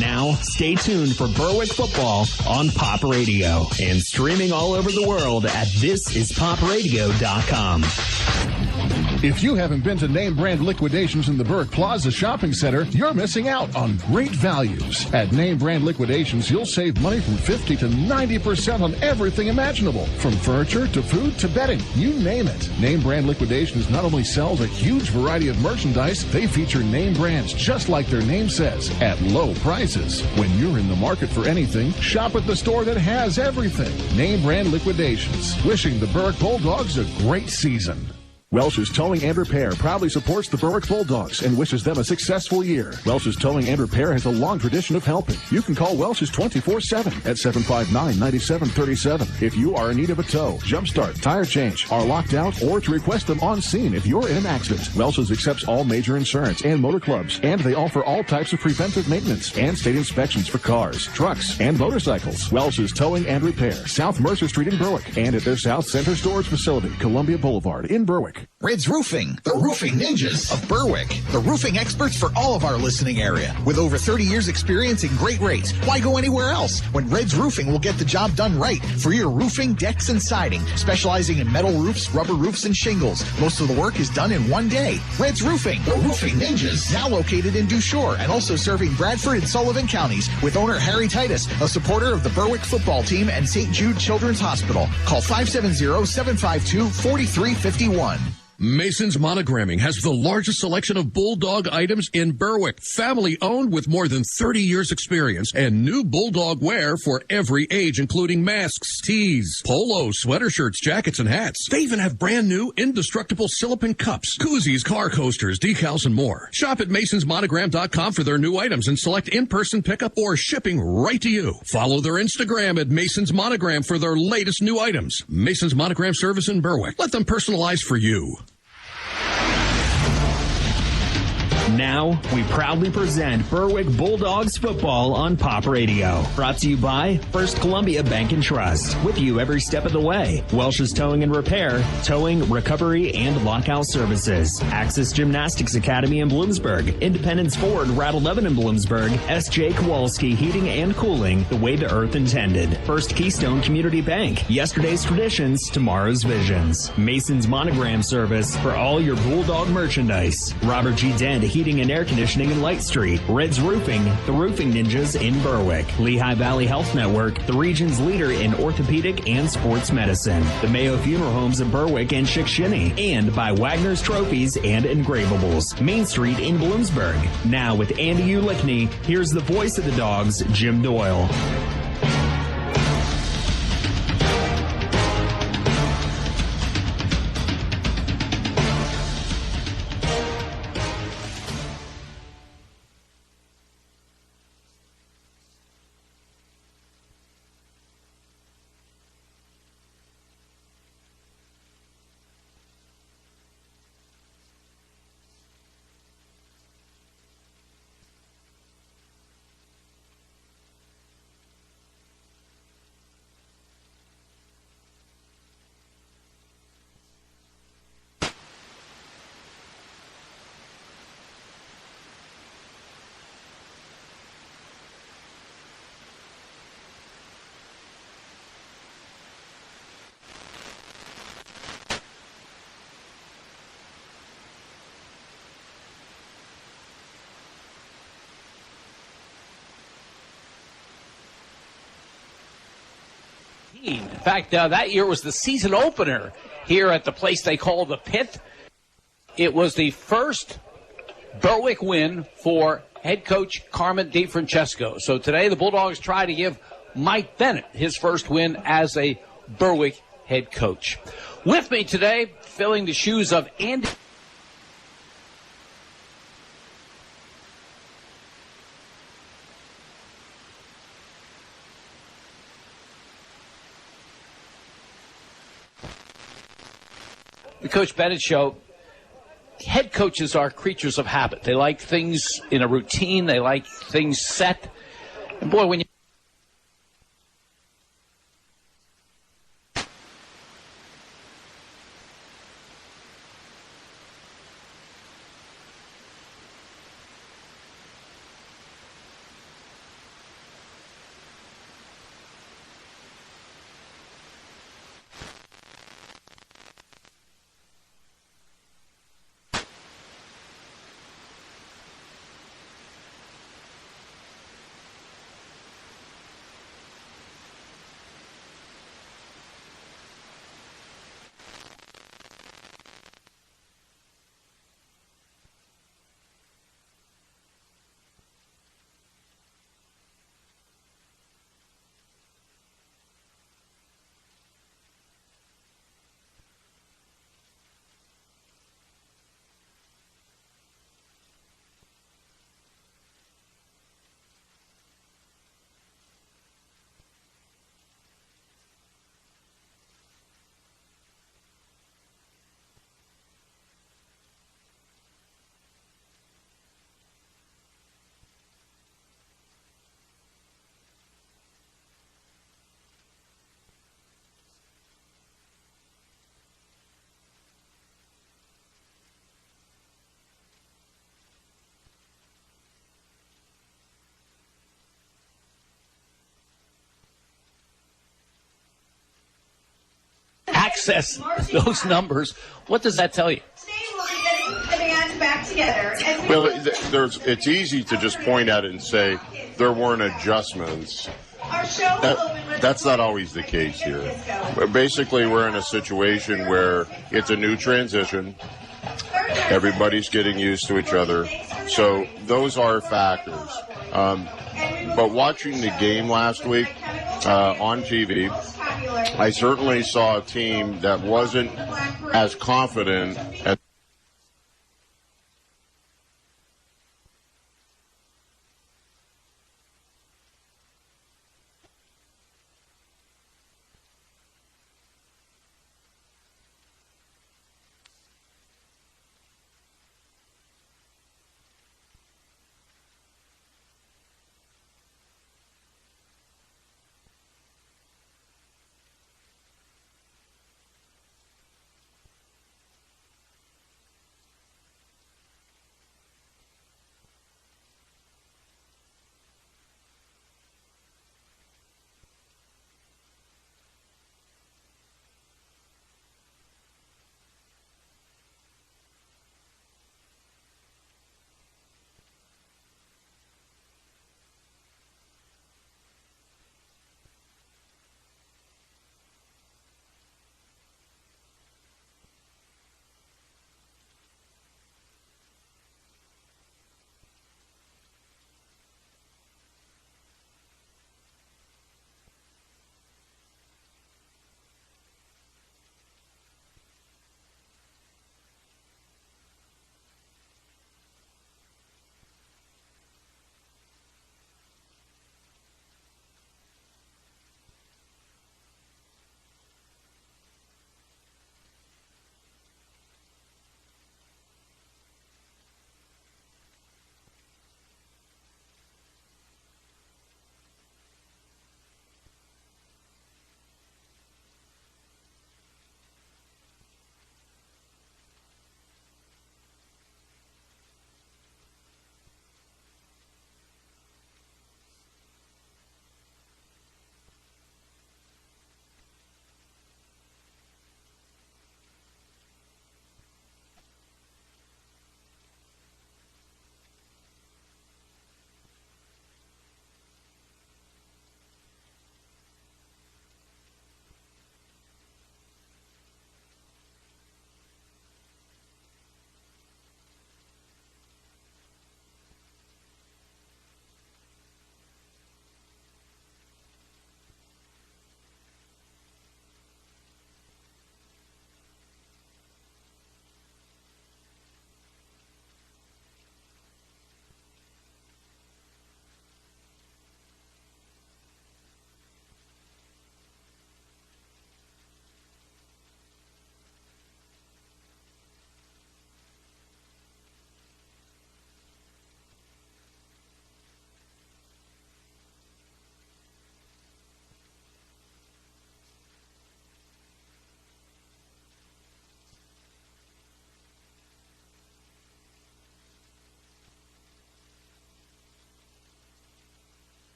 Now, stay tuned for Berwick football on Pop Radio and streaming all over the world at thisispopradio.com. If you haven't been to name brand liquidations in the Berwick Plaza Shopping Center, you're missing out on great values. At name brand liquidations, you'll save money from 50 to 90% on everything imaginable. From furniture to food to bedding, you name it. Name brand liquidations not only sells a huge variety of merchandise, they feature name brands just like their name says, at low prices. When you're in the market for anything, shop at the store that has everything. Name brand liquidations. Wishing the Berwick Bulldogs a great season. Welch's Towing and Repair proudly supports the Berwick Bulldogs and wishes them a successful year. Welch's Towing and Repair has a long tradition of helping. You can call Welch's 24/7 at 759-9737 if you are in need of a tow, jump start, tire change, are locked out, or to request them on scene if you're in an accident. Welch's accepts all major insurance and motor clubs, and they offer all types of preventive maintenance and state inspections for cars, trucks, and motorcycles. Welch's Towing and Repair, South Mercer Street in Berwick, and at their South Center Storage Facility, Columbia Boulevard in Berwick. Red's Roofing, the roofing ninjas of Berwick. The roofing experts for all of our listening area. With over 30 years experience and great rates, why go anywhere else when Red's Roofing will get the job done right for your roofing, decks, and siding, specializing in metal roofs, rubber roofs, and shingles. Most of the work is done in one day. Red's Roofing, the roofing ninjas, now located in Dushore and also serving Bradford and Sullivan counties with owner Harry Titus, a supporter of the Berwick football team and St. Jude Children's Hospital. Call 570-752-4351. Mason's Monogramming has the largest selection of Bulldog items in Berwick. Family owned with more than 30 years experience and new Bulldog wear for every age, including masks, tees, polos, sweater shirts, jackets, and hats. They even have brand new indestructible silicone cups, koozies, car coasters, decals, and more. Shop at masonsmonogram.com for their new items and select in-person pickup or shipping right to you. Follow their Instagram at Mason's Monogram for their latest new items. Mason's Monogram service in Berwick. Let them personalize for you. Now, we proudly present Berwick Bulldogs football on Pop Radio. Brought to you by First Columbia Bank and Trust. With you every step of the way. Welch's Towing and Repair, towing, recovery, and lockout services. Axis Gymnastics Academy in Bloomsburg. Independence Ford, Route 11 in Bloomsburg. S.J. Kowalski Heating and Cooling, the way the earth intended. First Keystone Community Bank. Yesterday's traditions, tomorrow's visions. Mason's Monogram service for all your Bulldog merchandise. Robert G. Dent Heating and Air Conditioning in Light Street. Red's Roofing, the roofing ninjas in Berwick. Lehigh Valley Health Network, the region's leader in orthopedic and sports medicine. The Mayo Funeral Homes in Berwick and Chickashinny. And by Wagner's Trophies and Engravables. Main Street in Bloomsburg. Now with Andy Ulickney, here's the voice of the Dogs, Jim Doyle. In fact, that year was the season opener here at the place they call the Pit. It was the first Berwick win for head coach Carmen DeFrancesco. So today the Bulldogs try to give Mike Bennett his first win as a Berwick head coach. With me today, filling the shoes of Andy. The Coach Bennett Show. Head coaches are creatures of habit. They like things in a routine. They like things set. And boy, when you access those numbers. What does that tell you? Today we'll be getting the band back together. Well, it's easy to just point at it and say there weren't adjustments. That's not always the case here. Basically, we're in a situation where it's a new transition. Everybody's getting used to each other. So those are factors. But watching the game last week on TV, I certainly saw a team that wasn't as confident as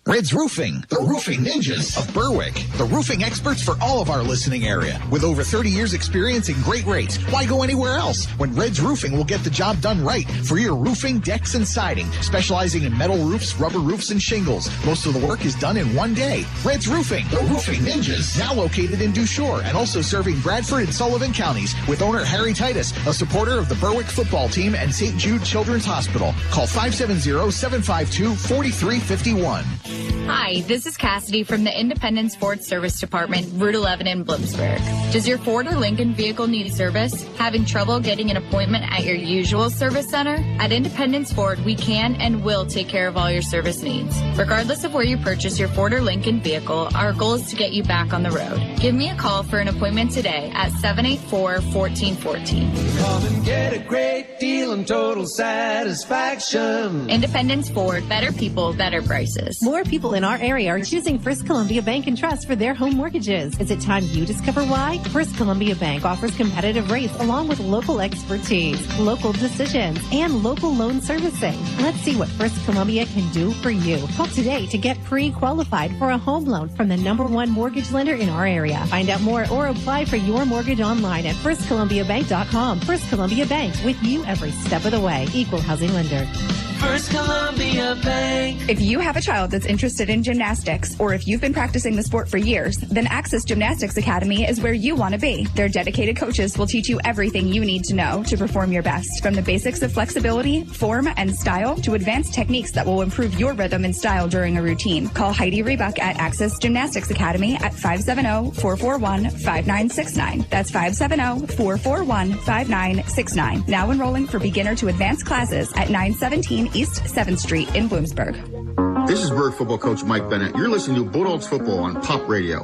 Red's Roofing, the roofing ninjas of Berwick, the roofing experts for all of our listening area. With over 30 years experience and great rates, why go anywhere else when Red's Roofing will get the job done right for your roofing, decks, and siding, specializing in metal roofs, rubber roofs, and shingles. Most of the work is done in one day. Red's Roofing, the roofing ninjas, now located in Dushore and also serving Bradford and Sullivan counties with owner Harry Titus, a supporter of the Berwick football team and St. Jude Children's Hospital. Call 570-752-4351. Hi, this is Cassidy from the Independence Ford Service Department, Route 11 in Bloomsburg. Does your Ford or Lincoln vehicle need service? Having trouble getting an appointment at your usual service center? At Independence Ford, we can and will take care of all your service needs. Regardless of where you purchase your Ford or Lincoln vehicle, our goal is to get you back on the road. Give me a call for an appointment today at 784-1414. Come and get a great deal and total satisfaction. Independence Ford, better people, better prices. More people in our area are choosing First Columbia Bank and Trust for their home mortgages. Is it time you discover why? First Columbia Bank offers competitive rates along with local expertise, local decisions, and local loan servicing. Let's see what First Columbia can do for you. Call today to get pre-qualified for a home loan from the #1 mortgage lender in our area. Find out more or apply for your mortgage online at firstcolumbiabank.com. First Columbia Bank, with you every step of the way. Equal housing lender. First Columbia Bank. If you have a child that's interested in gymnastics, or if you've been practicing the sport for years, then Access Gymnastics Academy is where you want to be. Their dedicated coaches will teach you everything you need to know to perform your best, from the basics of flexibility, form, and style to advanced techniques that will improve your rhythm and style during a routine. Call Heidi Rebuck at Access Gymnastics Academy at 570-441-5969. That's 570-441-5969. Now enrolling for beginner to advanced classes at 917 East 7th Street in Bloomsburg. This is Berwick football coach Mike Bennett. You're listening to Bulldogs football on Pop Radio.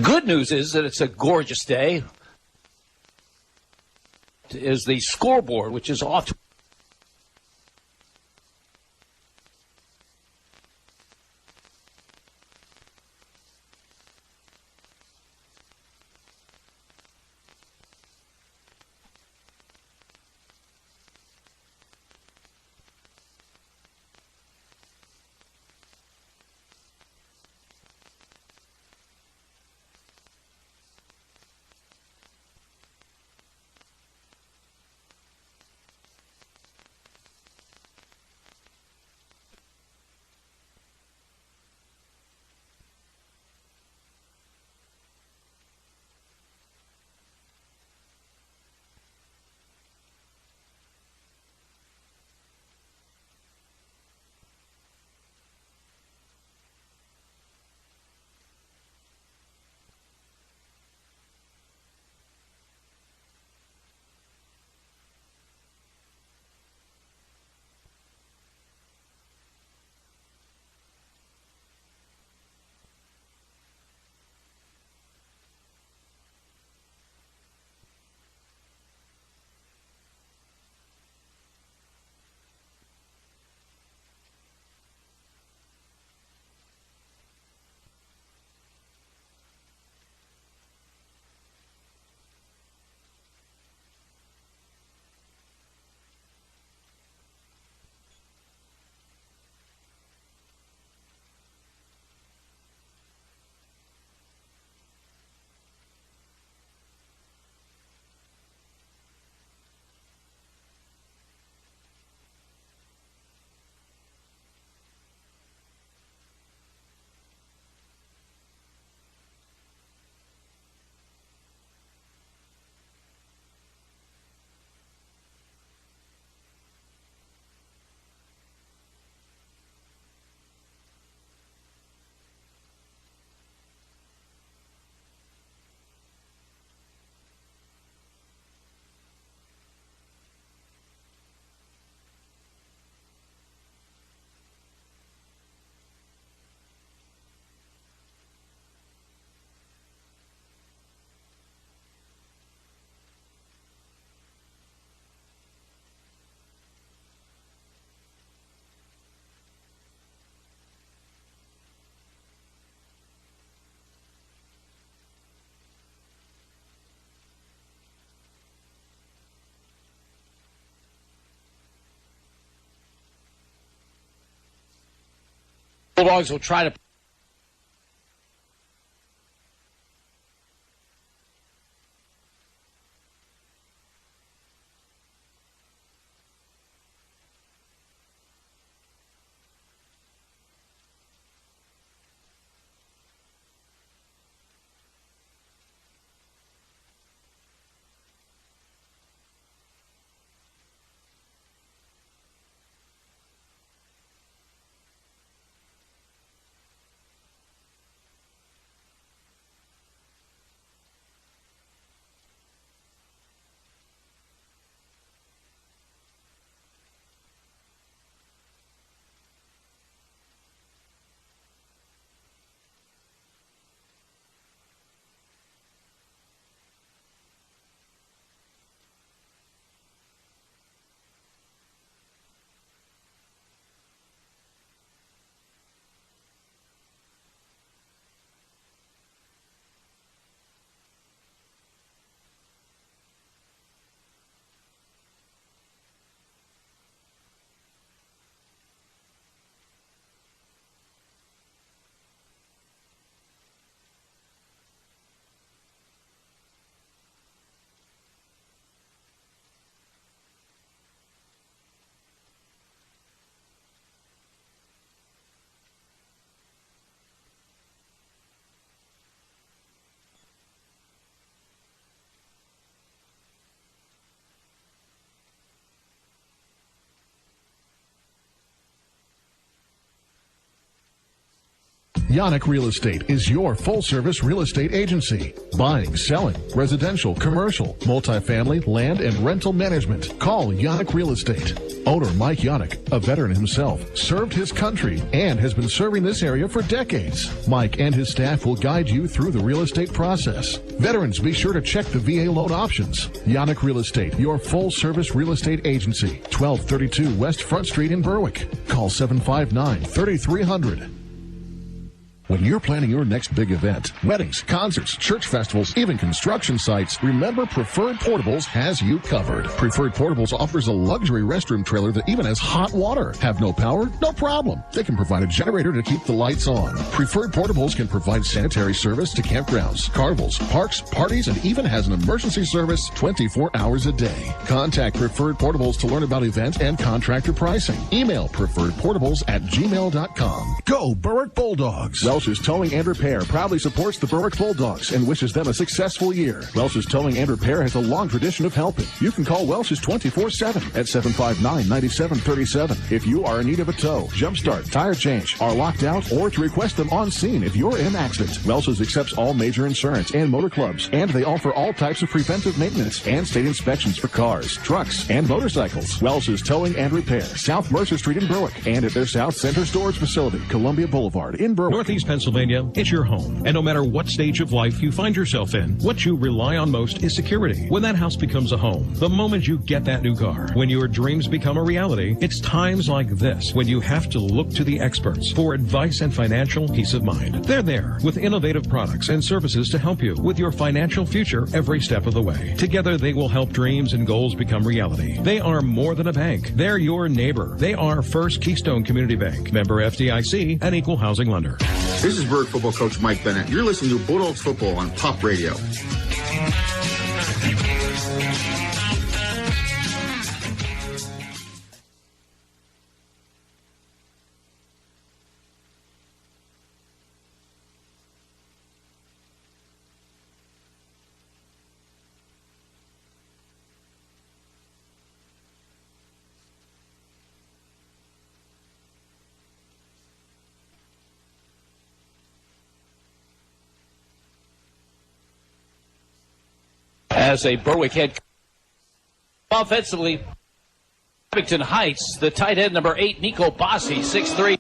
Good news is that it's a gorgeous day. Is the scoreboard, which is off to Bulldogs will try to Yannick Real Estate is your full-service real estate agency. Buying, selling, residential, commercial, multifamily, land, and rental management. Call Yannick Real Estate. Owner Mike Yannick, a veteran himself, served his country and has been serving this area for decades. Mike and his staff will guide you through the real estate process. Veterans, be sure to check the VA loan options. Yannick Real Estate, your full-service real estate agency. 1232 West Front Street in Berwick. Call 759-3300. When you're planning your next big event, weddings, concerts, church festivals, even construction sites, remember Preferred Portables has you covered. Preferred Portables offers a luxury restroom trailer that even has hot water. Have no power? No problem. They can provide a generator to keep the lights on. Preferred Portables can provide sanitary service to campgrounds, carnivals, parks, parties, and even has an emergency service 24 hours a day. Contact Preferred Portables to learn about event and contractor pricing. Email preferredportables@gmail.com. Go Berwick Bulldogs! Welch's Towing and Repair proudly supports the Berwick Bulldogs and wishes them a successful year. Welch's Towing and Repair has a long tradition of helping. You can call Welch's 24/7 at 759-9737 if you are in need of a tow, jumpstart, tire change, are locked out, or to request them on scene if you're in an accident. Welch's accepts all major insurance and motor clubs, and they offer all types of preventive maintenance and state inspections for cars, trucks, and motorcycles. Welch's Towing and Repair, South Mercer Street in Berwick, and at their South Center Storage Facility, Columbia Boulevard in Berwick. Northeast Pennsylvania, it's your home. And no matter what stage of life you find yourself in, what you rely on most is security. When that house becomes a home, the moment you get that new car, when your dreams become a reality, it's times like this when you have to look to the experts for advice and financial peace of mind. They're there with innovative products and services to help you with your financial future every step of the way. Together, they will help dreams and goals become reality. They are more than a bank. They're your neighbor. They are First Keystone Community Bank, member FDIC, and equal housing lender. This is Berwick football coach Mike Bennett. You're listening to Bulldogs football on Pop Radio. As a Berwick head offensively, Abington Heights, the tight end number 8, Nico Bossi, 6'3".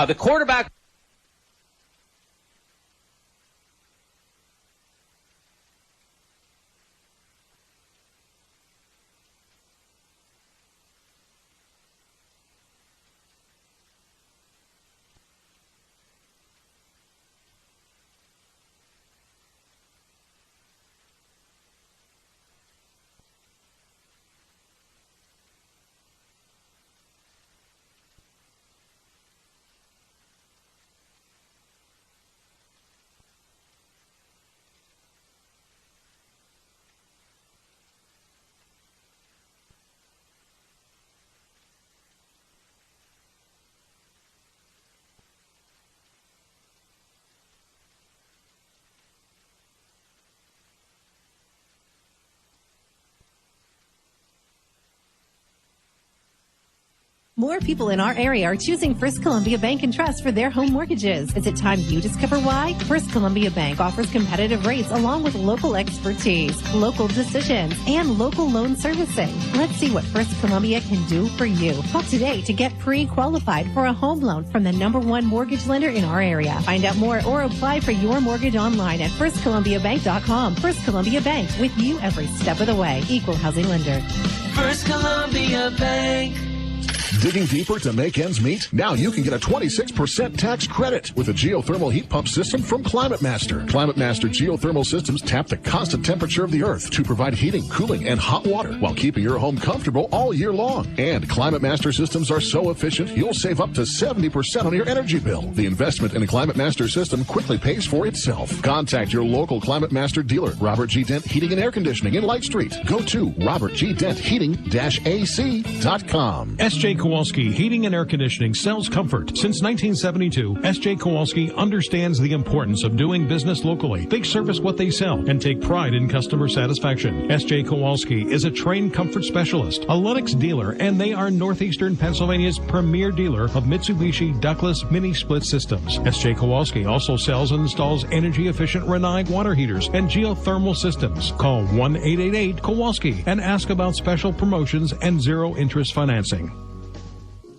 The quarterback. More people in our area are choosing First Columbia Bank and Trust for their home mortgages. Is it time you discover why? First Columbia Bank offers competitive rates along with local expertise, local decisions, and local loan servicing. Let's see what First Columbia can do for you. Call today to get pre-qualified for a home loan from the #1 mortgage lender in our area. Find out more or apply for your mortgage online at firstcolumbiabank.com. First Columbia Bank, with you every step of the way. Equal housing lender. First Columbia Bank. Digging deeper to make ends meet? Now you can get a 26% tax credit with a geothermal heat pump system from Climate Master. Climate Master geothermal systems tap the constant temperature of the earth to provide heating, cooling, and hot water while keeping your home comfortable all year long. And Climate Master systems are so efficient, you'll save up to 70% on your energy bill. The investment in a Climate Master system quickly pays for itself. Contact your local Climate Master dealer, Robert G. Dent Heating and Air Conditioning in Light Street. Go to robertgdentheating-ac.com. S.J. Kowalski Heating and Air Conditioning sells comfort. Since 1972, S.J. Kowalski understands the importance of doing business locally. They service what they sell and take pride in customer satisfaction. S.J. Kowalski is a trained comfort specialist, a Lennox dealer, and they are Northeastern Pennsylvania's premier dealer of Mitsubishi ductless mini-split systems. S.J. Kowalski also sells and installs energy-efficient Renai water heaters and geothermal systems. Call 1-888-KOWALSKI and ask about special promotions and zero-interest financing.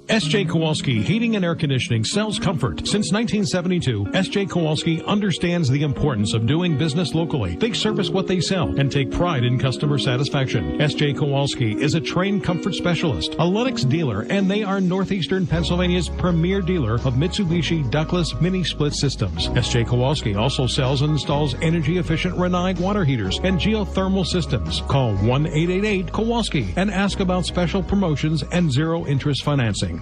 S.J. Kowalski Heating and Air Conditioning sells comfort. Since 1972, S.J. Kowalski understands the importance of doing business locally. They service what they sell and take pride in customer satisfaction. S.J. Kowalski is a trained comfort specialist, a Lennox dealer, and they are Northeastern Pennsylvania's premier dealer of Mitsubishi ductless mini-split systems. S.J. Kowalski also sells and installs energy-efficient Renai water heaters and geothermal systems. Call 1-888-KOWALSKI and ask about special promotions and zero-interest financing.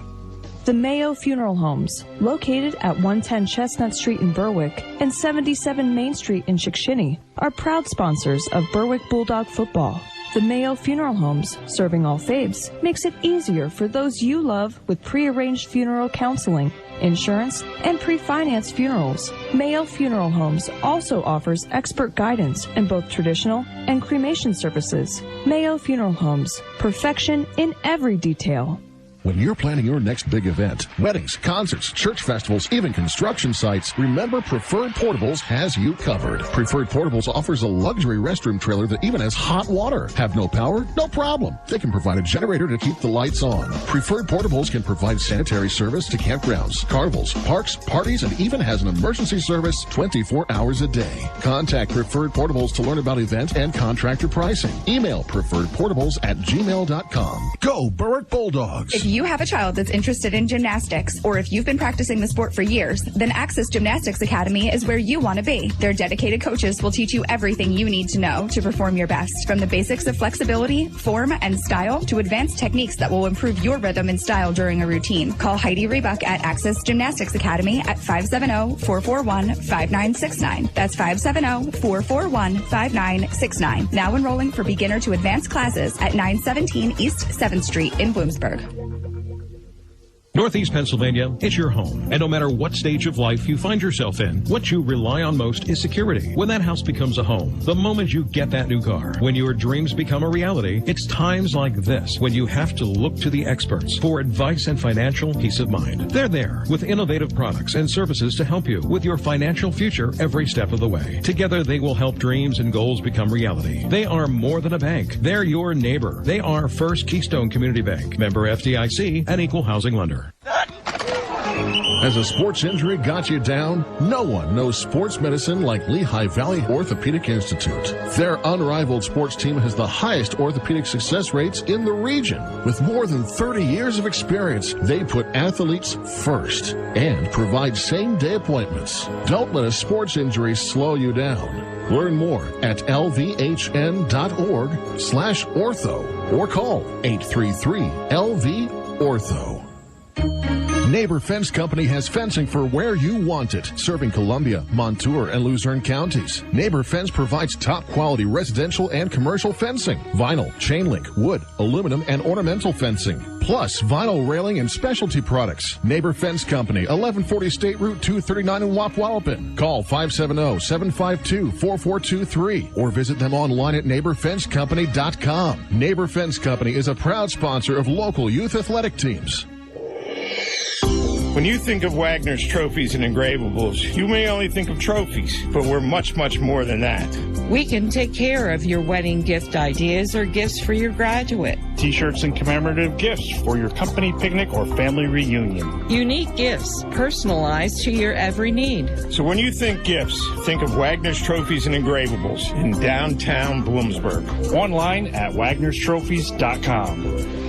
The Mayo Funeral Homes, located at 110 Chestnut Street in Berwick and 77 Main Street in Chickashinny, are proud sponsors of Berwick Bulldog football. The Mayo Funeral Homes, serving all faiths, makes it easier for those you love with pre-arranged funeral counseling, insurance, and pre-financed funerals. Mayo Funeral Homes also offers expert guidance in both traditional and cremation services. Mayo Funeral Homes, perfection in every detail. When you're planning your next big event, weddings, concerts, church festivals, even construction sites, remember Preferred Portables has you covered. Preferred Portables offers a luxury restroom trailer that even has hot water. Have no power? No problem. They can provide a generator to keep the lights on. Preferred Portables can provide sanitary service to campgrounds, carnivals, parks, parties, and even has an emergency service 24 hours a day. Contact Preferred Portables to learn about event and contractor pricing. Email preferredportables@gmail.com. Go Berwick Bulldogs! If you have a child that's interested in gymnastics, or if you've been practicing the sport for years, then Access Gymnastics Academy is where you want to be. Their dedicated coaches will teach you everything you need to know to perform your best, from the basics of flexibility, form, and style to advanced techniques that will improve your rhythm and style during a routine. Call Heidi Rebuck at Access Gymnastics Academy at 570-441-5969. That's 570-441-5969. Now enrolling for beginner to advanced classes at 917 East 7th Street in Bloomsburg. Northeast Pennsylvania, it's your home. And no matter what stage of life you find yourself in, what you rely on most is security. When that house becomes a home, the moment you get that new car, when your dreams become a reality, it's times like this when you have to look to the experts for advice and financial peace of mind. They're there with innovative products and services to help you with your financial future every step of the way. Together, they will help dreams and goals become reality. They are more than a bank. They're your neighbor. They are First Keystone Community Bank, member FDIC, and equal housing lender. Has a sports injury got you down? No one knows sports medicine like Lehigh Valley Orthopedic Institute. Their unrivaled sports team has the highest orthopedic success rates in the region. With more than 30 years of experience, they put athletes first and provide same-day appointments. Don't let a sports injury slow you down. Learn more at lvhn.org/ortho or call 833-LV-ORTHO. Neighbor Fence Company has fencing for where you want it, serving Columbia, Montour, and Luzerne counties. Neighbor Fence provides top-quality residential and commercial fencing, vinyl, chain link, wood, aluminum, and ornamental fencing, plus vinyl railing and specialty products. Neighbor Fence Company, 1140 State Route 239 in Wapwallopen. Call 570-752-4423 or visit them online at neighborfencecompany.com. Neighbor Fence Company is a proud sponsor of local youth athletic teams. When you think of Wagner's Trophies and Engravables, you may only think of trophies, but we're much, much more than that. We can take care of your wedding gift ideas or gifts for your graduate. T-shirts and commemorative gifts for your company picnic or family reunion. Unique gifts, personalized to your every need. So when you think gifts, think of Wagner's Trophies and Engravables in downtown Bloomsburg. Online at wagnerstrophies.com.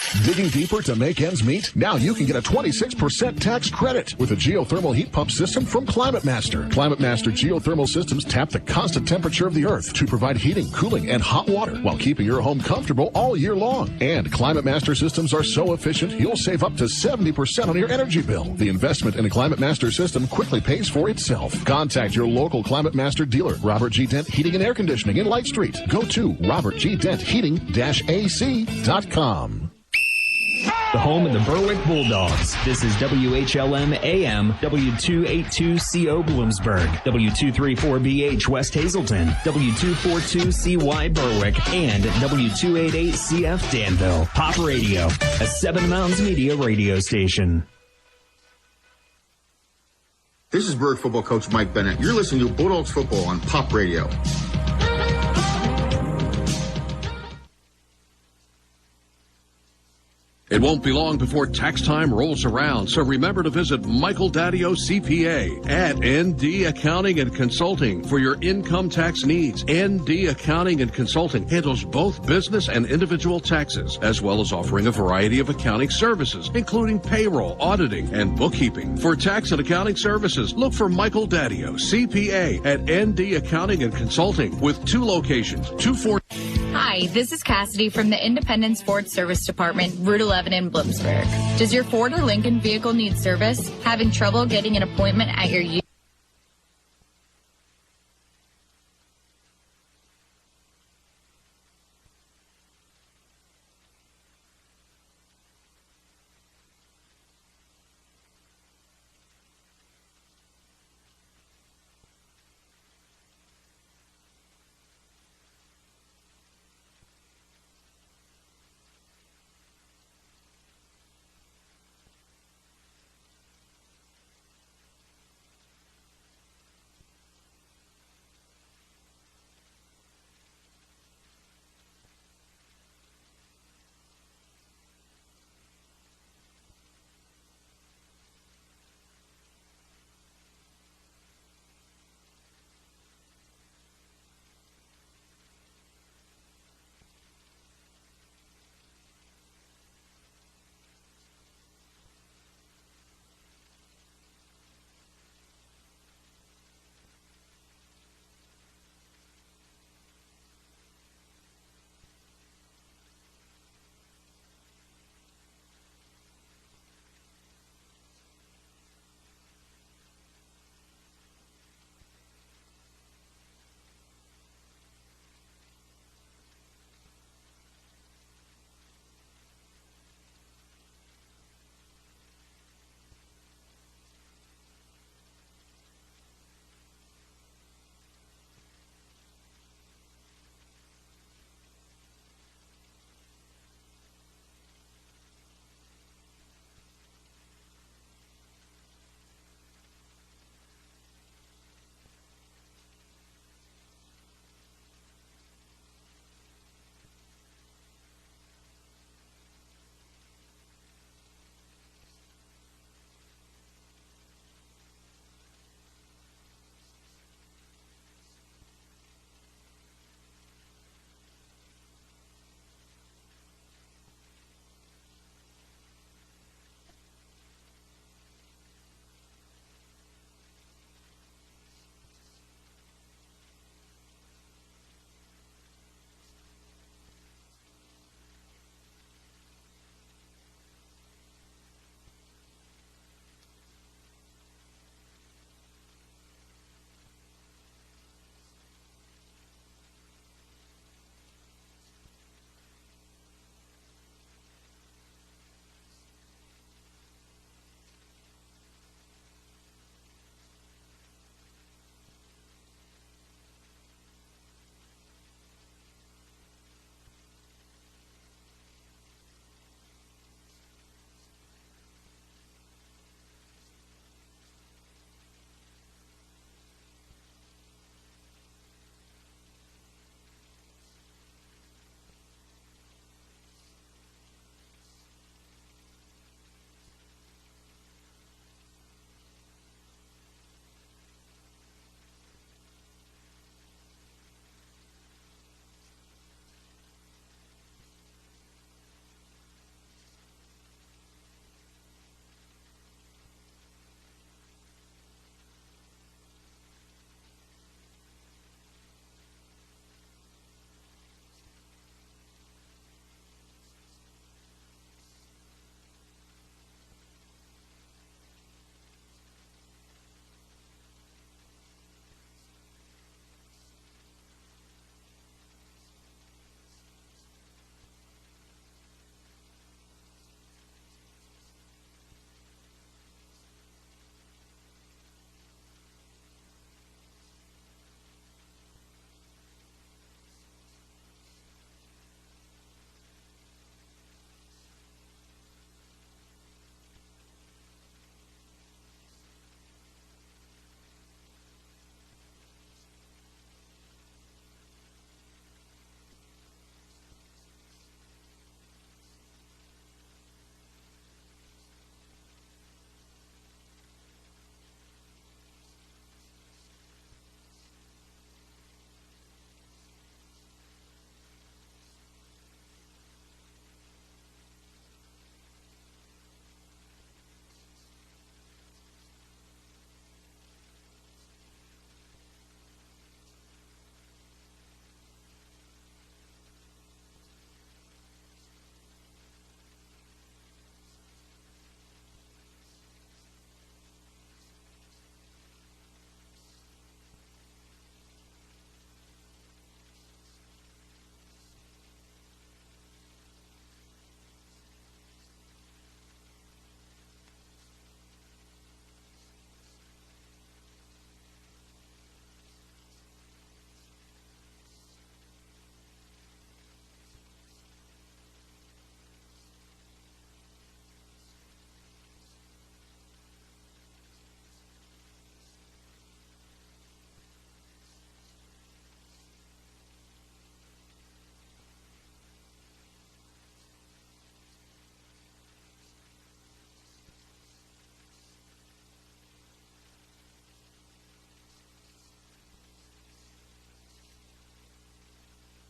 Digging deeper to make ends meet? Now you can get a 26% tax credit with a geothermal heat pump system from Climate Master. Climate Master geothermal systems tap the constant temperature of the earth to provide heating, cooling, and hot water while keeping your home comfortable all year long. And Climate Master systems are so efficient, you'll save up to 70% on your energy bill. The investment in a Climate Master system quickly pays for itself. Contact your local Climate Master dealer, Robert G. Dent Heating and Air Conditioning in Light Street. Go to robertgdentheating-ac.com. The home of the Berwick Bulldogs. This is WHLM AM, W282CO Bloomsburg, W234BH West Hazelton, W242CY Berwick, and W288CF Danville. Pop Radio, a Seven Mountains Media radio station. This is Berwick football coach Mike Bennett. You're listening to Bulldogs football on Pop Radio. It won't be long before tax time rolls around, so remember to visit Michael Daddio CPA at ND Accounting and Consulting for your income tax needs. ND Accounting and Consulting handles both business and individual taxes, as well as offering a variety of accounting services, including payroll, auditing, and bookkeeping. For tax and accounting services, look for Michael Daddio CPA at ND Accounting and Consulting with 2 locations, 240. Hi, this is Cassidy from the Independent Sports Service Department, Route 11 in Bloomsburg. Does your Ford or Lincoln vehicle need service? Having trouble getting an appointment at your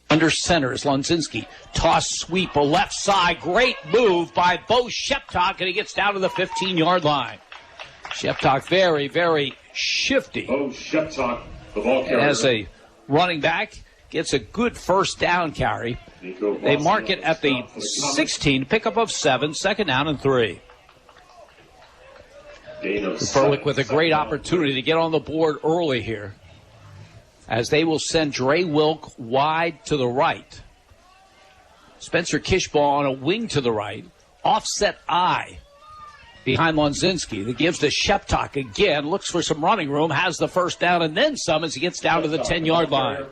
Under center is Lonzinski. Toss sweep, a left side. Great move by Bo Sheptock, and he gets down to the 15-yard line. Sheptock very, very shifty. Bo Sheptock, the ball carrier. As a running back, gets a good first down carry. They mark it at the 16, pickup of 7, second down and 3. Berwick with a great opportunity to get on the board early here, as they will send Dre Wilk wide to the right. Spencer Kishbaugh on a wing to the right. Offset I behind Lonzinski. That gives to Sheptock again. Looks for some running room. Has the first down and then some as he gets down to the 10-yard line.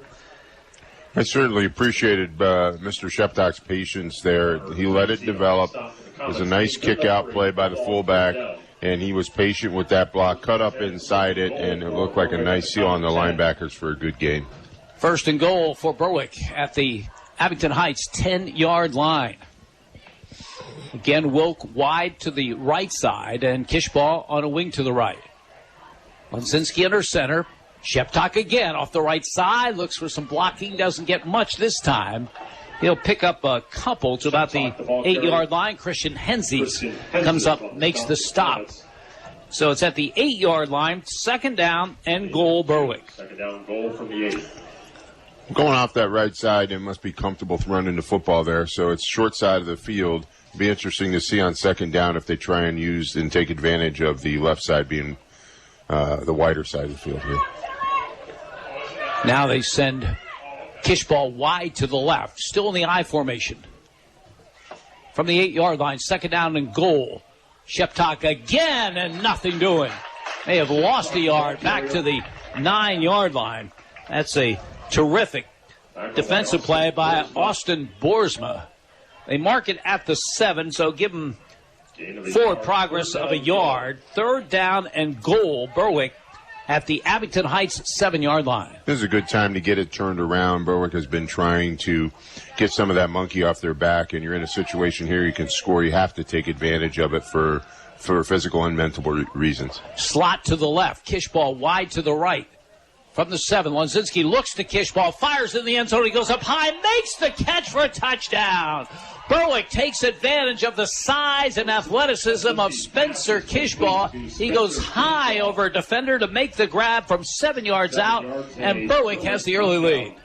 I certainly appreciated Mr. Sheptock's patience there. He let it develop. It was a nice kick-out play by the fullback, and he was patient with that block, cut up inside it, and it looked like a nice seal on the linebackers for a good gain. First and goal for Berwick at the Abington Heights 10-yard line. Again, Wilk wide to the right side, and Kishbaugh on a wing to the right. Lonzinski under center. Sheptock again off the right side. Looks for some blocking. Doesn't get much this time. He'll pick up a couple to about the 8-yard line. Christian Hensies comes up, makes the stop. So it's at the 8-yard line. Second down and goal, Berwick. Second down goal from the 8. Going off that right side, it must be comfortable running the football there. So it's short side of the field. It'll be interesting to see on second down if they try and use and take advantage of the left side being the wider side of the field here. Now they send Kishbaugh wide to the left, still in the I formation. From the 8-yard line, second down and goal. Sheptock again, and nothing doing. They have lost a yard back to the 9-yard line. That's a terrific defensive play by Austin Boersma. They mark it at the 7, so give them forward progress of a yard. Third down and goal, Berwick at the Abington Heights 7-yard line. This is a good time to get it turned around. Berwick has been trying to get some of that monkey off their back, and you're in a situation here you can score. You have to take advantage of it for physical and mental reasons. Slot to the left. Kishbaugh wide to the right. From the 7, Lonzinski looks to Kishbaugh, fires in the end zone. He goes up high, makes the catch for a touchdown. Berwick takes advantage of the size and athleticism of Spencer Kishbaugh. He goes high over a defender to make the grab from 7 yards out, and Berwick has the early lead.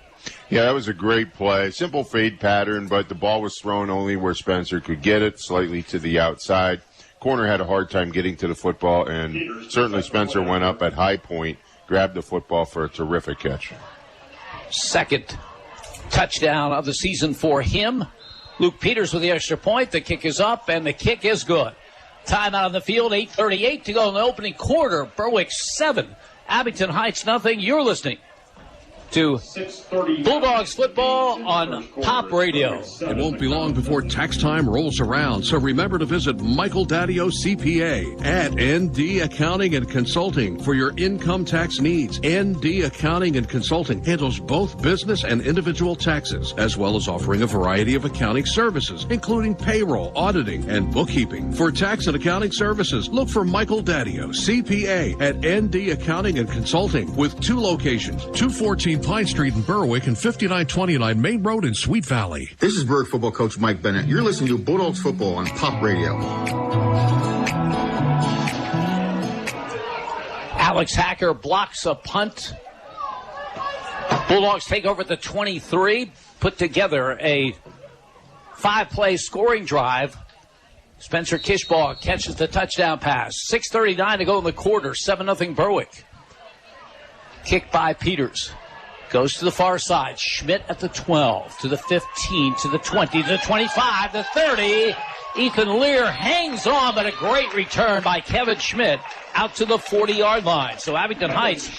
Yeah, that was a great play. Simple fade pattern, but the ball was thrown only where Spencer could get it, slightly to the outside. Corner had a hard time getting to the football, and certainly Spencer went up at high point, grabbed the football for a terrific catch. Second touchdown of the season for him. Luke Peters with the extra point. The kick is up, and the kick is good. Timeout on the field, 8:38 to go in the opening quarter. Berwick 7, Abington Heights nothing. You're listening to Bulldogs football on Pop Radio. It won't be long before tax time rolls around, so remember to visit Michael Daddio CPA at ND Accounting and Consulting for your income tax needs. ND Accounting and Consulting handles both business and individual taxes, as well as offering a variety of accounting services, including payroll, auditing, and bookkeeping. For tax and accounting services, look for Michael Daddio CPA at ND Accounting and Consulting with 2 locations, 214 Pine Street in Berwick and 5929 Main Road in Sweet Valley. This is Berwick football coach Mike Bennett. You're listening to Bulldogs football on Pop Radio. Alex Hacker blocks a punt. Bulldogs take over at the 23, put together a 5-play scoring drive. Spencer Kishbaugh catches the touchdown pass. 6:39 to go in the quarter, 7-0 Berwick. Kick by Peters. Goes to the far side. Schmidt at the 12, to the 15, to the 20, to the 25, the 30. Ethan Lear hangs on, but a great return by Kevin Schmidt out to the 40-yard line. So Abington Heights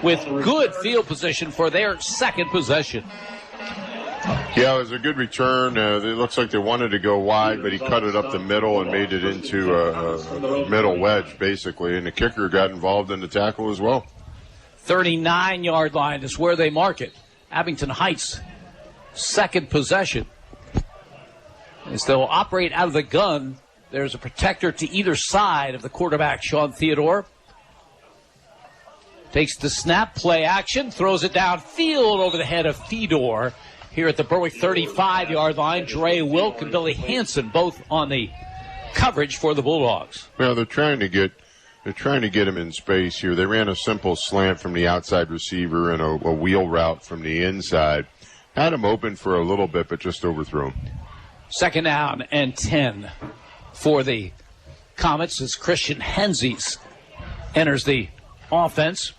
with good field position for their second possession. Yeah, it was a good return. It looks like they wanted to go wide, but he cut it up the middle and made it into a middle wedge, basically. And the kicker got involved in the tackle as well. 39-yard line is where they mark it. Abington Heights, second possession. As they'll operate out of the gun, there's a protector to either side of the quarterback, Sean Theodore. Takes the snap, play action, throws it downfield over the head of Theodore. here at the Berwick 35-yard line. Dre Wilk and Billy Hansen both on the coverage for the Bulldogs. Well, they're trying to get him in space here. They ran a simple slant from the outside receiver and a wheel route from the inside. Had him open for a little bit, but just overthrew him. 2nd down and 10 for the Comets as Christian Hensies enters the offense.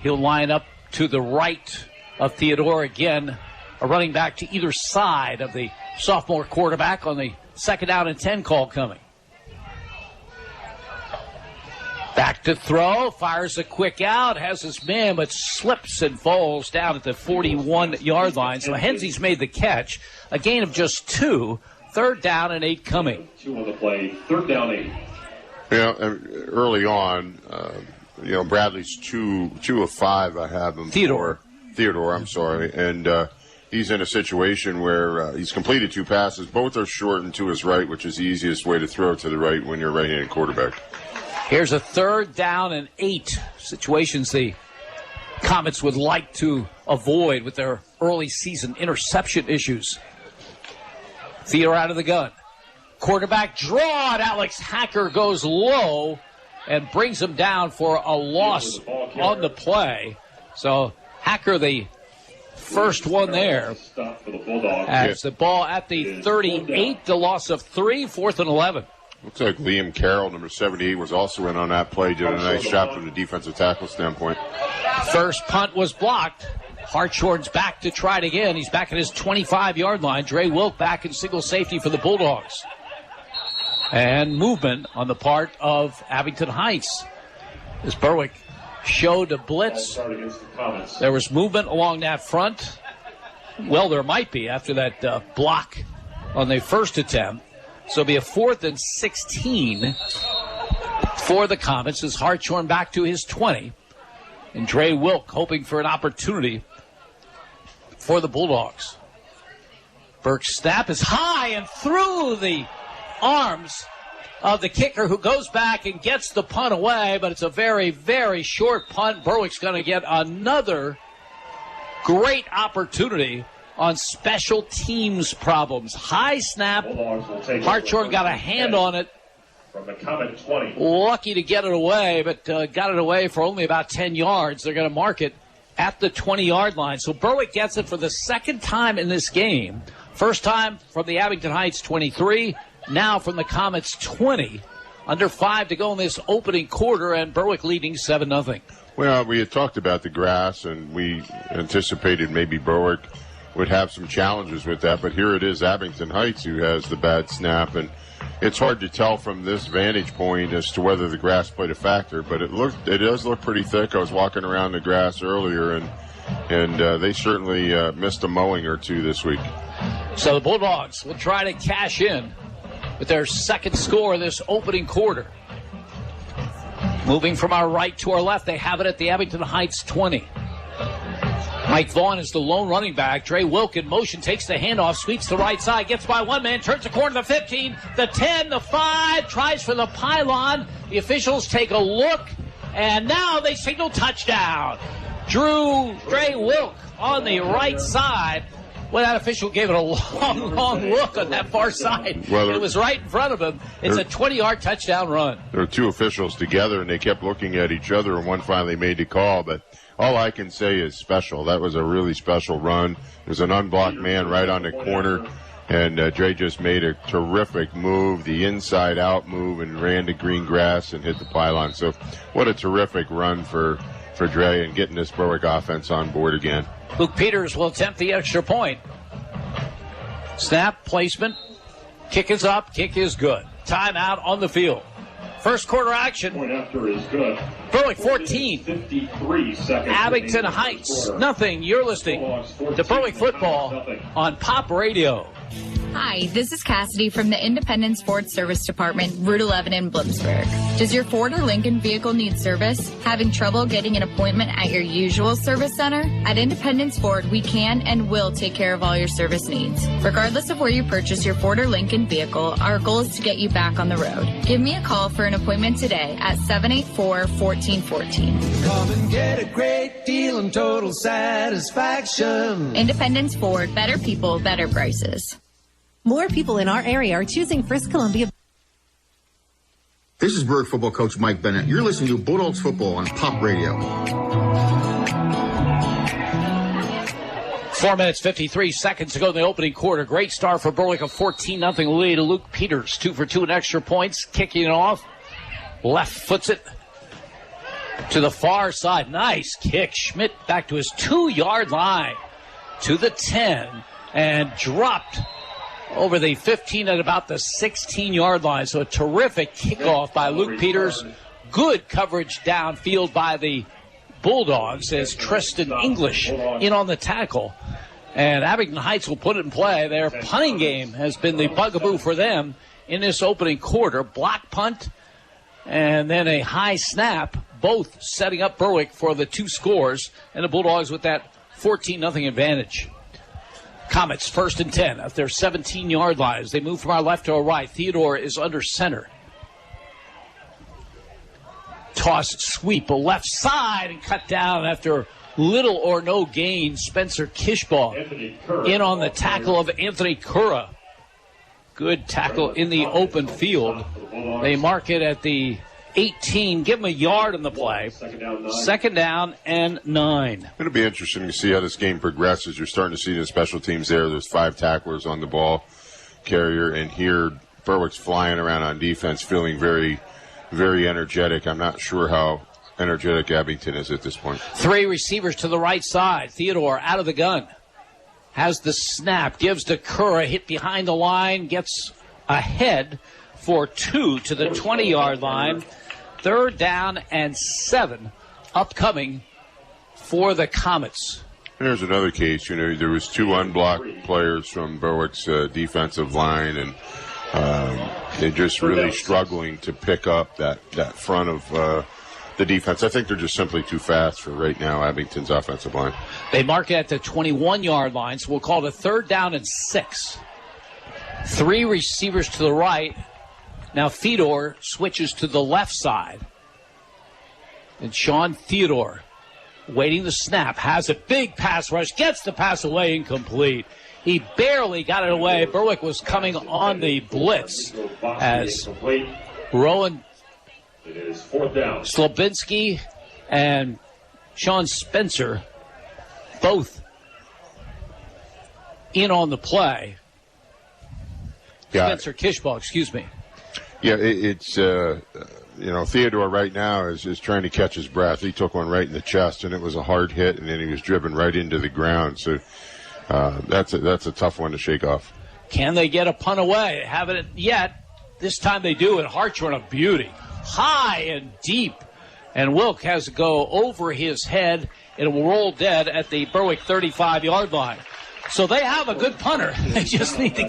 He'll line up to the right of Theodore again, a running back to either side of the sophomore quarterback on the 2nd down and 10 call coming. Back to throw, fires a quick out, has his man, but slips and falls down at the 41-yard line. So Hensies made the catch, a gain of just 2, 3rd down and 8 coming. 2 on the play, 3rd down 8. Yeah, early on, Bradley's 2 of 5. I have him. Theodore, I'm sorry, and he's in a situation where he's completed 2 passes. Both are short and to his right, which is the easiest way to throw to the right when you're a right-handed quarterback. Here's a 3rd down and 8. Situations the Comets would like to avoid with their early season interception issues. Theodore out of the gun. Quarterback drawn. Alex Hacker goes low and brings him down for a loss on the play. So Hacker, the first one there, as the ball at the 38, the loss of 3, 4th and 11. Looks like Liam Carroll, number 78, was also in on that play, did a nice job from the defensive tackle standpoint. First punt was blocked. Hartshorn's back to try it again. He's back at his 25-yard line. Dre Wilk back in single safety for the Bulldogs. And movement on the part of Abington Heights. As Berwick showed a blitz, there was movement along that front. Well, there might be after that block on the first attempt. So it'll be a 4th and 16 for the Comets as Hartshorn back to his 20. And Dre Wilk hoping for an opportunity for the Bulldogs. Burke's snap is high and through the arms of the kicker, who goes back and gets the punt away, but it's a very, very short punt. Berwick's going to get another great opportunity on special teams problems. High snap. Hartshorn got a hand on it. From the Comet 20. Lucky to get it away, but got it away for only about 10 yards. They're going to mark it at the 20-yard line. So Berwick gets it for the 2nd time in this game. First time from the Abington Heights 23, now from the Comets 20. Under 5 to go in this opening quarter, and Berwick leading 7-0. Well, we had talked about the grass, and we anticipated maybe Berwick would have some challenges with that, but here it is Abington Heights who has the bad snap, and it's hard to tell from this vantage point as to whether the grass played a factor, but it does look pretty thick. I was walking around the grass earlier, and they certainly missed a mowing or 2 this week. So the Bulldogs will try to cash in with their 2nd score in this opening quarter. Moving from our right to our left, they have it at the Abington Heights 20. Mike Vaughn is the lone running back. Dre Wilk in motion, takes the handoff, sweeps the right side, gets by one man, turns the corner, the 15, the 10, the 5, tries for the pylon. The officials take a look, and now they signal touchdown. Dre Wilk on the right side. Well, that official gave it a long look on that far side. Well, it was right in front of him. It's a 20-yard touchdown run. There were 2 officials together, and they kept looking at each other, and one finally made the call, but all I can say is special. That was a really special run. There's an unblocked man right on the corner, and Dre just made a terrific move, the inside-out move, and ran to green grass and hit the pylon. So what a terrific run for Dre and getting this Berwick offense on board again. Luke Peters will attempt the extra point. Snap, placement, kick is up, kick is good. Timeout on the field. First quarter action. Point after is good. Berwick 14. 53 seconds. Abington Heights, nothing. You're listening to Berwick Football on Pop Radio. Hi, this is Cassidy from the Independence Ford Service Department, Route 11 in Bloomsburg. Does your Ford or Lincoln vehicle need service? Having trouble getting an appointment at your usual service center? At Independence Ford, we can and will take care of all your service needs. Regardless of where you purchase your Ford or Lincoln vehicle, our goal is to get you back on the road. Give me a call for an appointment today at 784-1414. Come and get a great deal and total satisfaction. Independence Ford, better people, better prices. More people in our area are choosing First Columbia. This is Berwick football coach Mike Bennett. You're listening to Bulldogs football on Pop Radio. 4 minutes, 53 seconds to go in the opening quarter. Great start for Berwick, a 14-0 lead. Luke Peters, 2 for 2 in extra points. Kicking it off. Left foots it to the far side. Nice kick. Schmidt back to his 2-yard line to the 10 and dropped over the 15 at about the 16-yard line. So a terrific kickoff by Luke Peters. Good coverage downfield by the Bulldogs as Tristan English in on the tackle. And Abington Heights will put it in play. Their punting game has been the bugaboo for them in this opening quarter. Block punt and then a high snap, both setting up Berwick for the 2 scores, and the Bulldogs with that 14-0 advantage. Comets 1st and 10 at their 17-yard line as they move from our left to our right. Theodore is under center. Toss sweep, a left side, and cut down after little or no gain. Spencer Kishbaugh in on the tackle of Anthony Curra. Good tackle in the open field. They mark it at the 18. Give him a yard on the play. Second down and 9. It'll be interesting to see how this game progresses. You're starting to see the special teams there. There's 5 tacklers on the ball carrier, and here Berwick's flying around on defense, feeling very, very energetic. I'm not sure how energetic Abington is at this point. 3 receivers to the right side. Theodore out of the gun. Has the snap. Gives to Curra. Hit behind the line. Gets ahead for 2 to the 20-yard line. 3rd down and 7 upcoming for the Comets. There's another case. You know, there was 2 unblocked players from Berwick's defensive line, and they're just really struggling to pick up that front of the defense. I think they're just simply too fast for right now Abington's offensive line. They mark it at the 21-yard line, so we'll call it a 3rd down and 6. 3 receivers to the right. Now Theodore switches to the left side. And Sean Theodore waiting the snap. Has a big pass rush. Gets the pass away, incomplete. He barely got it away. Berwick was coming on the blitz as Rowan Slobinski and Sean Spencer both in on the play. Spencer Kishbaugh, excuse me. Yeah, it's Theodore right now is trying to catch his breath. He took one right in the chest, and it was a hard hit, and then he was driven right into the ground. So that's a tough one to shake off. Can they get a punt away? Haven't yet. This time they do, and Hartshorn a beauty. High and deep. And Wilk has to go over his head. It will roll dead at the Berwick 35-yard line. So they have a good punter. They just need to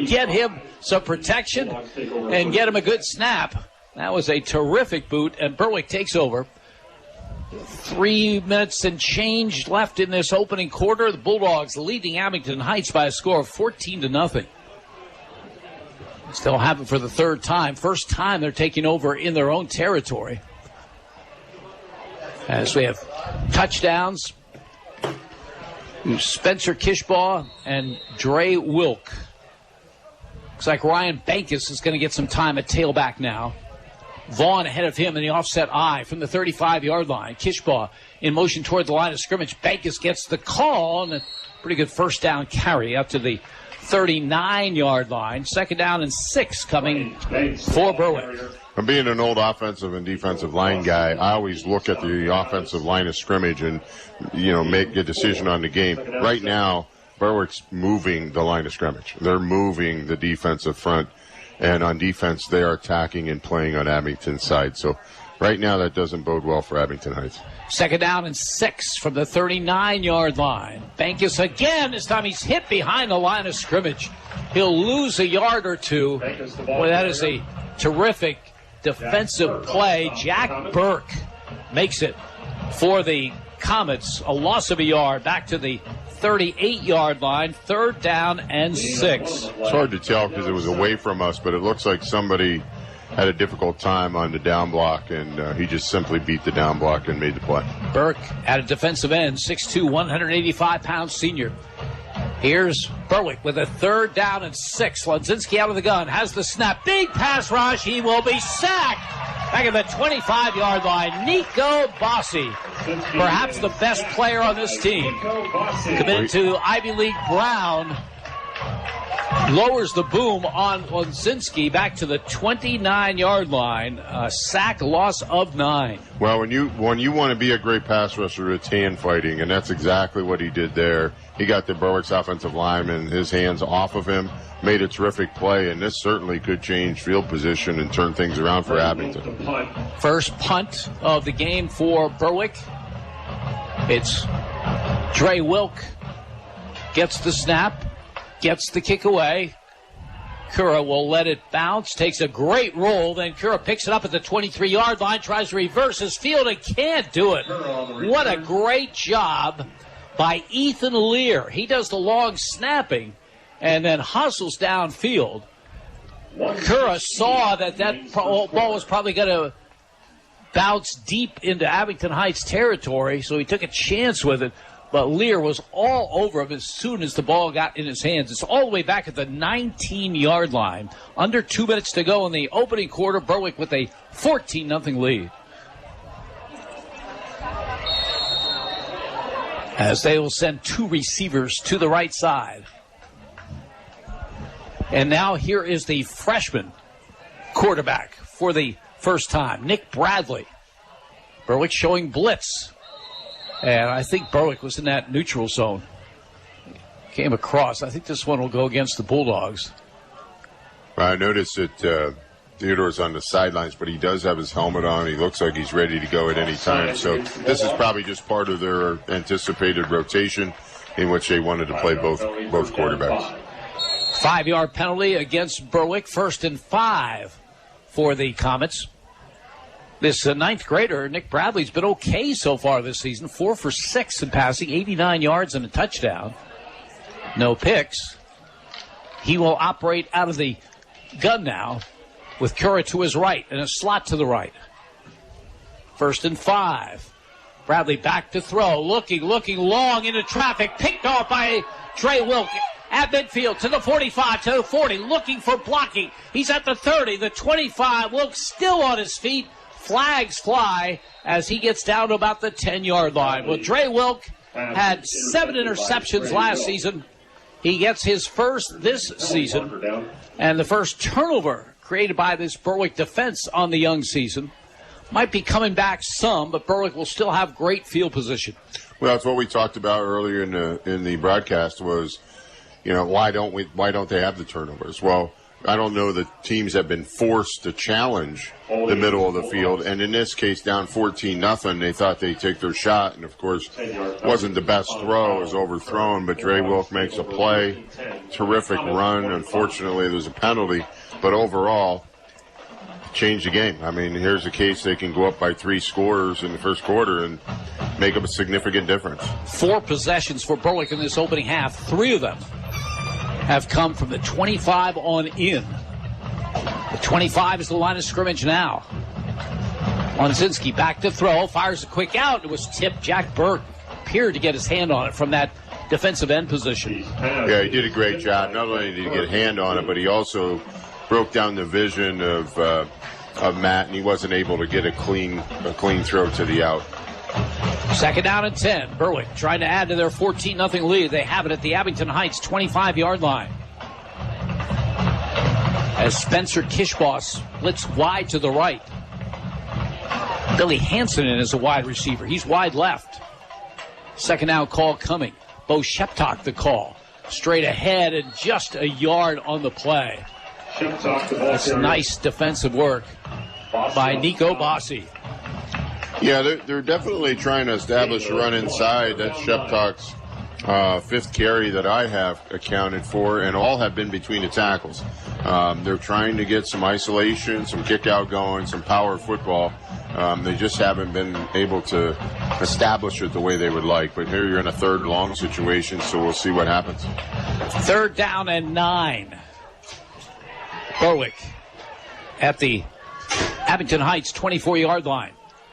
get him some protection and get him a good snap. That was a terrific boot, and Berwick takes over. 3 minutes and change left in this opening quarter. The Bulldogs leading Abington Heights by a score of 14-0. Still have it for the 3rd time. First time they're taking over in their own territory. As we have touchdowns, Spencer Kishbaugh and Dre Wilk. Looks like Ryan Bankus is going to get some time at tailback now. Vaughn ahead of him in the offset eye from the 35-yard line. Kishbaugh in motion toward the line of scrimmage. Bankus gets the call and a pretty good first down carry up to the 39-yard line. 2nd down and 6 coming for Berwick. I'm being an old offensive and defensive line guy. I always look at the offensive line of scrimmage and, make a decision on the game. Right now, Berwick's moving the line of scrimmage. They're moving the defensive front. And on defense, they are attacking and playing on Abington's side. So Right now, that doesn't bode well for Abington Heights. Second down and 6 from the 39-yard line. Bankus again. This time he's hit behind the line of scrimmage. He'll lose a yard or two. Boy, that is a terrific defensive play. Jack Burke makes it for the Comets. A loss of a yard back to the 38-yard line. Third down and 6. It's hard to tell because it was away from us, but it looks like somebody had a difficult time on the down block, and he just simply beat the down block and made the play. Burke at a defensive end, 6'2", 185-pound senior. Here's Berwick with a third down and 6. Lonzinski out of the gun, has the snap. Big pass rush. He will be sacked. Back at the 25-yard line, Nico Bossi, perhaps the best player on this team. Committed to Ivy League Brown. Lowers the boom on Lonzinski back to the 29-yard line. Sack, loss of 9. Well, when you want to be a great pass rusher, it's hand fighting, and that's exactly what he did there. He got the Berwick's offensive lineman, his hands off of him, made a terrific play, and this certainly could change field position and turn things around for Abington. First punt of the game for Berwick. It's Dre Wilk gets the snap. Gets the kick away. Kura will let it bounce. Takes a great roll. Then Kura picks it up at the 23-yard line. Tries to reverse his field and can't do it. What a great job by Ethan Lear. He does the long snapping and then hustles downfield. Kura saw that ball was probably going to bounce deep into Abington Heights territory, so he took a chance with it. But Lear was all over him as soon as the ball got in his hands. It's all the way back at the 19-yard line. Under 2 minutes to go in the opening quarter. Berwick with a 14-0 lead. As they will send 2 receivers to the right side. And now here is the freshman quarterback for the first time, Nick Bradley. Berwick showing blitz. And I think Berwick was in that neutral zone. Came across. I think this one will go against the Bulldogs. I noticed that Theodore's on the sidelines, but he does have his helmet on. He looks like he's ready to go at any time. So this is probably just part of their anticipated rotation in which they wanted to play both quarterbacks. 5-yard penalty against Berwick. 1st and 5 for the Comets. This ninth grader, Nick Bradley's been okay so far this season. 4 for 6 in passing, 89 yards and a touchdown. No picks. He will operate out of the gun now with Kura to his right and a slot to the right. 1st and 5. Bradley back to throw, looking long into traffic, picked off by Dre Wilk. At midfield to the 45, to the 40, looking for blocking. He's at the 30, the 25. Wilk still on his feet. Flags fly as he gets down to about the 10-yard line. Well, Dre Wilk had 7 interceptions last season. He gets his first this season. And the first turnover created by this Berwick defense on the young season. Might be coming back some, but Berwick will still have great field position. Well, that's what we talked about earlier in the broadcast was, why don't they have the turnovers? Well, I don't know that teams have been forced to challenge the middle of the field. And in this case, down 14-0, they thought they'd take their shot. And, of course, wasn't the best throw. It was overthrown. But Dre Wilk makes a play. Terrific run. Unfortunately, there's a penalty. But overall, changed the game. I mean, here's a case they can go up by 3 scores in the first quarter and make up a significant difference. 4 possessions for Berwick in this opening half. 3 of them have come from the 25 on in. The 25 is the line of scrimmage now. Lonzinski back to throw, fires a quick out. It was tipped. Jack Burke appeared to get his hand on it from that defensive end position. Yeah, he did a great job. Not only did he get a hand on it, but he also broke down the vision of Matt, and he wasn't able to get a clean throw to the out. 2nd down and 10. Berwick trying to add to their 14-0 lead. They have it at the Abington Heights 25-yard line. As Spencer Kishboss blitz wide to the right. Billy Hansen is a wide receiver. He's wide left. 2nd down call coming. Bo Sheptock the call. Straight ahead and just a yard on the play. That's nice defensive work by Nico Bossi. Yeah, they're definitely trying to establish a run inside. That's Sheptock's fifth carry that I have accounted for, and all have been between the tackles. They're trying to get some isolation, some kick out going, some power football. They just haven't been able to establish it the way they would like. But here you're in a third long situation, so we'll see what happens. 3rd down and 9. Berwick at the Abington Heights 24-yard line.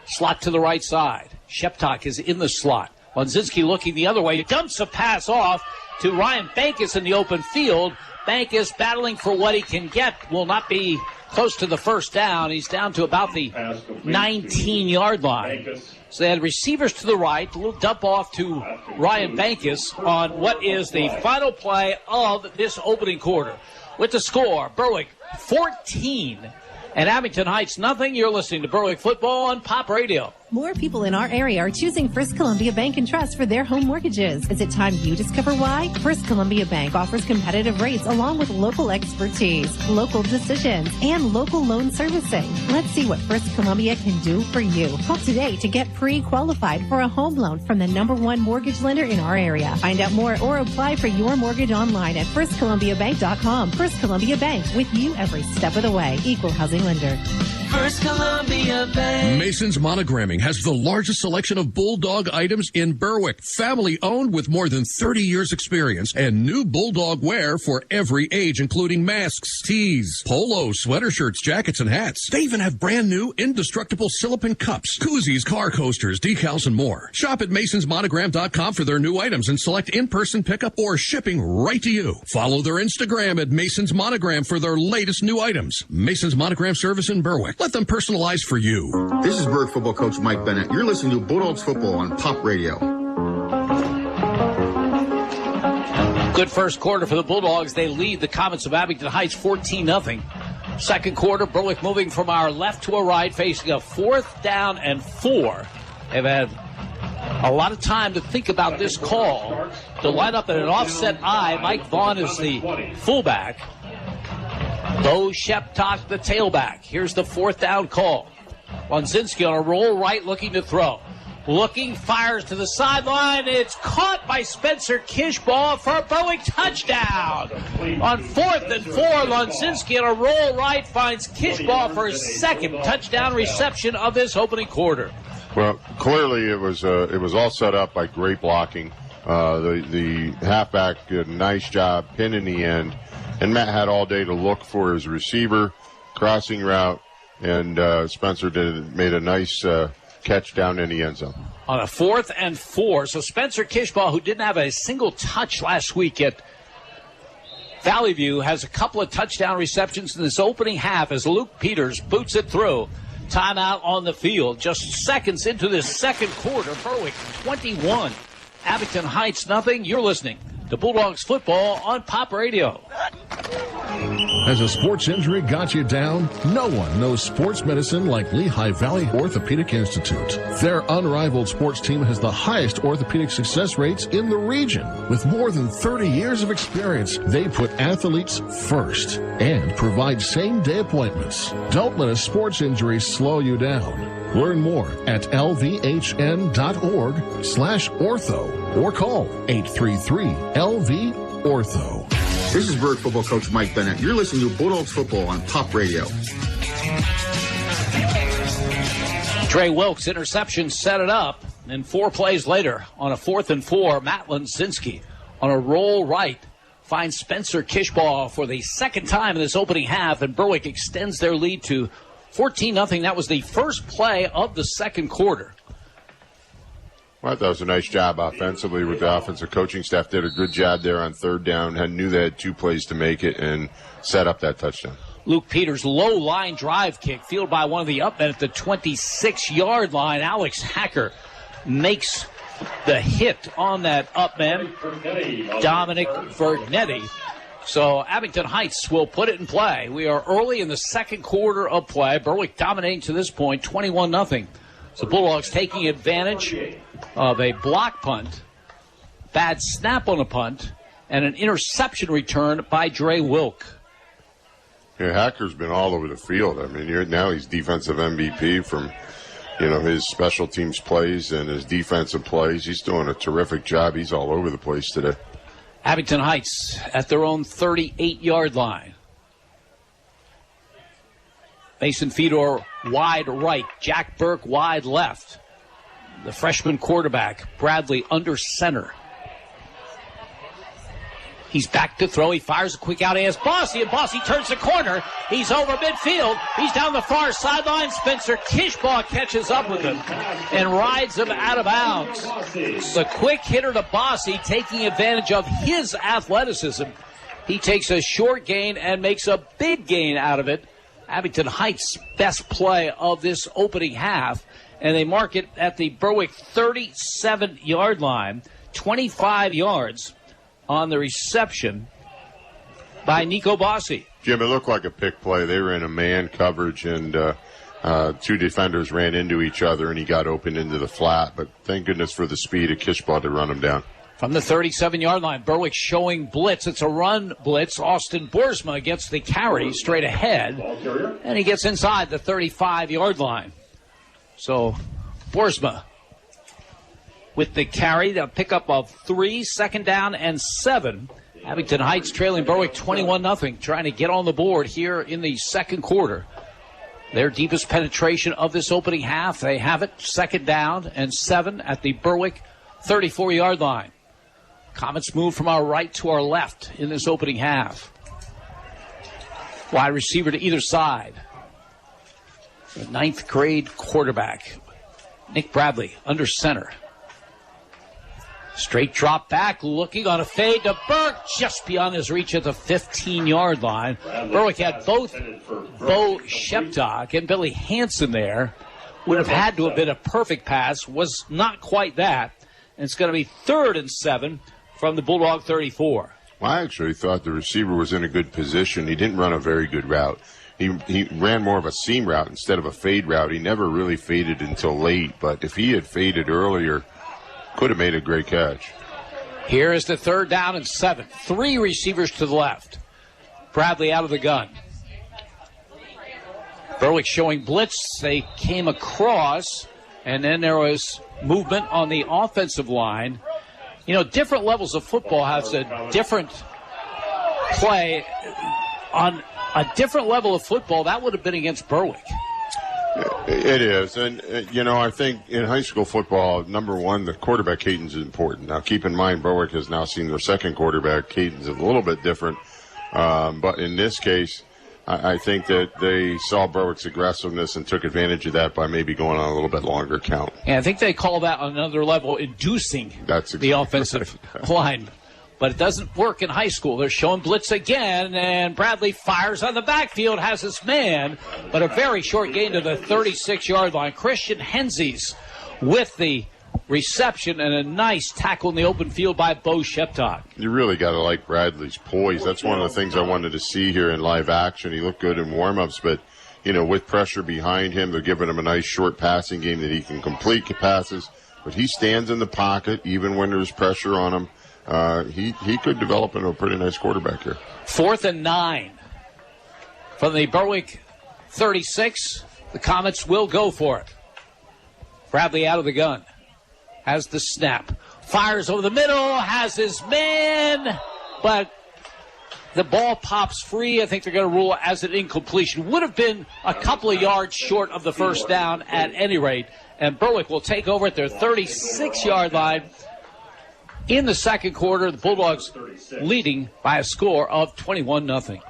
Slot to the right side. Sheptock is in the slot. Lonzinski looking the other way. He dumps a pass off to Ryan Bankus in the open field. Bankus battling for what he can get. Will not be close to the first down. He's down to about the 19-yard line. So they had receivers to the right. A little dump off to Ryan Bankus on what is the final play of this opening quarter. With the score, Berwick 14 and Abington Heights nothing. You're listening to Berwick Football on Pop Radio. More people in our area are choosing First Columbia Bank and Trust for their home mortgages. Is it time you discover why? First Columbia Bank offers competitive rates along with local expertise, local decisions, and local loan servicing. Let's see what First Columbia can do for you. Call today to get pre-qualified for a home loan from the #1 mortgage lender in our area. Find out more or apply for your mortgage online at firstcolumbiabank.com. First Columbia Bank, with you every step of the way. Equal housing lender. First Columbia Bank. Mason's Monogramming has the largest selection of Bulldog items in Berwick. Family owned with more than 30 years experience and new Bulldog wear for every age, including masks, tees, polos, sweater shirts, jackets, and hats. They even have brand new indestructible silicone cups, koozies, car coasters, decals, and more. Shop at masonsmonogram.com for their new items and select in-person pickup or shipping right to you. Follow their Instagram at Mason's Monogram for their latest new items. Mason's Monogram service in Berwick. Let them personalize for you. This is Berwick football coach Mike Bennett. You're listening to Bulldogs football on Pop Radio. Good first quarter for the Bulldogs. They lead the Comets of Abington Heights 14-0. Second quarter, Berwick moving from our left to a right, facing a 4th down and 4. They've had a lot of time to think about this call. To line up in an offset eye, Mike Vaughn is the fullback. Bo Sheptock, the tailback. Here's the 4th down call. Lonzinski on a roll right, looking to throw. Looking, fires to the sideline. It's caught by Spencer Kishbaugh for a Berwick touchdown. On 4th and 4, Lonzinski on a roll right finds Kishbaugh for his second touchdown reception of this opening quarter. Well, clearly it was all set up by great blocking. The halfback did a nice job, pin in the end. And Matt had all day to look for his receiver, crossing route, and Spencer made a nice catch down in the end zone. On a 4th and 4, so Spencer Kishbaugh, who didn't have a single touch last week at Valley View, has a couple of touchdown receptions in this opening half as Luke Peters boots it through. Timeout on the field. Just seconds into this second quarter, Berwick 21, Abington Heights nothing. You're listening to Bulldogs football on Pop Radio. Has a sports injury got you down? No one knows sports medicine like Lehigh Valley Orthopedic Institute. Their unrivaled sports team has the highest orthopedic success rates in the region. With more than 30 years of experience, they put athletes first and provide same-day appointments. Don't let a sports injury slow you down. Learn more at lvhn.org/ortho or call 833-LV-ORTHO. This is Berwick football coach Mike Bennett. You're listening to Bulldogs football on Pop Radio. Trey Wilkes interception set it up, and 4 plays later on a 4th and 4, Matt Lonzinski on a roll right finds Spencer Kishbaugh for the second time in this opening half, and Berwick extends their lead to 14-0. That was the first play of the second quarter. Well, that was a nice job offensively with the offensive coaching staff. Did a good job there on 3rd down. Knew they had 2 plays to make it and set up that touchdown. Luke Peters' low line drive kick, fielded by one of the upmen at the 26-yard line. Alex Hacker makes the hit on that upman, Dominic Vergnetti. So Abington Heights will put it in play. We are early in the second quarter of play. Berwick dominating to this point, 21-0. So Bulldogs taking advantage of a block punt, bad snap on a punt, and an interception return by Dre Wilk. Yeah, Hacker's been all over the field. I mean, now he's defensive MVP from his special teams plays and his defensive plays. He's doing a terrific job. He's all over the place today. Abington Heights at their own 38-yard line. Mason Fedor wide right. Jack Burke wide left. The freshman quarterback, Bradley, under center. He's back to throw. He fires a quick out as Bossy, and Bossy turns the corner. He's over midfield. He's down the far sideline. Spencer Kishbaugh catches up with him and rides him out of bounds. The quick hitter to Bossy, taking advantage of his athleticism. He takes a short gain and makes a big gain out of it. Abington Heights' best play of this opening half, and they mark it at the Berwick 37-yard line, 25 yards on the reception by Nico Bossy. Jim, it looked like a pick play. They were in a man coverage, and two defenders ran into each other, and he got open into the flat. But thank goodness for the speed of Kishbaugh to run him down. From the 37-yard line, Berwick showing blitz. It's a run blitz. Austin Boersma gets the carry straight ahead, and he gets inside the 35-yard line. So Boersma with the carry, the pickup of 3, second down and 7. Abington Heights trailing Berwick 21-0, trying to get on the board here in the second quarter. Their deepest penetration of this opening half. They have it, second down and 7 at the Berwick 34-yard line. Comets move from our right to our left in this opening half. Wide receiver to either side. The 9th grade quarterback, Nick Bradley, under center. Straight drop back, looking on a fade to Burke, just beyond his reach at the 15-yard line. Berwick had both Bo Sheptock and Billy Hansen there. Would have had to have been a perfect pass, was not quite that. And it's going to be 3rd and 7 from the Bulldog 34. Well, I actually thought the receiver was in a good position. He didn't run a very good route. He ran more of a seam route instead of a fade route. He never really faded until late, but if he had faded earlier, could have made a great catch. Here is the 3rd down and 7. 3 receivers to the left. Bradley out of the gun. Berwick showing blitz. They came across, and then there was movement on the offensive line. Different levels of football have a different play. On a different level of football, that would have been against Berwick. It is. And, I think in high school football, number one, the quarterback cadence is important. Now, keep in mind, Berwick has now seen their second quarterback cadence is a little bit different. But in this case, I think that they saw Berwick's aggressiveness and took advantage of that by maybe going on a little bit longer count. And I think they call that on another level inducing the offensive line. But it doesn't work in high school. They're showing blitz again, and Bradley fires on the backfield, has his man, but a very short gain to the 36-yard line. Christian Hensies with the reception and a nice tackle in the open field by Bo Sheptock. You really got to like Bradley's poise. That's one of the things I wanted to see here in live action. He looked good in warm-ups, but, with pressure behind him, they're giving him a nice short passing game that he can complete passes. But he stands in the pocket even when there's pressure on him. He could develop into a pretty nice quarterback here. 4th and 9 from the Berwick 36. The Comets will go for it. Bradley out of the gun. Has the snap. Fires over the middle. Has his man. But the ball pops free. I think they're going to rule it as an incompletion. Would have been a couple of yards short of the first down at any rate. And Berwick will take over at their 36-yard line. In the second quarter, the Bulldogs leading by a score of 21-0.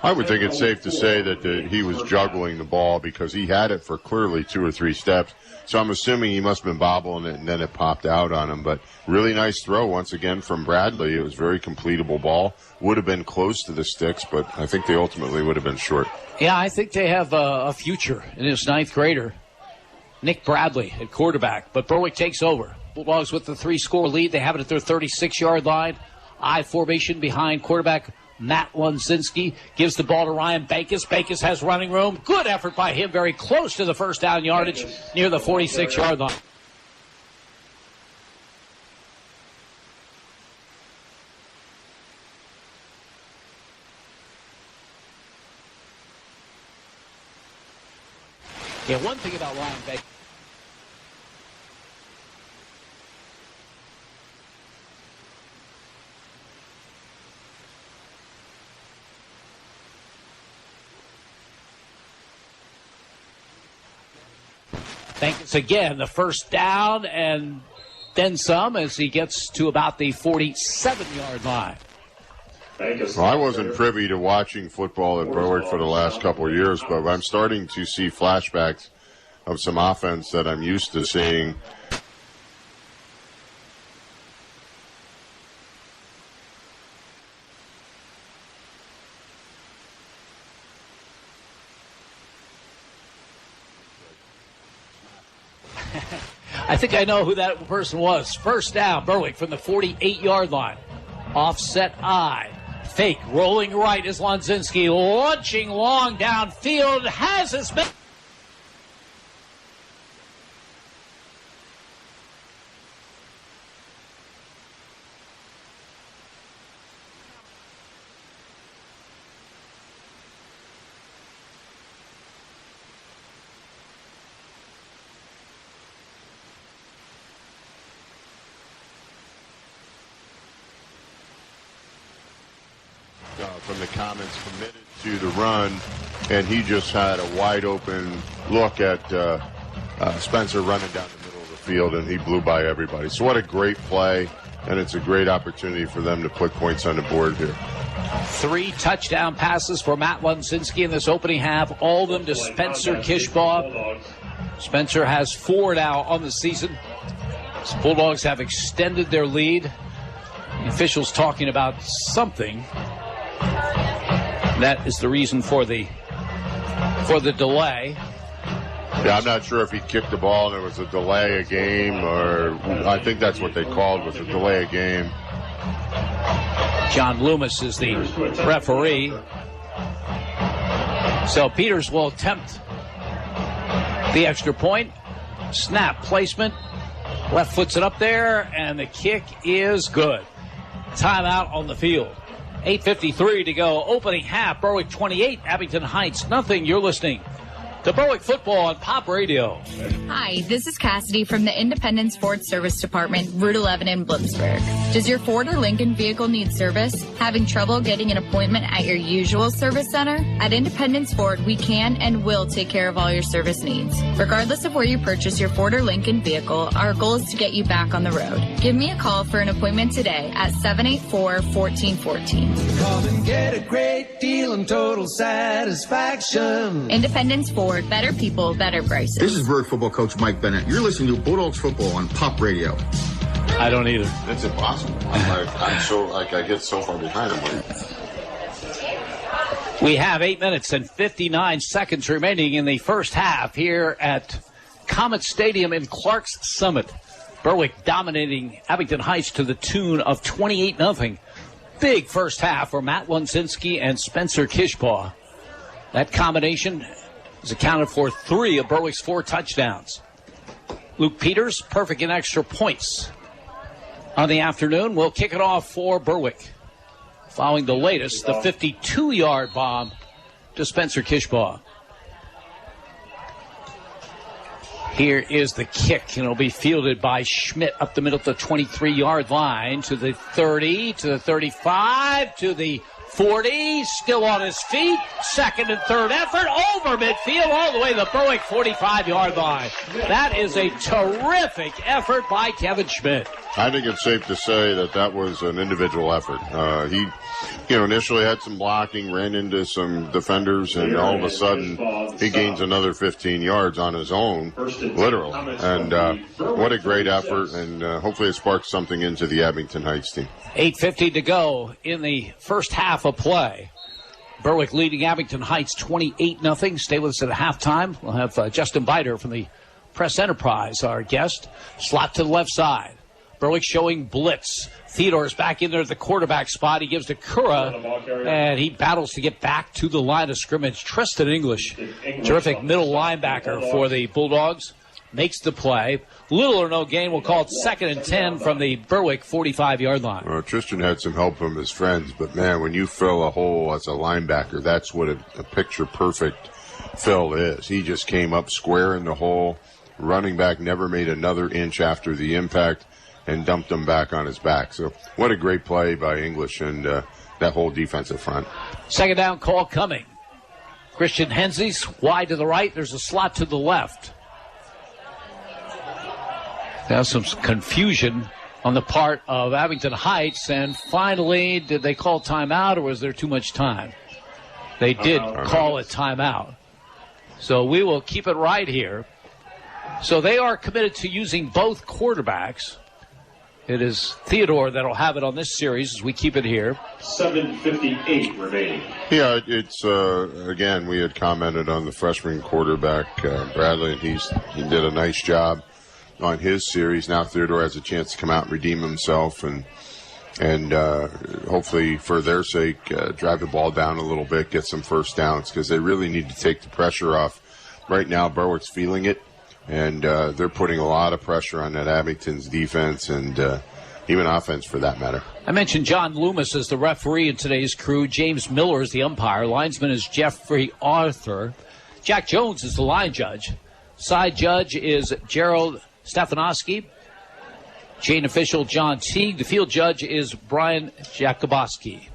I would think it's safe to say that he was juggling the ball because he had it for clearly 2 or 3 steps. So I'm assuming he must have been bobbling it and then it popped out on him. But really nice throw once again from Bradley. It was a very completable ball. Would have been close to the sticks, but I think they ultimately would have been short. Yeah, I think they have a future in this 9th grader. Nick Bradley at quarterback, but Berwick takes over. Bulldogs with the 3-score lead. They have it at their 36-yard line. I formation behind quarterback Matt Lunzinski. Gives the ball to Ryan Bakis. Bakis has running room. Good effort by him. Very close to the first down yardage near the 46-yard line. Yeah, one thing about Ryan Bakis. Thanks again. The first down and then some as he gets to about the 47-yard line. Well, I wasn't privy to watching football at Berwick for the last couple of years, but I'm starting to see flashbacks of some offense that I'm used to seeing. I think I know who that person was. First down, Berwick from the 48-yard line. Offset eye. Fake, rolling right is Lonzinski. Launching long downfield. Has his man. From the Comets, committed to the run, and he just had a wide open look at Spencer running down the middle of the field, and he blew by everybody. So what a great play, and it's a great opportunity for them to put points on the board here. 3 touchdown passes for Matt Lonzinski in this opening half, all of them to Spencer Kishbaugh. Spencer has 4 now on the season. The Bulldogs have extended their lead. The officials talking about something. That is the reason for the delay. Yeah, I'm not sure if he kicked the ball and it was a delay of game, or I think that's what they called, was a delay of game. John Loomis is the referee. So Peters will attempt the extra point. Snap placement. Left foots it up there, and the kick is good. Timeout on the field. 8:53 to go. Opening half. Berwick 28, Abington Heights nothing. You're listening to Berwick Football on Pop Radio. Hi, this is Cassidy from the Independence Ford Service Department, Route 11 in Bloomsburg. Does your Ford or Lincoln vehicle need service? Having trouble getting an appointment at your usual service center? At Independence Ford, we can and will take care of all your service needs. Regardless of where you purchase your Ford or Lincoln vehicle, our goal is to get you back on the road. Give me a call for an appointment today at 784-1414. Come and get a great deal and total satisfaction. Independence Ford, better people, better prices. This is Berwick football coach Mike Bennett. You're listening to Bulldogs football on Pop Radio. I don't either. It's impossible. I get so far behind him. We have 8 minutes and 59 seconds remaining in the first half here at Comets Stadium in Clark's Summit. Berwick dominating Abington Heights to the tune of 28-0. Big first half for Matt Lonzinski and Spencer Kishbaugh. That combination has accounted for 3 of Berwick's 4 touchdowns. Luke Peters, perfect in extra points on the afternoon. We'll kick it off for Berwick. Following the latest, the 52-yard bomb to Spencer Kishbaugh. Here is the kick, and it'll be fielded by Schmidt up the middle of the 23-yard line to the 30, to the 35, to the 40, still on his feet. Second and third effort over midfield all the way to the Berwick 45-yard line. That is a terrific effort by Kevin Schmidt. I think it's safe to say that was an individual effort. He initially had some blocking, ran into some defenders, and all of a sudden he gains another 15 yards on his own, literally. And what a great effort, and hopefully it sparks something into the Abington Heights team. 8:50 to go in the first half of play. Berwick leading Abington Heights 28-0. Stay with us at halftime. We'll have Justin Biter from the Press Enterprise, our guest. Slot to the left side. Berwick showing blitz. Theodore's back in there at the quarterback spot. He gives to Kura, and he battles to get back to the line of scrimmage. Tristan English, terrific middle linebacker for the Bulldogs, makes the play. Little or no gain. We'll call it 2nd and 10 from the Berwick 45-yard line. Well, Tristan had some help from his friends, but, man, when you fill a hole as a linebacker, that's what a picture-perfect fill is. He just came up square in the hole. Running back never made another inch after the impact and dumped him back on his back. So what a great play by English and that whole defensive front. Second down call coming. Christian Hensies wide to the right. There's a slot to the left. Now some confusion on the part of Abington Heights, and finally, did they call timeout or was there too much time? They did call a timeout. So we will keep it right here. So they are committed to using both quarterbacks. It is Theodore that'll have it on this series as we keep it here. 7:58 remaining. Yeah, it's again, we had commented on the freshman quarterback, Bradley, and he did a nice job on his series. Now Theodore has a chance to come out and redeem himself and hopefully for their sake drive the ball down a little bit, get some first downs, because they really need to take the pressure off. Right now Berwick's feeling it, and they're putting a lot of pressure on that Abington's defense and even offense for that matter. I mentioned John Loomis as the referee in today's crew. James Miller is the umpire. Linesman is Jeffrey Arthur. Jack Jones is the line judge. Side judge is Gerald Stefanowski. Chain official John Teague. The field judge is Brian Jakubowski.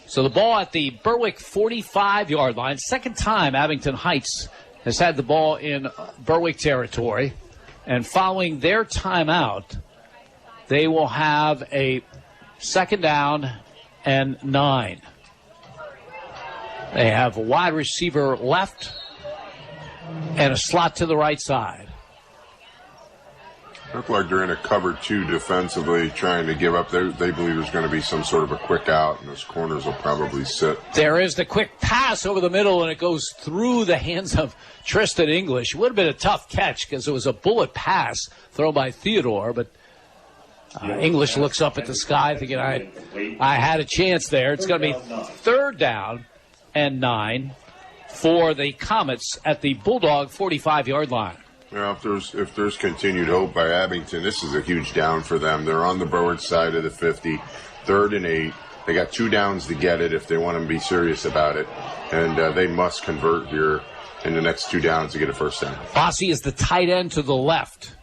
So the ball at the Berwick 45-yard line. Second time Abington Heights has had the ball in Berwick territory. And following their timeout, they will have a second down and 9. They have a wide receiver left and a slot to the right side. Look like they're in a cover 2 defensively, trying to give up. They believe there's going to be some sort of a quick out, and those corners will probably sit. There is the quick pass over the middle, and it goes through the hands of Tristan English. It would have been a tough catch because it was a bullet pass thrown by Theodore, but English looks up at the sky thinking, I had a chance there. It's going to be third down and 9 for the Comets at the Bulldog 45-yard line. Well, if there's continued hope by Abington, this is a huge down for them. They're on the Berwick side of the 50, 3rd and 8. They got 2 downs to get it if they want to be serious about it, and they must convert here in the next 2 downs to get a first down. Bossy is the tight end to the left.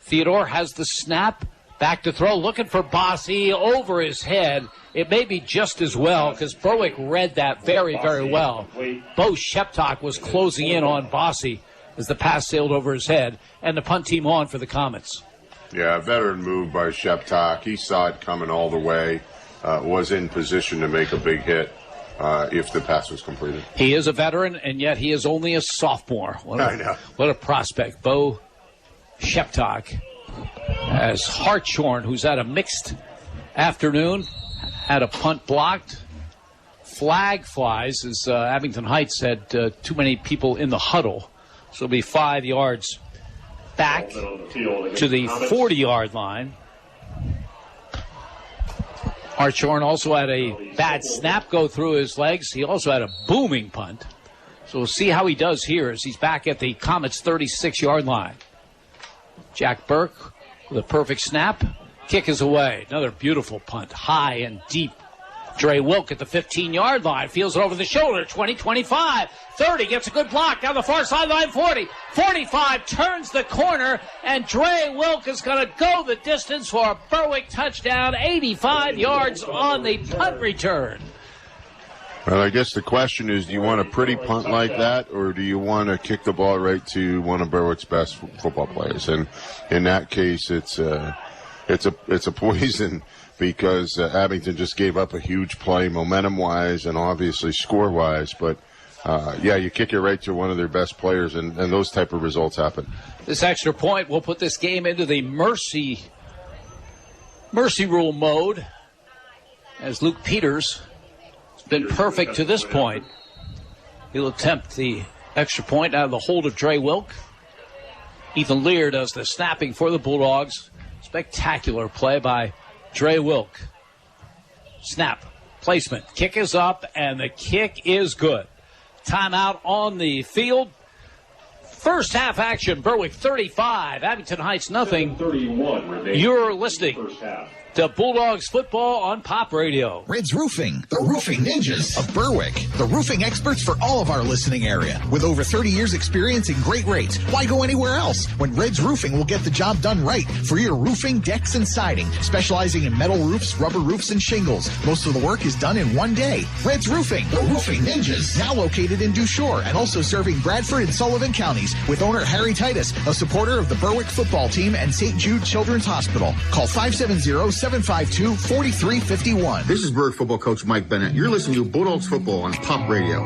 Theodore has the snap, back to throw, looking for Bossy over his head. It may be just as well because Berwick read that very, very well. Bo Sheptock was closing in on Bossy as the pass sailed over his head, and the punt team on for the Comets. Yeah, a veteran move by Sheptock. He saw it coming all the way, was in position to make a big hit if the pass was completed. He is a veteran, and yet he is only a sophomore. I know. What a prospect. Bo Sheptock as Hartshorn, who's had a mixed afternoon, had a punt blocked. Flag flies as Abington Heights had too many people in the huddle. So it'll be 5 yards back to the 40-yard line. Hartshorn also had a bad snap go through his legs. He also had a booming punt. So we'll see how he does here as he's back at the Comets' 36-yard line. Jack Burke with a perfect snap. Kick is away. Another beautiful punt, high and deep. Dre Wilk at the 15-yard line. Feels it over the shoulder. 20, 25, 30. Gets a good block down the far sideline. 40, 45. Turns the corner. And Dre Wilk is going to go the distance for a Berwick touchdown. 85 yards on the punt return. Well, I guess the question is, do you want a pretty punt like that, or do you want to kick the ball right to one of Berwick's best football players? And in that case, it's a poison, because Abington just gave up a huge play momentum-wise and obviously score-wise. But, you kick it right to one of their best players, and those type of results happen. This extra point will put this game into the mercy rule mode, as Luke Peters has been perfect to this point. He'll attempt the extra point out of the hold of Dre Wilk. Ethan Lear does the snapping for the Bulldogs. Spectacular play by Dre Wilk. Snap, placement, kick is up, and the kick is good. Timeout on the field. First half action, Berwick 35, Abington Heights nothing. 31 remaining. You're listening to Bulldogs football on Pop Radio. Reds Roofing, the roofing ninjas of Berwick. The roofing experts for all of our listening area. With over 30 years experience and great rates, why go anywhere else when Reds Roofing will get the job done right for your roofing, decks, and siding, specializing in metal roofs, rubber roofs, and shingles. Most of the work is done in one day. Reds Roofing, the roofing ninjas. Now located in Dushore and also serving Bradford and Sullivan counties with owner Harry Titus, a supporter of the Berwick football team and St. Jude Children's Hospital. Call 570-752-4351. This is Berwick football coach Mike Bennett. You're listening to Bulldogs football on Pop Radio.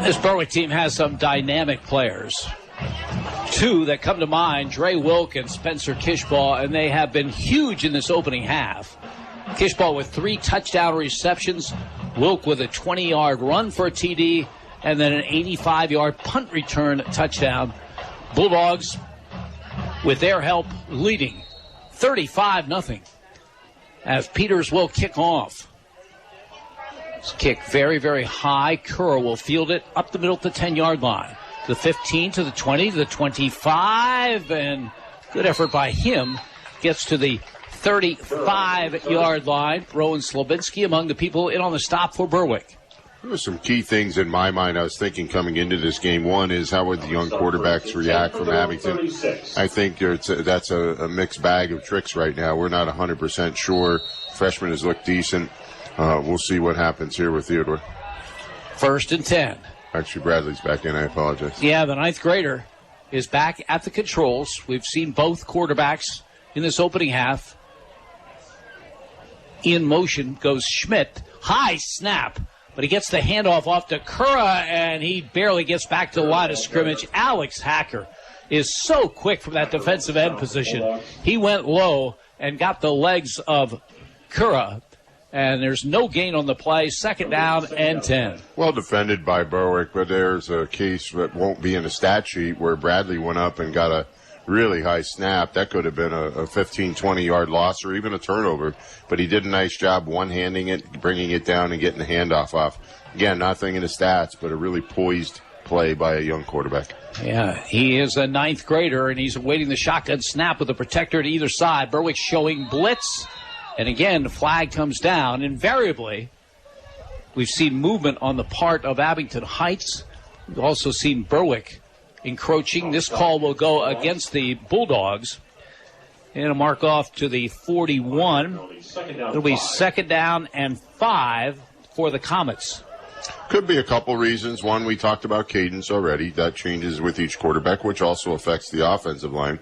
This Berwick team has some dynamic players. Two that come to mind, Dre Wilk and Spencer Kishbaugh, and they have been huge in this opening half. Kishbaugh with 3 touchdown receptions, Wilk with a 20-yard run for a TD, and then an 85-yard punt return touchdown. Bulldogs, with their help, leading 35-0 as Peters will kick off. This kick very, very high. Curra will field it up the middle to the 10-yard line. To the 15, to the 20, to the 25, and good effort by him. Gets to the 35-yard line. Rowan Slobinski among the people in on the stop for Berwick. There were some key things in my mind I was thinking coming into this game. One is how would the young quarterbacks react from Abington? I think that's a mixed bag of tricks right now. We're not 100% sure. Freshman has looked decent. We'll see what happens here with Theodore. 1st and 10. Actually, Bradley's back in. I apologize. Yeah, the 9th grader is back at the controls. We've seen both quarterbacks in this opening half. In motion goes Schmidt. High snap. But he gets the handoff off to Curra, and he barely gets back to the line of scrimmage. Alex Hacker is so quick from that defensive end position. He went low and got the legs of Curra, and there's no gain on the play. 2nd down and 10. Well defended by Berwick, but there's a case that won't be in the stat sheet where Bradley went up and got a really high snap. That could have been a 15, 20-yard loss or even a turnover. But he did a nice job one-handing it, bringing it down, and getting the handoff off. Again, nothing in the stats, but a really poised play by a young quarterback. Yeah, he is a 9th grader, and he's awaiting the shotgun snap with a protector to either side. Berwick showing blitz. And again, the flag comes down. Invariably, we've seen movement on the part of Abington Heights. We've also seen Berwick encroaching. This call will go against the Bulldogs. And a mark off to the 41. It'll be 2nd down and 5 for the Comets. Could be a couple reasons. One, we talked about cadence already. That changes with each quarterback, which also affects the offensive line.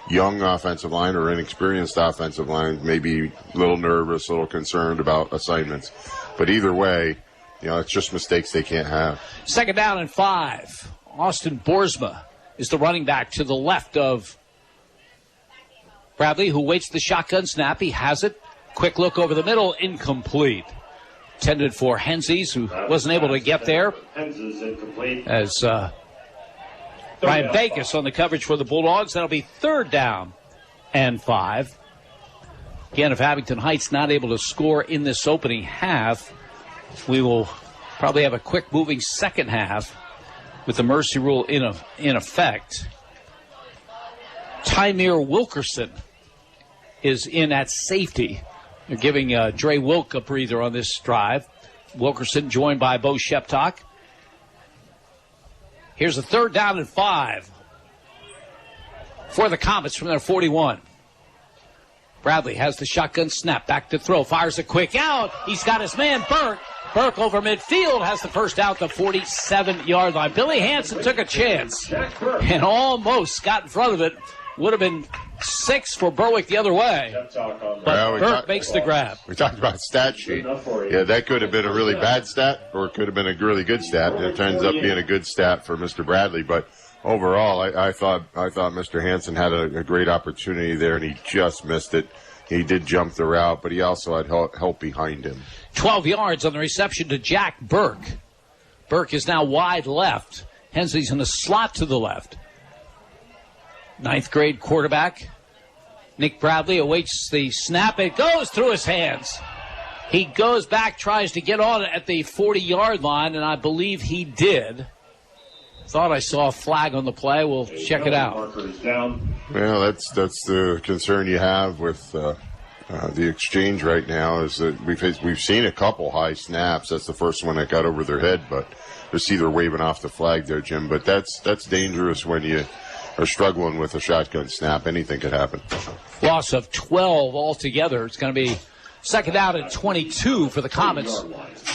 Young offensive line or inexperienced offensive line may be a little nervous, a little concerned about assignments. But either way, it's just mistakes they can't have. 2nd down and 5. Austin Boersma is the running back to the left of Bradley, who waits the shotgun snap. He has it. Quick look over the middle, incomplete. Intended for Hensies, who wasn't able to get there. As Ryan Bacus on the coverage for the Bulldogs. That'll be 3rd down and 5. Again, if Abington Heights not able to score in this opening half, we will probably have a quick moving second half with the mercy rule in effect. Tymir Wilkerson is in at safety. They're giving Dre Wilk a breather on this drive. Wilkerson joined by Bo Sheptock. Here's a 3rd down and 5 for the Comets from their 41. Bradley has the shotgun snap, back to throw, fires a quick out. He's got his man, Burke. Burke over midfield has the first out, the 47-yard line. Billy Hansen took a chance and almost got in front of it. Would have been 6 for Berwick the other way. But Burke makes the grab. We talked about stat sheet. Yeah, that could have been a really bad stat or it could have been a really good stat. And it turns up being a good stat for Mr. Bradley. But overall, I thought Mr. Hansen had a great opportunity there, and he just missed it. He did jump the route, but he also had help behind him. 12 yards on the reception to Jack Burke. Burke is now wide left. Hensley's in the slot to the left. 9th grade quarterback. Nick Bradley awaits the snap. It goes through his hands. He goes back, tries to get on it at the 40-yard line, and I believe he did. thought I saw a flag on the play. We'll check it out. Well, that's the concern you have with the exchange right now is that we've seen a couple high snaps. That's the first one that got over their head, but just either waving off the flag there, Jim. But that's dangerous when you are struggling with a shotgun snap. Anything could happen. Loss of 12 altogether. It's going to be second down and 22 for the Comets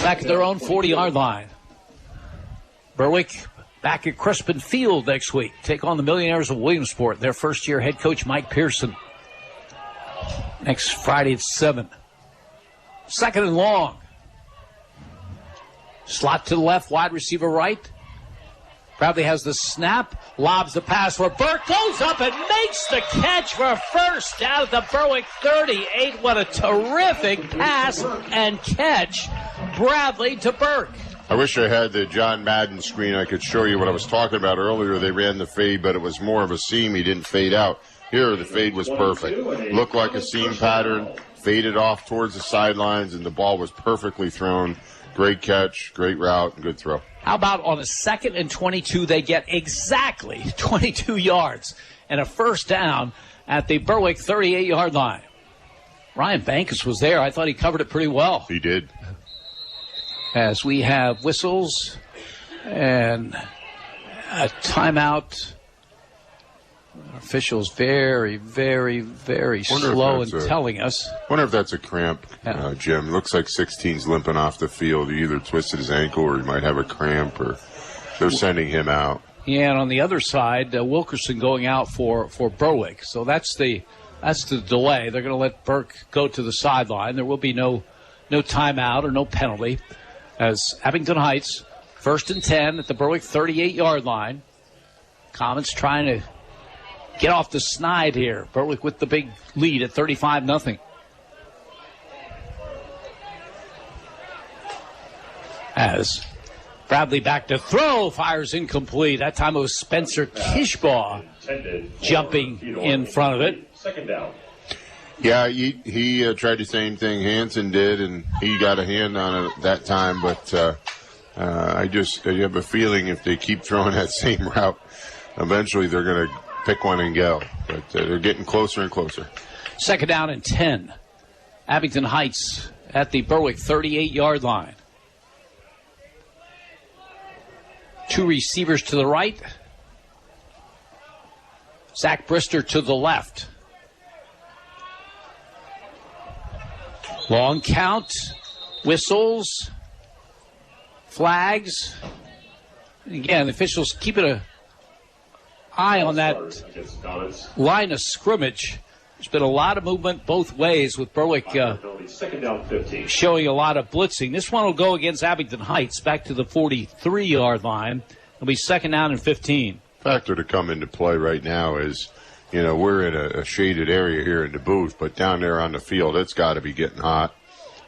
back at their own 40-yard line. Berwick back at Crispin Field next week. Take on the Millionaires of Williamsport. Their first-year head coach, Mike Pearson. Next Friday at 7. Second and long. Slot to the left, wide receiver right. Bradley has the snap, lobs the pass for Burke, goes up and makes the catch for a first down at the Berwick 38. What a terrific pass and catch. Bradley to Burke. I wish I had the John Madden screen. I could show you what I was talking about earlier. They ran the fade, but it was more of a seam. He didn't fade out. Here, the fade was perfect. Looked like a seam pattern, faded off towards the sidelines, and the ball was perfectly thrown. Great catch, great route, and good throw. How about on a second and 22, they get exactly 22 yards and a first down at the Berwick 38-yard line. Ryan Bankus was there. I thought he covered it pretty well. He did. As we have whistles and a timeout. Officials very, very, very slow in telling us. Wonder if that's a cramp, Jim. Looks like 16's limping off the field. He either twisted his ankle or he might have a cramp, or they're sending him out. Yeah, and on the other side, Wilkerson going out for Berwick. So that's the delay. They're going to let Burke go to the sideline. There will be no timeout or no penalty. As Abington Heights, 1st and 10 at the Berwick 38-yard line. Comets trying to get off the snide here. Berwick with the big lead at 35-0. As Bradley back to throw, fires incomplete. That time it was Spencer Kishbaugh jumping in front of it. Second down. Yeah, he tried the same thing Hansen did, and he got a hand on it that time. But I have a feeling if they keep throwing that same route, eventually they're going to pick one and go. But they're getting closer and closer. Second down and 10. Abington Heights at the Berwick 38-yard line. Two receivers to the right. Zach Brister to the left. Long count. Whistles. Flags. Again, the officials keeping an eye on that line of scrimmage. There's been a lot of movement both ways with Berwick showing a lot of blitzing. This one will go against Abington Heights back to the 43-yard line. It'll be second down and 15. Factor to come into play right now is, we're in a shaded area here in the booth, but down there on the field, it's got to be getting hot.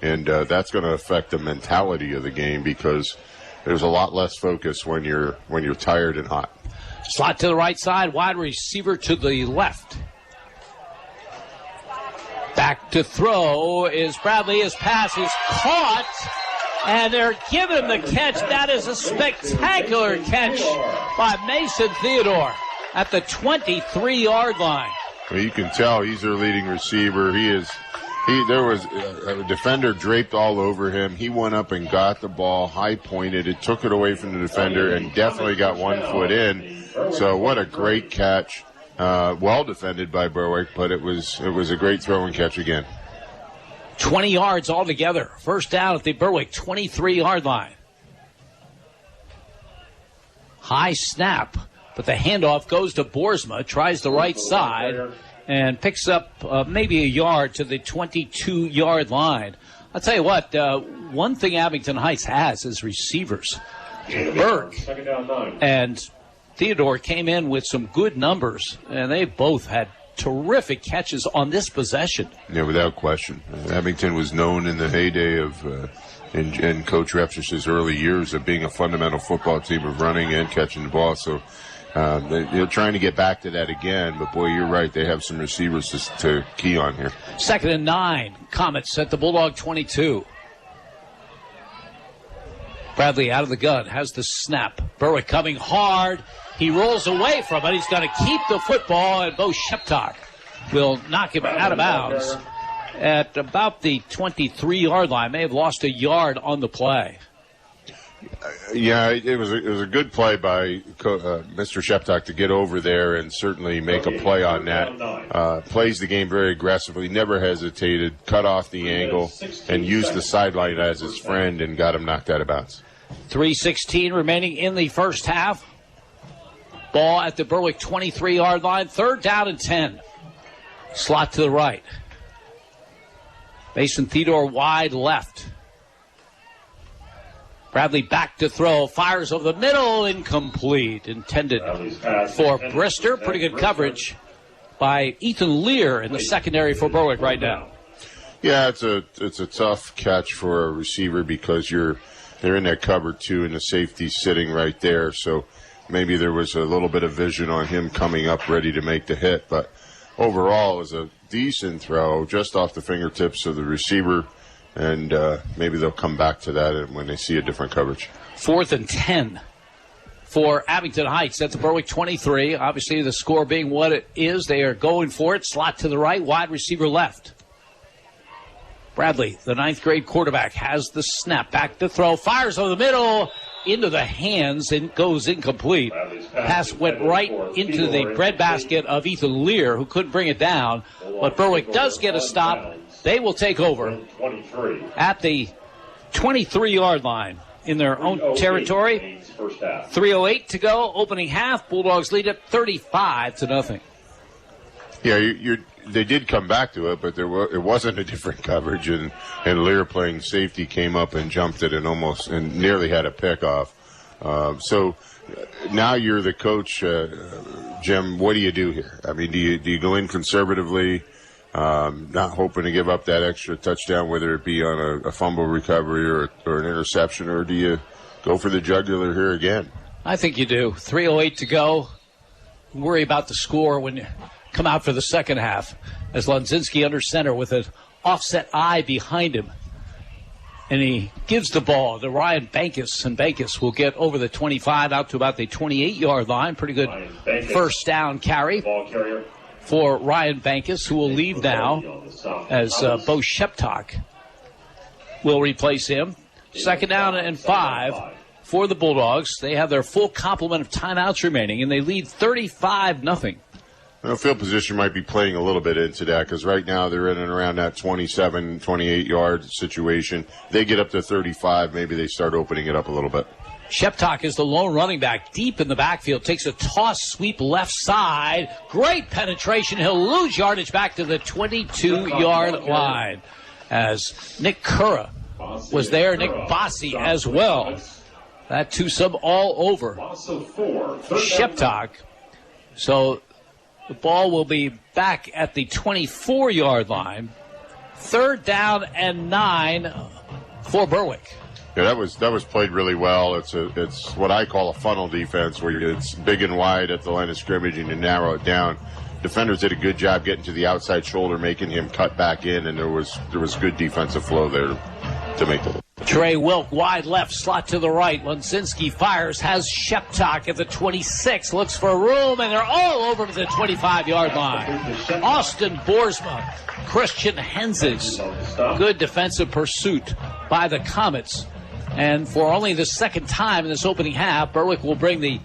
And that's going to affect the mentality of the game because there's a lot less focus when you're tired and hot. Slot to the right side, wide receiver to the left. Back to throw is Bradley. His pass is caught, and they're giving him the catch. That is a spectacular catch by Mason Theodore at the 23-yard line. Well, you can tell he's their leading receiver. There was a defender draped all over him. He went up and got the ball, high-pointed it, took it away from the defender, and definitely got 1 foot in. So what a great catch. Well defended by Berwick, but it was a great throw and catch again. 20 yards altogether. First down at the Berwick 23-yard line. High snap, but the handoff goes to Boersma, tries the right side, and picks up maybe a yard to the 22-yard line. I'll tell you what, one thing Abington Heights has is receivers. Burke and Theodore came in with some good numbers, and they both had terrific catches on this possession. Yeah, without question. Abington was known in the heyday of in Coach Repsish's early years of being a fundamental football team of running and catching the ball. So they're trying to get back to that again. But, boy, you're right. They have some receivers to key on here. Second and 9. Comets at the Bulldog 22. Bradley out of the gun, has the snap. Berwick coming hard. He rolls away from it. He's going to keep the football, and Bo Sheptock will knock him out of bounds at about the 23-yard line. May have lost a yard on the play. Yeah, it was a good play by Mr. Sheptock to get over there and certainly make a play on that. Plays the game very aggressively, never hesitated, cut off the angle, and used the sideline as his friend and got him knocked out of bounds. 3:16 remaining in the first half. Ball at the Berwick 23-yard line. 3rd down and 10. Slot to the right. Mason Theodore wide left. Bradley back to throw. Fires over the middle. Incomplete. Intended for Brister. Pretty good coverage by Ethan Lear in the secondary for Berwick right now. Yeah, it's a tough catch for a receiver because they're in that cover too, and the safety's sitting right there. So maybe there was a little bit of vision on him coming up ready to make the hit. But overall, it was a decent throw just off the fingertips of the receiver. And maybe they'll come back to that when they see a different coverage. 4th and 10 for Abington Heights. That's the Berwick 23. Obviously, the score being what it is, they are going for it. Slot to the right, wide receiver left. Bradley, the 9th grade quarterback, has the snap. Back to throw. Fires over the middle. Into the hands and goes incomplete. Pass went right into the breadbasket of Ethan Lear, who couldn't bring it down. But Berwick does get a stop. They will take over at the 23-yard line in their own territory. 3:08 to go, opening half. Bulldogs lead it 35-0. Yeah, they did come back to it, but it wasn't a different coverage, and Lear playing safety came up and jumped it and nearly had a pickoff. So now you're the coach, Jim. What do you do here? I mean, do you go in conservatively? Not hoping to give up that extra touchdown, whether it be on a fumble recovery or an interception, or do you go for the jugular here again? I think you do. 3:08 to go. Worry about the score when you come out for the second half, as Lonzinski under center with an offset eye behind him. And he gives the ball to Ryan Bankus, and Bankus will get over the 25 out to about the 28-yard line. Pretty good first down carry for Ryan Bankus, who will leave now as Bo Sheptock will replace him. 2nd down and 5 for the Bulldogs. They have their full complement of timeouts remaining, and they lead 35-0. Well, field position might be playing a little bit into that because right now they're in and around that 27, 28-yard situation. They get up to 35, maybe they start opening it up a little bit. Sheptock is the lone running back deep in the backfield. Takes a toss sweep left side. Great penetration. He'll lose yardage back to the 22-yard line as Nick Curra was there. Nick Bossi as well. That twosome all over Sheptock. So the ball will be back at the 24-yard line. 3rd down and 9 for Berwick. Yeah, that was played really well. It's what I call a funnel defense, where it's big and wide at the line of scrimmage and you narrow it down. Defenders did a good job getting to the outside shoulder, making him cut back in, and there was good defensive flow there to make it. Trey Wilk wide left, slot to the right. Lonzinski fires, has Sheptock at the 26, looks for room, and they're all over to the 25-yard line. Austin Boersma, Christian Henzes, good defensive pursuit by the Comets. And for only the second time in this opening half, Berwick will bring the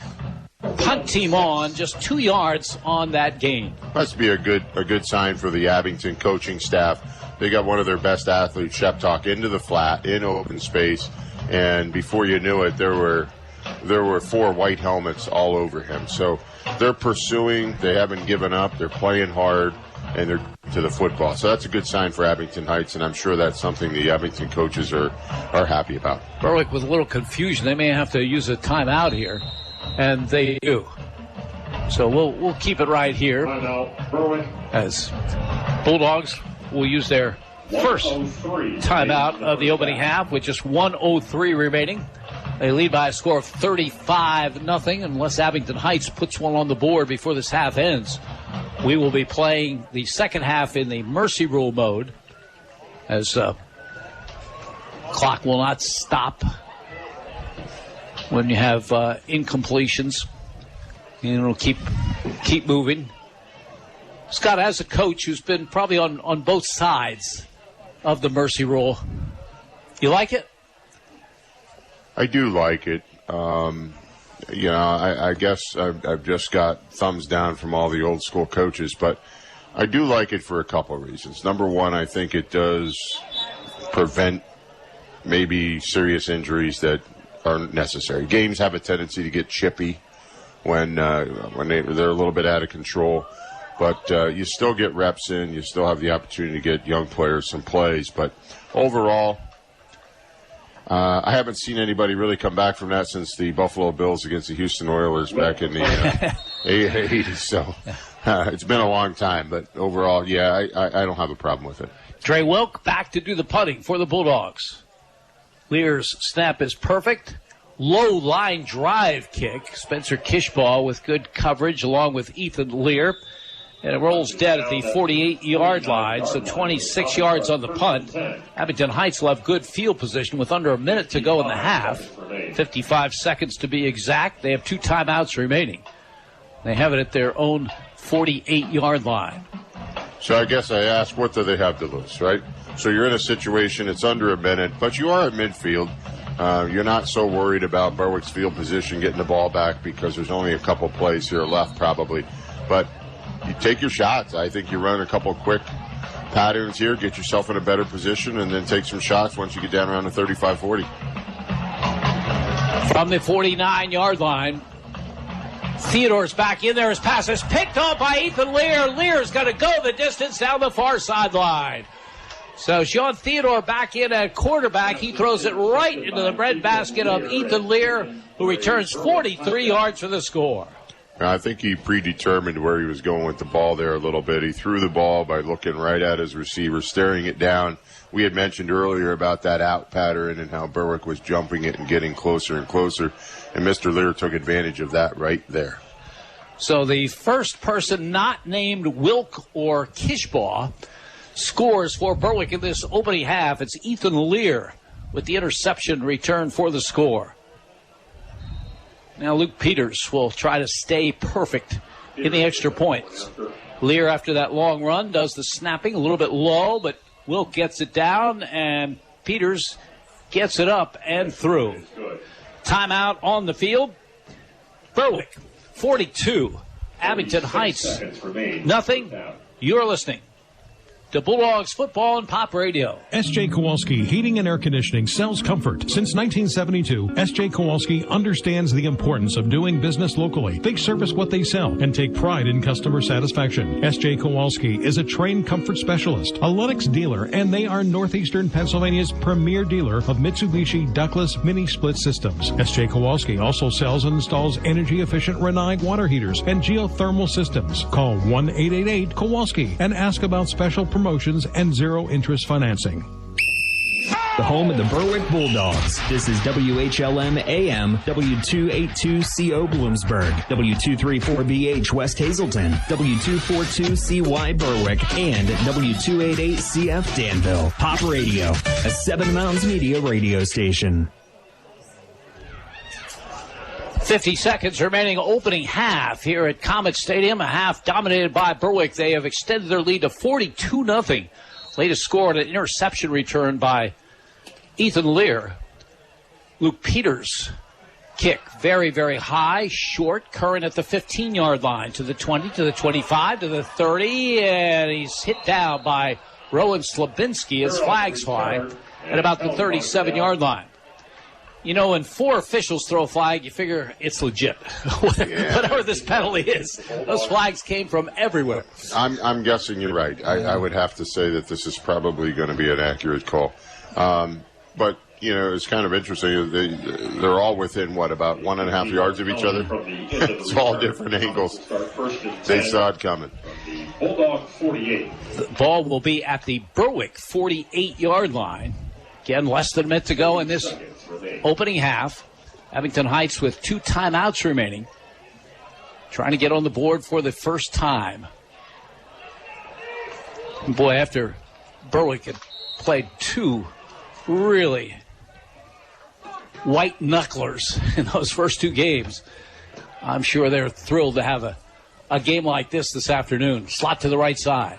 punt team on, just 2 yards on that gain. Must be a good sign for the Abington coaching staff. They got one of their best athletes, Sheptock, into the flat, in open space, and before you knew it, there were 4 white helmets all over him. So they're pursuing, they haven't given up, they're playing hard, and they're to the football. So that's a good sign for Abington Heights, and I'm sure that's something the Abington coaches are happy about. Berwick with a little confusion. They may have to use a timeout here, and they do. So we'll keep it right here as Bulldogs will use their first timeout of the opening half with just 1:03 remaining. They lead by a score of 35-0 unless Abington Heights puts one on the board before this half ends. We will be playing the second half in the mercy rule mode as clock will not stop when you have incompletions. It'll keep moving. Scott, as a coach who's been probably on both sides of the mercy rule, you like it? I do like it. I guess I've just got thumbs down from all the old school coaches, but I do like it for a couple of reasons. Number one, I think it does prevent maybe serious injuries that aren't necessary. Games have a tendency to get chippy when they're a little bit out of control, but you still get reps in. You still have the opportunity to get young players some plays, but overall, I haven't seen anybody really come back from that since the Buffalo Bills against the Houston Oilers back in the 80s. So it's been a long time, but overall, yeah, I don't have a problem with it. Trey Wilk back to do the punting for the Bulldogs. Lear's snap is perfect. Low line drive kick. Spencer Kishbaugh with good coverage along with Ethan Lear. And it rolls dead at the 48-yard line, so 26 yards on the punt. Abington Heights will have good field position with under a minute to go in the half. 55 seconds to be exact. They have 2 timeouts remaining. They have it at their own 48-yard line. So I guess I ask, what do they have to lose, right? So you're in a situation, it's under a minute, but you are at midfield. You're not so worried about Berwick's field position getting the ball back because there's only a couple plays here left probably. But you take your shots. I think you run a couple quick patterns here, get yourself in a better position, and then take some shots once you get down around the 35-40. From the 49-yard line, Theodore's back in there. His pass is picked up by Ethan Lear. Lear's going to go the distance down the far sideline. So Sean Theodore back in at quarterback. He throws it right into the breadbasket of Ethan Lear, who returns 43 yards for the score. I think he predetermined where he was going with the ball there a little bit. He threw the ball by looking right at his receiver, staring it down. We had mentioned earlier about that out pattern and how Berwick was jumping it and getting closer and closer, and Mr. Lear took advantage of that right there. So the first person not named Wilk or Kishbaugh scores for Berwick in this opening half. It's Ethan Lear with the interception return for the score. Now Luke Peters will try to stay perfect in the extra points. Lear, after that long run, does the snapping a little bit low, but Wilk gets it down, and Peters gets it up and through. Timeout on the field. Berwick, 42. Abington Heights, nothing. You're listening to Bulldogs football and pop radio. S.J. Kowalski Heating and Air Conditioning sells comfort. Since 1972, S.J. Kowalski understands the importance of doing business locally. They service what they sell and take pride in customer satisfaction. S.J. Kowalski is a trained comfort specialist, a Lennox dealer, and they are Northeastern Pennsylvania's premier dealer of Mitsubishi ductless mini split systems. S.J. Kowalski also sells and installs energy-efficient Renai water heaters and geothermal systems. Call 1-888-KOWALSKI and ask about special promotions and zero-interest financing. The home of the Berwick Bulldogs. This is WHLM AM, W282CO Bloomsburg, W234BH West Hazelton, W242CY Berwick, and W288CF Danville. Pop Radio, a Seven Mountains Media radio station. 50 seconds remaining opening half here at Comets Stadium. A half dominated by Berwick. They have extended their lead to 42-0. Latest score on an interception return by Ethan Lear. Luke Peters' kick very, very high, short, current at the 15-yard line, to the 20, to the 25, to the 30, and he's hit down by Rowan Slabinski. His flag's fly at about the 37-yard line. You know, when 4 officials throw a flag, you figure it's legit. Whatever this penalty is, those flags came from everywhere. I'm guessing you're right. I would have to say that this is probably going to be an accurate call. But, you know, it's kind of interesting. They're all within, about 1.5 yards of each other? It's all different angles. They saw it coming. Bulldog 48. The ball will be at the Berwick 48-yard line. Again, less than a minute to go in this opening half. Abington Heights with 2 timeouts remaining. Trying to get on the board for the first time. Boy, after Berwick had played 2 really white knucklers in those first two games. I'm sure they're thrilled to have a game like this afternoon. Slot to the right side.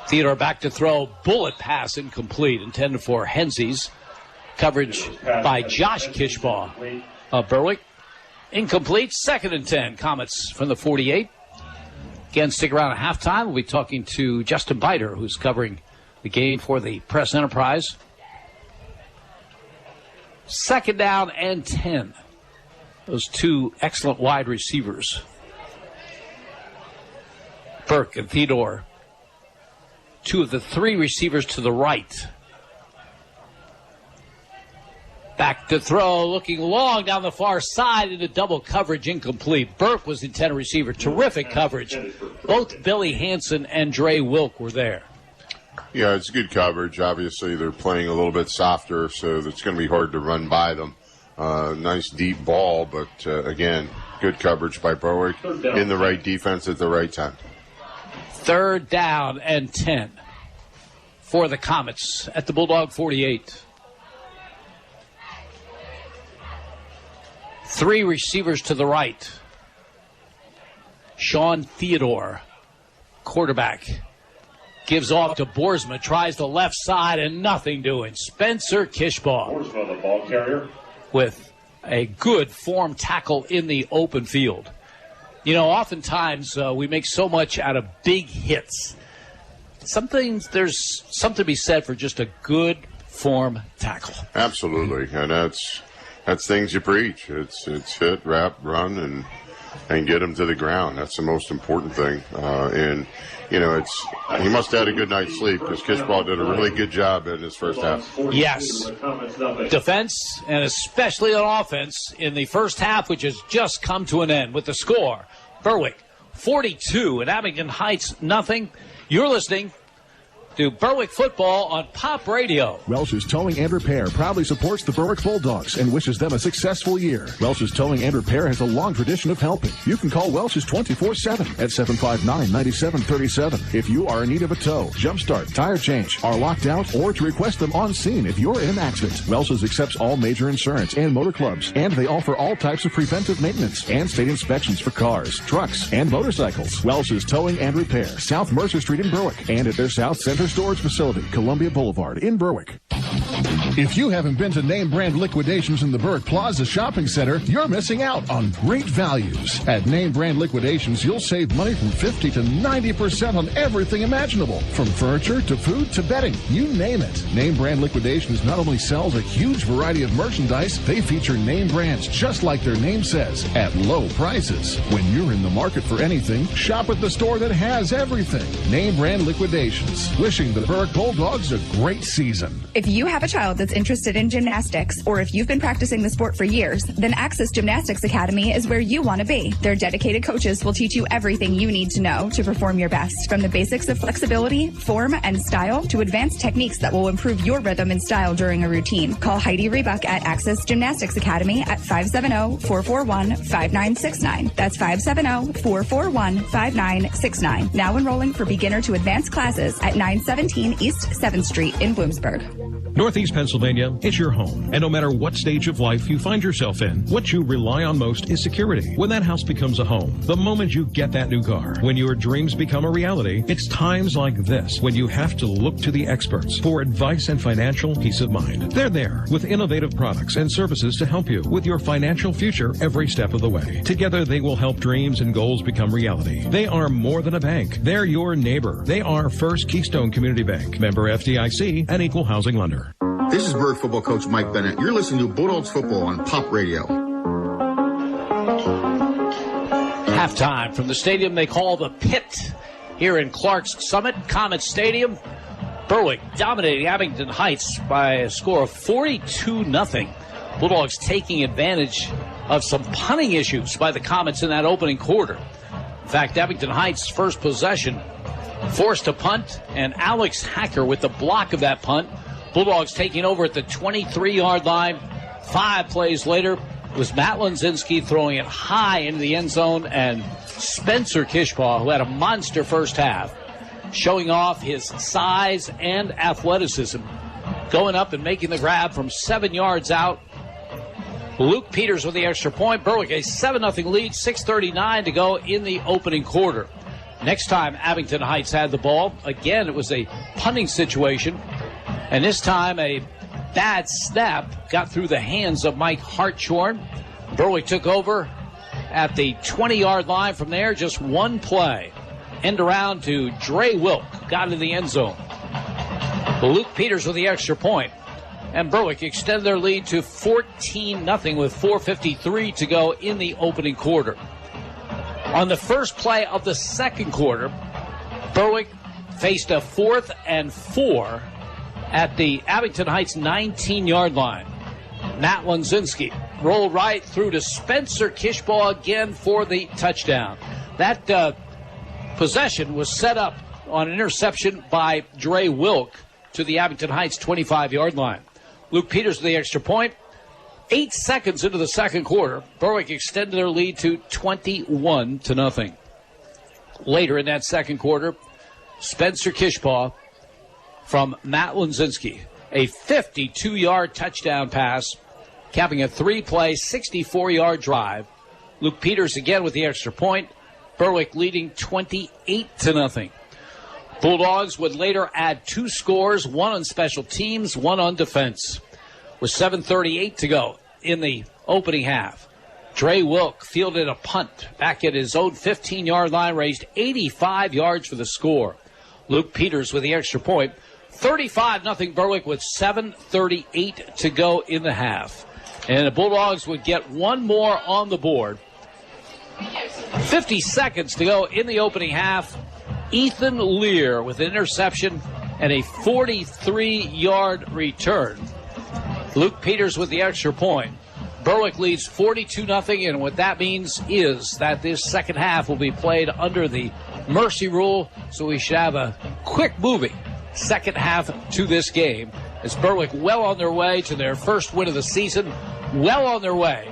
Theodore back to throw. Bullet pass incomplete. Intended for Hensies. Coverage by Josh Kishbaugh of Berwick. Incomplete. 2nd and 10. Comets from the 48. Again, stick around at halftime. We'll be talking to Justin Biter, who's covering the game for the Press Enterprise. 2nd down and 10. Those two excellent wide receivers, Burke and Theodore, two of the three receivers to the right. Back to throw, looking long down the far side into double coverage, incomplete. Burke was the intended receiver. Terrific coverage. Both Billy Hansen and Dre Wilk were there. Yeah, it's good coverage. Obviously, they're playing a little bit softer, so it's going to be hard to run by them. Nice deep ball, but again, good coverage by Berwick in the right defense at the right time. 3rd down and 10 for the Comets at the Bulldog 48. 3 receivers to the right. Sean Theodore, quarterback, gives off to Boersma, tries the left side and nothing doing. Spencer Kishbaugh. Boersma, the ball carrier, with a good form tackle in the open field. You know, oftentimes we make so much out of big hits. There's something to be said for just a good form tackle. Absolutely, and that's things you preach. It's hit, wrap, run, and get them to the ground. That's the most important thing. And you know, he must have had a good night's sleep because Kishbaugh did a really good job in his first half. Yes. Defense and especially on offense in the first half, which has just come to an end with the score. Berwick 42 and Abington Heights nothing. You're listening to Berwick football on Pop Radio. Welch's Towing and Repair proudly supports the Berwick Bulldogs and wishes them a successful year. Welch's Towing and Repair has a long tradition of helping. You can call Welch's 24/7 at 759-9737 if you are in need of a tow, jump start, tire change, are locked out, or to request them on scene if you're in an accident. Welch's accepts all major insurance and motor clubs, and they offer all types of preventive maintenance and state inspections for cars, trucks, and motorcycles. Welch's Towing and Repair, South Mercer Street in Berwick, and at their South Center storage facility, Columbia Boulevard in Berwick. If you haven't been to name brand liquidations in the Berwick Plaza Shopping Center, you're missing out on great values. At name brand liquidations, you'll save money from 50 to 90% on everything imaginable, from furniture to food to bedding, you name it. Name brand liquidations not only sells a huge variety of merchandise, they feature name brands just like their name says, at low prices. When you're in the market for anything, shop at the store that has everything. Name brand liquidations. Wishing the Berwick Bulldogs a great season. If you have a child that's interested in gymnastics, or if you've been practicing the sport for years, then Access Gymnastics Academy is where you want to be. Their dedicated coaches will teach you everything you need to know to perform your best, from the basics of flexibility, form, and style to advanced techniques that will improve your rhythm and style during a routine. Call Heidi Rebuck at Access Gymnastics Academy at 570-441-5969. That's 570-441-5969. Now enrolling for beginner to advanced classes at 917 East 7th Street in Bloomsburg. Northeast Pennsylvania, it's your home. And no matter what stage of life you find yourself in, what you rely on most is security. When that house becomes a home, the moment you get that new car, when your dreams become a reality, it's times like this when you have to look to the experts for advice and financial peace of mind. They're there with innovative products and services to help you with your financial future every step of the way. Together, they will help dreams and goals become reality. They are more than a bank. They're your neighbor. They are First Keystone Community Bank, member FDIC, and equal housing lender. This is Berwick football coach Mike Bennett. You're listening to Bulldogs football on Pop Radio. Halftime from the stadium they call the Pit here in Clark's Summit, Comets Stadium. Berwick dominating Abington Heights by a score of 42-0. Bulldogs taking advantage of some punting issues by the Comets in that opening quarter. In fact, Abington Heights' first possession forced a punt, and Alex Hacker with the block of that punt. Bulldogs taking over at the 23-yard line. 5 plays later, it was Matt Lenzinski throwing it high into the end zone, and Spencer Kishbaugh, who had a monster first half, showing off his size and athleticism, going up and making the grab from 7 yards out. Luke Peters with the extra point. Berwick a 7-0 lead, 6:39 to go in the opening quarter. Next time Abington Heights had the ball, again, it was a punting situation. And this time a bad snap got through the hands of Mike Hartshorn. Berwick took over at the 20-yard line. From there, just one play. End around to Dre Wilk. Got in the end zone. Luke Peters with the extra point. And Berwick extended their lead to 14-0 with 4:53 to go in the opening quarter. On the first play of the second quarter, Berwick faced a 4th and 4 at the Abington Heights 19-yard line. Matt Lunzinski rolled right through to Spencer Kishbaugh again for the touchdown. That possession was set up on an interception by Dre Wilk to the Abington Heights 25-yard line. Luke Peters with the extra point. 8 seconds into the second quarter, Berwick extended their lead to 21-0. Later in that second quarter, Spencer Kishbaugh from Matt Lunzinski, a 52-yard touchdown pass, capping a 3-play, 64-yard drive. Luke Peters again with the extra point. Berwick leading 28-0. Bulldogs would later add 2 scores, one on special teams, one on defense. With 7:38 to go in the opening half, Dre Wilk fielded a punt back at his own 15-yard line, raised 85 yards for the score. Luke Peters with the extra point. 35-0 Berwick with 7:38 to go in the half. And the Bulldogs would get one more on the board. 50 seconds to go in the opening half. Ethan Lear with an interception and a 43-yard return. Luke Peters with the extra point. Berwick leads 42-0, and what that means is that this second half will be played under the mercy rule, so we should have a quick-moving second half to this game, as Berwick well on their way to their first win of the season, well on their way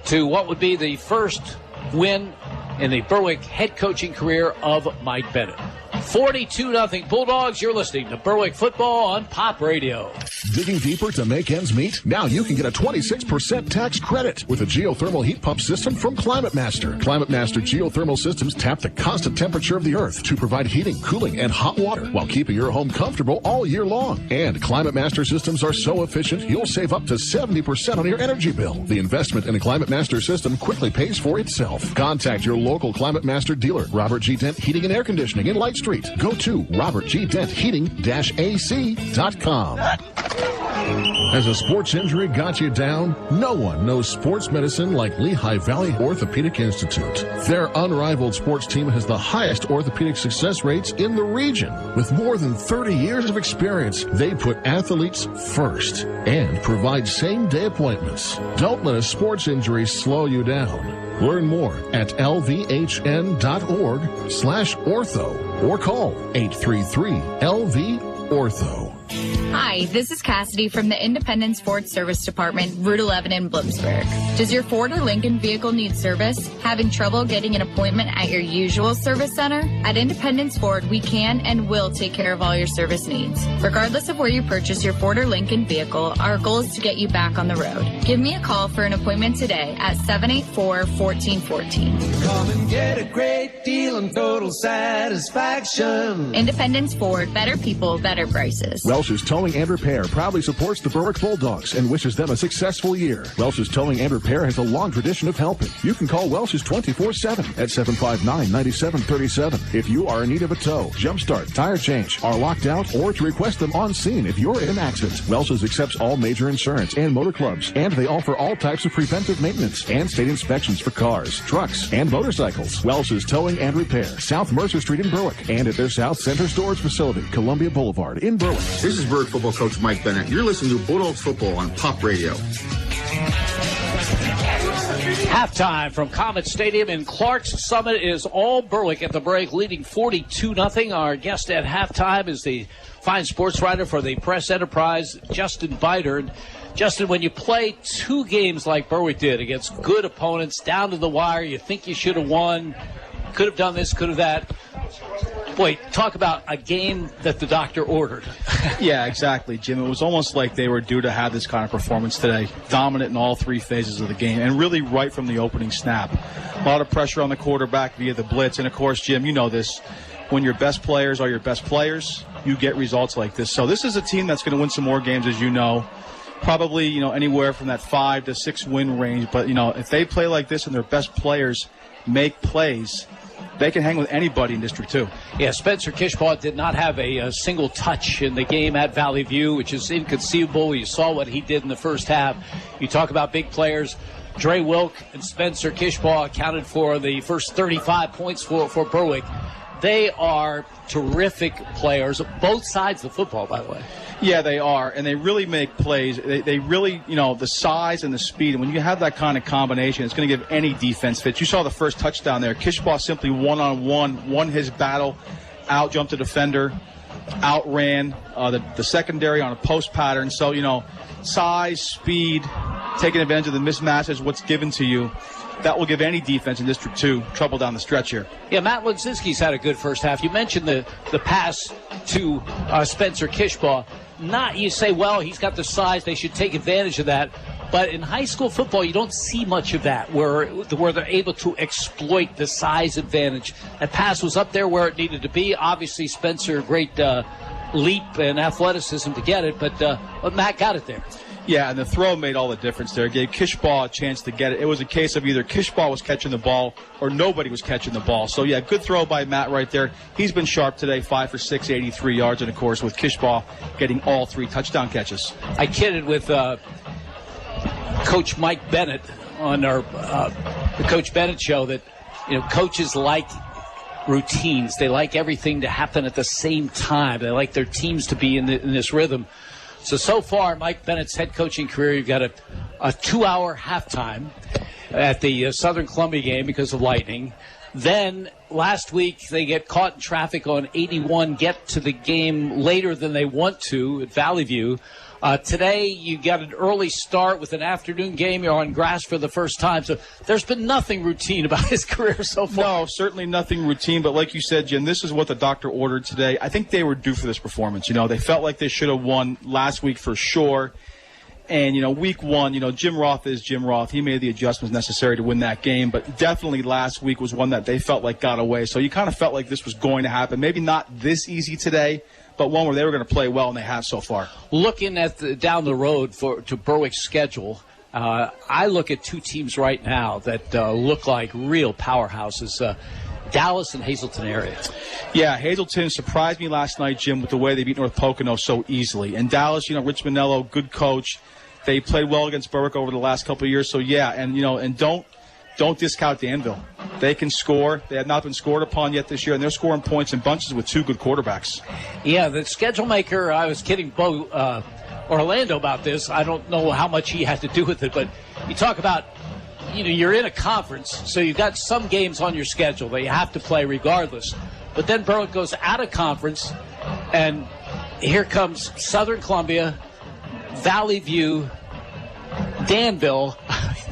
to what would be the first win in the Berwick head coaching career of Mike Bennett. 42-0 Bulldogs. You're listening to Berwick Football on Pop Radio. Digging deeper to make ends meet? Now you can get a 26% tax credit with a geothermal heat pump system from Climate Master. Climate Master geothermal systems tap the constant temperature of the earth to provide heating, cooling, and hot water while keeping your home comfortable all year long. And Climate Master systems are so efficient, you'll save up to 70% on your energy bill. The investment in a Climate Master system quickly pays for itself. Contact your local Climate Master dealer, Robert G. Dent Heating and Air Conditioning in Light Street. Go to robertgdentheating-ac.com. Has a sports injury got you down? No one knows sports medicine like Lehigh Valley Orthopedic Institute. Their unrivaled sports team has the highest orthopedic success rates in the region. With more than 30 years of experience, they put athletes first and provide same-day appointments. Don't let a sports injury slow you down. Learn more at lvhn.org/ortho or call 833-LV-ORTHO. Hi, this is Cassidy from the Independent Sports Service Department, Route 11 in Bloomsburg. Does your Ford or Lincoln vehicle need service? Having trouble getting an appointment at your usual service center? At Independence Ford, we can and will take care of all your service needs. Regardless of where you purchase your Ford or Lincoln vehicle, our goal is to get you back on the road. Give me a call for an appointment today at 784-1414. Come and get a great deal and total satisfaction. Independence Ford, better people, better prices. Welsh's Towing and Repair proudly supports the Berwick Bulldogs and wishes them a successful year. Welsh's Towing and Repair has a long tradition of helping. You can call Welsh's 24/7 at 759-9737 if you are in need of a tow, jump start, tire change, are locked out, or to request them on scene if you're in an accident. Welsh's accepts all major insurance and motor clubs, and they offer all types of preventive maintenance and state inspections for cars, trucks, and motorcycles. Welsh's Towing and Repair, South Mercer Street in Berwick, and at their South Center Storage Facility, Columbia Boulevard in Berwick. This is Berwick football coach Mike Bennett. You're listening to Bulldogs Football on Pop Radio. Halftime from Comets Stadium in Clark's Summit is all Berwick at the break, leading 42-0. Our guest at halftime is the fine sports writer for the Press Enterprise, Justin Biter. And Justin, when you play 2 games like Berwick did against good opponents, down to the wire, you think you should have won, could have done this, could have that. Boy, talk about a game that the doctor ordered. Yeah, exactly, Jim. It was almost like they were due to have this kind of performance today, dominant in all three phases of the game, and really right from the opening snap. A lot of pressure on the quarterback via the blitz, and of course, Jim, you know this, when your best players are your best players, you get results like this. So this is a team that's going to win some more games, as you know. Probably, you know, anywhere from that 5 to 6 win range. But, you know, if they play like this and their best players make plays, they can hang with anybody in District 2. Yeah, Spencer Kishbaugh did not have a single touch in the game at Valley View, which is inconceivable. You saw what he did in the first half. You talk about big players. Dre Wilk and Spencer Kishbaugh accounted for the first 35 points for Berwick. They are terrific players, both sides of the football, by the way. Yeah, they are, and they really make plays. They really, you know, the size and the speed. And when you have that kind of combination, it's going to give any defense fits. You saw the first touchdown there. Kishbaugh simply one-on-one, won his battle, out-jumped the defender, outran the secondary on a post pattern. So, you know, size, speed, taking advantage of the mismatch is what's given to you. That will give any defense in District 2 trouble down the stretch here. Yeah, Matt Linsinski's had a good first half. You mentioned the pass to Spencer Kishbaugh. You say, well, he's got the size, they should take advantage of that. But in high school football, you don't see much of that, where they're able to exploit the size advantage. That pass was up there where it needed to be. Obviously, Spencer, great leap and athleticism to get it, but Matt got it there. Yeah, and the throw made all the difference there. It gave Kishbaugh a chance to get it. It was a case of either Kishbaugh was catching the ball or nobody was catching the ball. So, yeah, good throw by Matt right there. He's been sharp today, 5 for 6, 83 yards, and, of course, with Kishbaugh getting all 3 touchdown catches. I kidded with Coach Mike Bennett on our the Coach Bennett show that, you know, coaches like routines. They like everything to happen at the same time. They like their teams to be in this rhythm. So far, Mike Bennett's head coaching career, you've got a 2-hour halftime at the Southern Columbia game because of lightning. Then last week they get caught in traffic on 81, get to the game later than they want to at Valley View. Today you got an early start with an afternoon game. You're on grass for the first time. So there's been nothing routine about his career so far. No, certainly nothing routine. But like you said, Jim, this is what the doctor ordered today. I think they were due for this performance. You know, they felt like they should have won last week for sure. And, you know, week 1, you know, Jim Roth is Jim Roth. He made the adjustments necessary to win that game. But definitely last week was one that they felt like got away. So you kind of felt like this was going to happen. Maybe not this easy today, but one where they were going to play well, and they have so far. Looking at down the road to Berwick's schedule, I look at 2 teams right now that look like real powerhouses, Dallas and Hazleton area. Yeah, Hazleton surprised me last night, Jim, with the way they beat North Pocono so easily. And Dallas, you know, Rich Manello, good coach. They played well against Berwick over the last couple of years. So, yeah, and, you know, and don't discount Danville. They can score. They have not been scored upon yet this year, and they're scoring points in bunches with 2 good quarterbacks. Yeah, the schedule maker, I was kidding Bo Orlando about this. I don't know how much he had to do with it, but you talk about, you know, you're in a conference, so you've got some games on your schedule that you have to play regardless. But then Berwick goes out of conference, and here comes Southern Columbia, Valley View, Danville.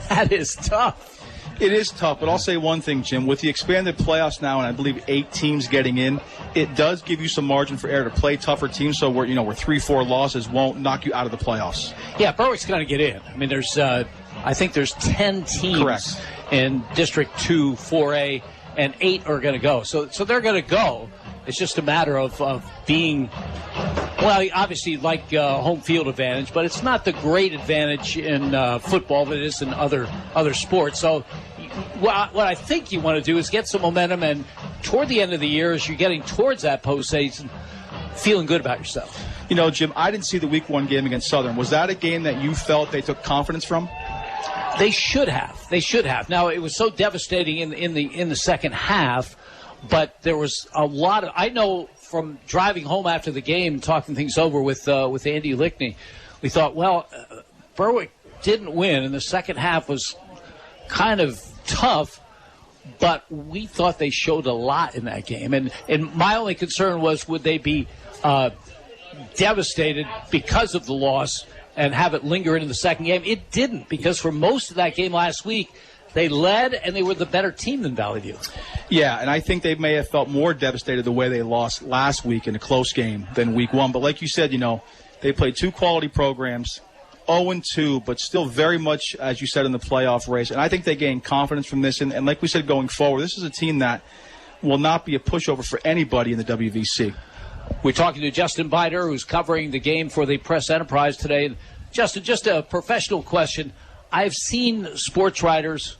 That is tough. It is tough, but I'll say one thing, Jim. With the expanded playoffs now, and I believe 8 teams getting in, it does give you some margin for error to play tougher teams. So where 3-4 losses won't knock you out of the playoffs. Yeah, Berwick's going to get in. I mean, I think there's 10 teams Correct. in District 2, 4A, and 8 are going to go. So they're going to go. It's just a matter of being, well, obviously like home field advantage, but it's not the great advantage in football that it is in other sports. So what I think you want to do is get some momentum, and toward the end of the year, as you're getting towards that postseason, feeling good about yourself. You know, Jim, I didn't see the Week 1 game against Southern. Was that a game that you felt they took confidence from? They should have. They should have. Now, it was so devastating in the second half, but there was a lot of. I know from driving home after the game, talking things over with Andy Lickney, we thought, well, Berwick didn't win, and the second half was kind of tough, but we thought they showed a lot in that game. And my only concern was, would they be devastated because of the loss and have it linger into the second game? It didn't, because for most of that game last week, They led, and they were the better team than Valley View. Yeah, and I think they may have felt more devastated the way they lost last week in a close game than week one. But like you said, they played two quality programs, 0-2, but still very much, as you said, in the playoff race. And I think they gained confidence from this. And like we said, going forward, this is a team that will not be a pushover for anybody in the WVC. We're talking to Justin Bider, who's covering the game for the Press Enterprise today. Justin, just a professional question. I've seen sports writers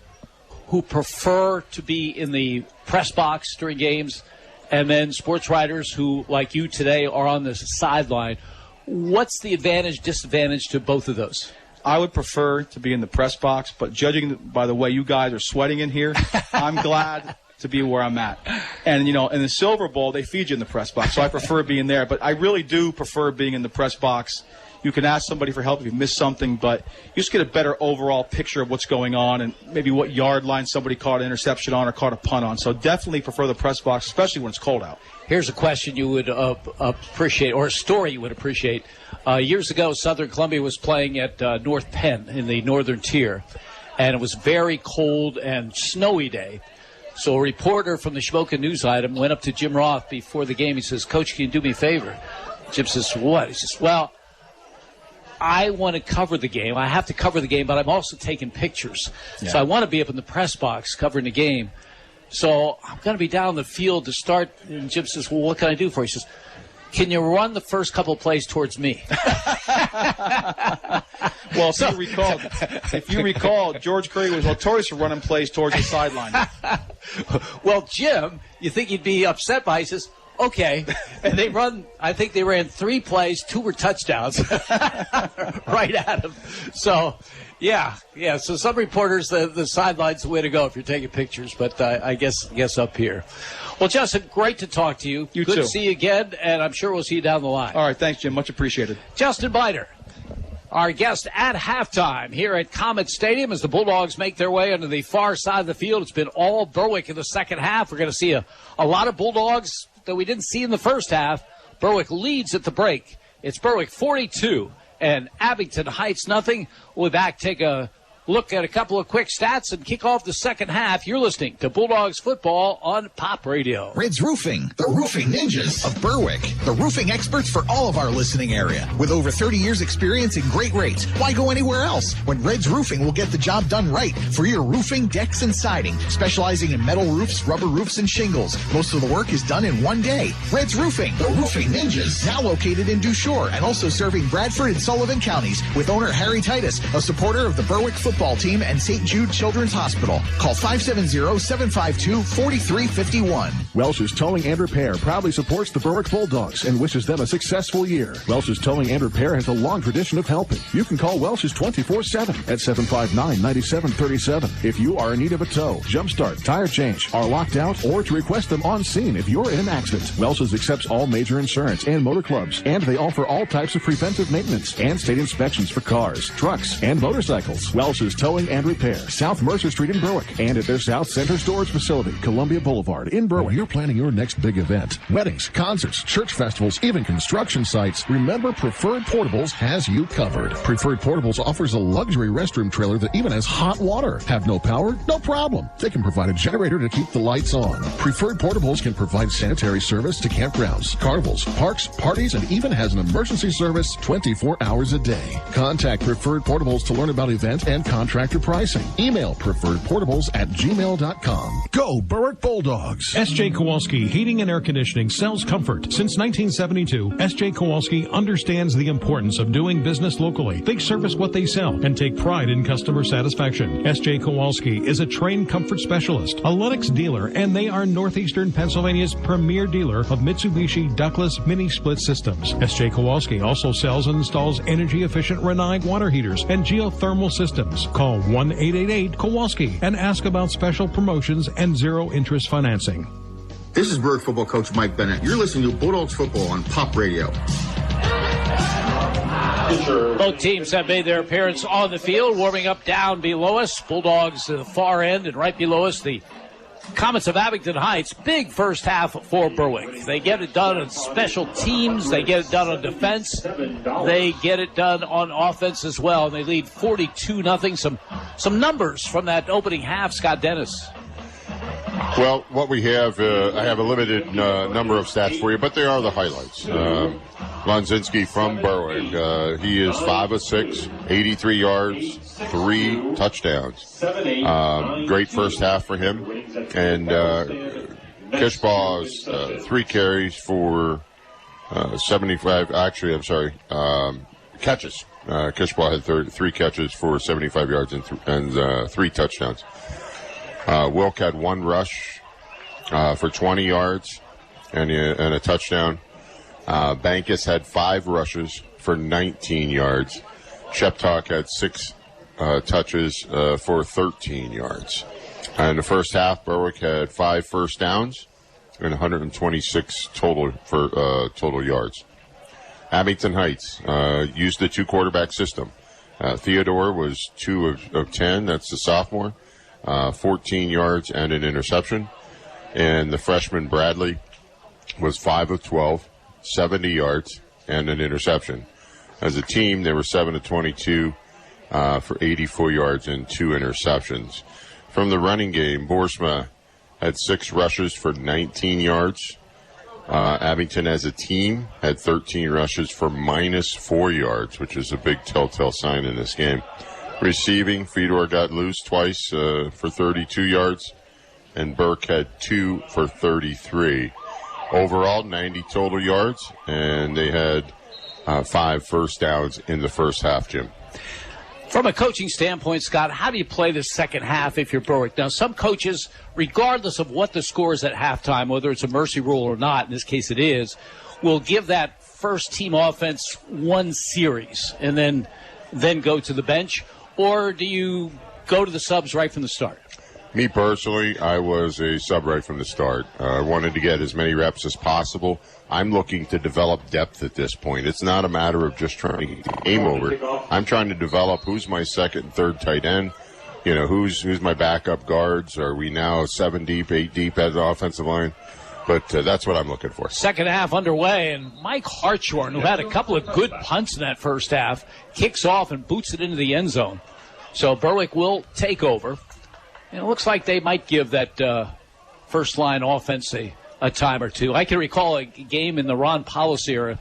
who prefer to be in the press box during games, and then sports writers who, like you today, are on the sideline. What's the advantage, disadvantage to both of those? I would prefer to be in the press box, but judging by the way you guys are sweating in here, I'm glad to be where I'm at. And, in the Silver Bowl, they feed you in the press box, so I prefer being there. But I really do prefer being in the press box. You can ask somebody for help if you miss something, but you just get a better overall picture of what's going on and maybe what yard line somebody caught an interception on or caught a punt on. So definitely prefer the press box, especially when it's cold out. Here's a question you would appreciate, or a story you would appreciate. Years ago, Southern Columbia was playing at North Penn in the Northern Tier, and it was very cold and snowy day. So a reporter from the Shamokin News Item went up to Jim Roth before the game. He says, "Coach, can you do me a favor?" Jim says, "What?" He says, "Well, I want to cover the game. I have to cover the game, but I'm also taking pictures. Yeah. So I want to be up in the press box covering the game. So I'm going to be down the field to start." And Jim says, "Well, what can I do for you?" He says, "Can you run the first couple of plays towards me?" Well, if you recall, George Curry was notorious for running plays towards the sideline. Well, Jim, you think he'd be upset by it? He says, "Okay." And I think they ran 3 plays, 2 were touchdowns right at him. So, yeah. So some reporters, the sideline's the way to go if you're taking pictures, but I guess up here. Well, Justin, great to talk to you. You Good too. to see you again, and I'm sure we'll see you down the line. All right, thanks, Jim. Much appreciated. Justin Bider, our guest at halftime here at Comets Stadium as the Bulldogs make their way onto the far side of the field. It's been all Berwick in the second half. We're going to see a lot of Bulldogs that we didn't see in the first half. Berwick leads at the break. It's Berwick 42 and Abington Heights nothing. We'll be back, take a look at a couple of quick stats and kick off the second half. You're listening to Bulldogs football on Pop Radio. Red's Roofing, the roofing ninjas of Berwick. The roofing experts for all of our listening area. With over 30 years experience and great rates, why go anywhere else when Red's Roofing will get the job done right for your roofing, decks, and siding. Specializing in metal roofs, rubber roofs, and shingles. Most of the work is done in one day. Red's Roofing, the roofing ninjas. Now located in Dushore and also serving Bradford and Sullivan counties with owner Harry Titus, a supporter of the Berwick football team and St. Jude Children's Hospital. Call 570-752-4351. Welsh's Towing and Repair proudly supports the Berwick Bulldogs and wishes them a successful year. Welsh's Towing and Repair has a long tradition of helping. You can call Welsh's 24/7 at 759-9737 if you are in need of a tow, jumpstart, tire change, are locked out, or to request them on scene if you're in an accident. Welsh's accepts all major insurance and motor clubs, and they offer all types of preventive maintenance and state inspections for cars, trucks, and motorcycles. Welsh's Towing and Repair, South Mercer Street in Berwick, and at their South Center Storage Facility, Columbia Boulevard in Berwick. When you're planning your next big event, weddings, concerts, church festivals, even construction sites, remember Preferred Portables has you covered. Preferred Portables offers a luxury restroom trailer that even has hot water. Have no power? No problem. They can provide a generator to keep the lights on. Preferred Portables can provide sanitary service to campgrounds, carnivals, parks, parties, and even has an emergency service 24 hours a day. Contact Preferred Portables to learn about event and contractor pricing. Email preferredportables@gmail.com. Go Berwick Bulldogs. S.J. Kowalski Heating and Air Conditioning sells comfort. Since 1972, S.J. Kowalski understands the importance of doing business locally. They service what they sell and take pride in customer satisfaction. S.J. Kowalski is a trained comfort specialist, a Lennox dealer, and they are Northeastern Pennsylvania's premier dealer of Mitsubishi ductless mini split systems. S.J. Kowalski also sells and installs energy-efficient Renai water heaters and geothermal systems. Call 1-888-KOWALSKI and ask about special promotions and zero-interest financing. This is Berwick football coach Mike Bennett. You're listening to Bulldogs football on Pop Radio. Both teams have made their appearance on the field, warming up down below us. Bulldogs at the far end, and right below us, the Comets of Abington Heights, big first half for Berwick. They get it done on special teams. They get it done on defense. They get it done on offense as well. They lead 42-0. Some numbers from that opening half, Scott Dennis. Well, what we have, I have a limited number of stats for you, but they are the highlights. Lonzinski from Berwick, he is 5 of 6, 83 yards, 3 touchdowns. Great first half for him. And Kishbaugh's 3 carries for 75, actually, I'm sorry, catches. Kishbaugh had 3 catches for 75 yards and 3 touchdowns. Wilk had 1 rush for 20 yards and a touchdown. Bankus had 5 rushes for 19 yards. Sheptock had 6 touches for 13 yards. In the first half, Berwick had 5 first downs and 126 total yards. Abington Heights used the 2-quarterback system. Theodore was 2 of 10. That's the sophomore. 14 yards and an interception. And the freshman Bradley was 5 of 12, 70 yards and an interception. As a team, they were 7 of 22 for 84 yards and 2 interceptions. From the running game, Boersma had 6 rushes for 19 yards. Abington as a team had 13 rushes for -4 yards, which is a big telltale sign in this game. Receiving, Fedor got loose twice for 32 yards, and Burke had 2 for 33. Overall, 90 total yards, and they had 5 first downs in the first half, Jim. From a coaching standpoint, Scott, how do you play the second half if you're Berwick? Now, some coaches, regardless of what the score is at halftime, whether it's a mercy rule or not, in this case it is, will give that first team offense 1 series and then go to the bench. Or do you go to the subs right from the start? Me personally, I was a sub right from the start. I wanted to get as many reps as possible. I'm looking to develop depth at this point. It's not a matter of just trying to get the game over. I'm trying to develop who's my second and third tight end. You know, who's my backup guards? Are we now 7 deep, 8 deep at the offensive line? But that's what I'm looking for. Second half underway, and Mike Hartshorn, who had a couple of good punts in that first half, kicks off and boots it into the end zone. So Berwick will take over. And it looks like they might give that first-line offense a time or two. I can recall a game in the Ron Paulus era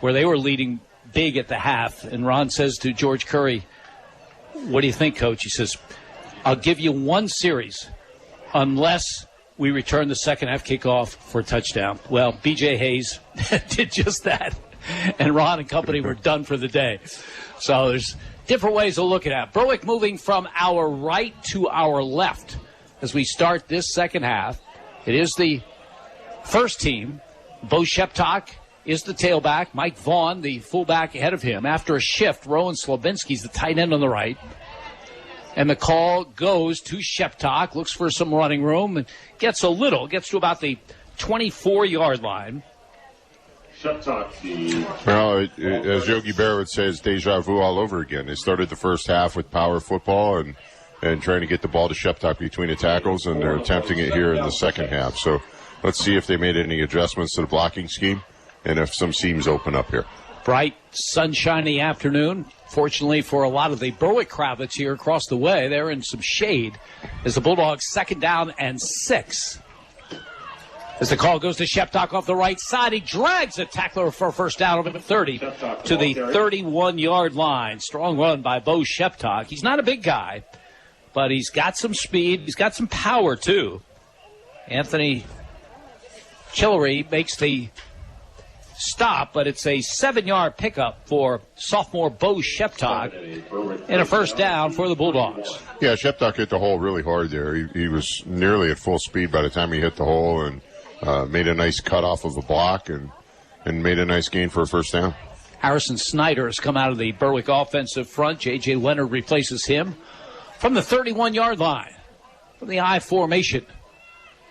where they were leading big at the half, and Ron says to George Curry, "What do you think, Coach?" He says, "I'll give you 1 series unless we return the second half kickoff for a touchdown." Well, B.J. Hayes did just that, and Ron and company were done for the day. So there's different ways of looking at it. Berwick moving from our right to our left as we start this second half. It is the first team. Bo Sheptock is the tailback. Mike Vaughn, the fullback, ahead of him. After a shift, Rowan Slabinski's the tight end on the right. And the call goes to Sheptock, looks for some running room, and gets to about the 24-yard line. Well, as Yogi Berra would say, it's deja vu all over again. They started the first half with power football and trying to get the ball to Sheptock between the tackles, and they're attempting it here in the second half. So let's see if they made any adjustments to the blocking scheme and if some seams open up here. Bright, sunshiny afternoon. Fortunately for a lot of the Berwick crowd that's here across the way, they're in some shade as the Bulldogs 2nd down and 6. As the call goes to Sheptock off the right side, he drags a tackler for a first down over the 30 to the 31-yard line. Strong run by Bo Sheptock. He's not a big guy, but he's got some speed. He's got some power, too. Anthony Chillery makes the stop, but it's a 7-yard pickup for sophomore Bo Sheptock and a first down for the Bulldogs. Yeah, Sheptock hit the hole really hard there. He was nearly at full speed by the time he hit the hole and made a nice cut off of a block and made a nice gain for a first down. Harrison Snyder has come out of the Berwick offensive front. J.J. Leonard replaces him from the 31-yard line. From the I formation,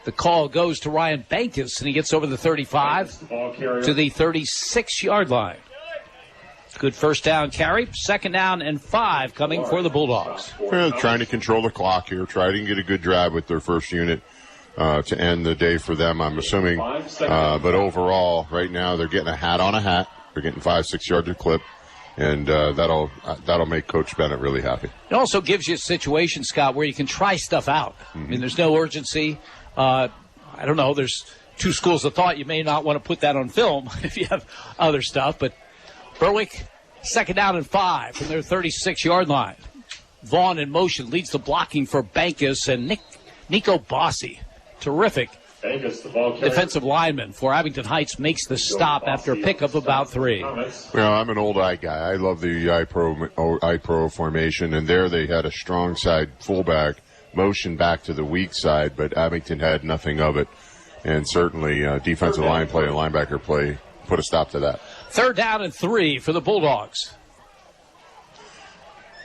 the call goes to Ryan Bankus, and he gets over the 35 to the 36-yard line. Good first down carry. 2nd down and 5 coming for the Bulldogs. Well, trying to control the clock here, trying to get a good drive with their first unit. to end the day for them, I'm assuming. But overall, right now, they're getting a hat on a hat. They're getting 5-6 yards a clip. And that'll make Coach Bennett really happy. It also gives you a situation, Scott, where you can try stuff out. I mean, there's no urgency. I don't know. There's two schools of thought. You may not want to put that on film if you have other stuff. But Berwick, 2nd down and 5 from their 36-yard line. Vaughn in motion leads the blocking for Bankus and Nico Bossi. Terrific defensive lineman for Abington Heights makes the stop after a pickup about 3. Well, I'm an old I guy. I love the I-Pro formation, and there they had a strong side fullback motion back to the weak side, but Abington had nothing of it. And certainly defensive line play and linebacker play put a stop to that. 3rd down and 3 for the Bulldogs.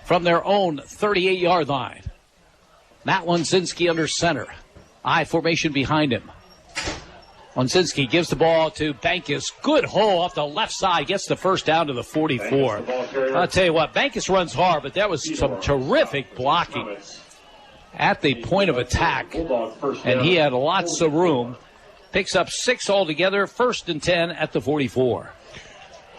From their own 38-yard line. Matt Lonzinski under center. I formation behind him. Lonzinski gives the ball to Bankus. Good hole off the left side. Gets the first down to the 44. I'll tell you what, Bankus runs hard, but that was some terrific blocking at the point of attack. And he had lots of room. Picks up 6 altogether. 1st and 10 at the 44.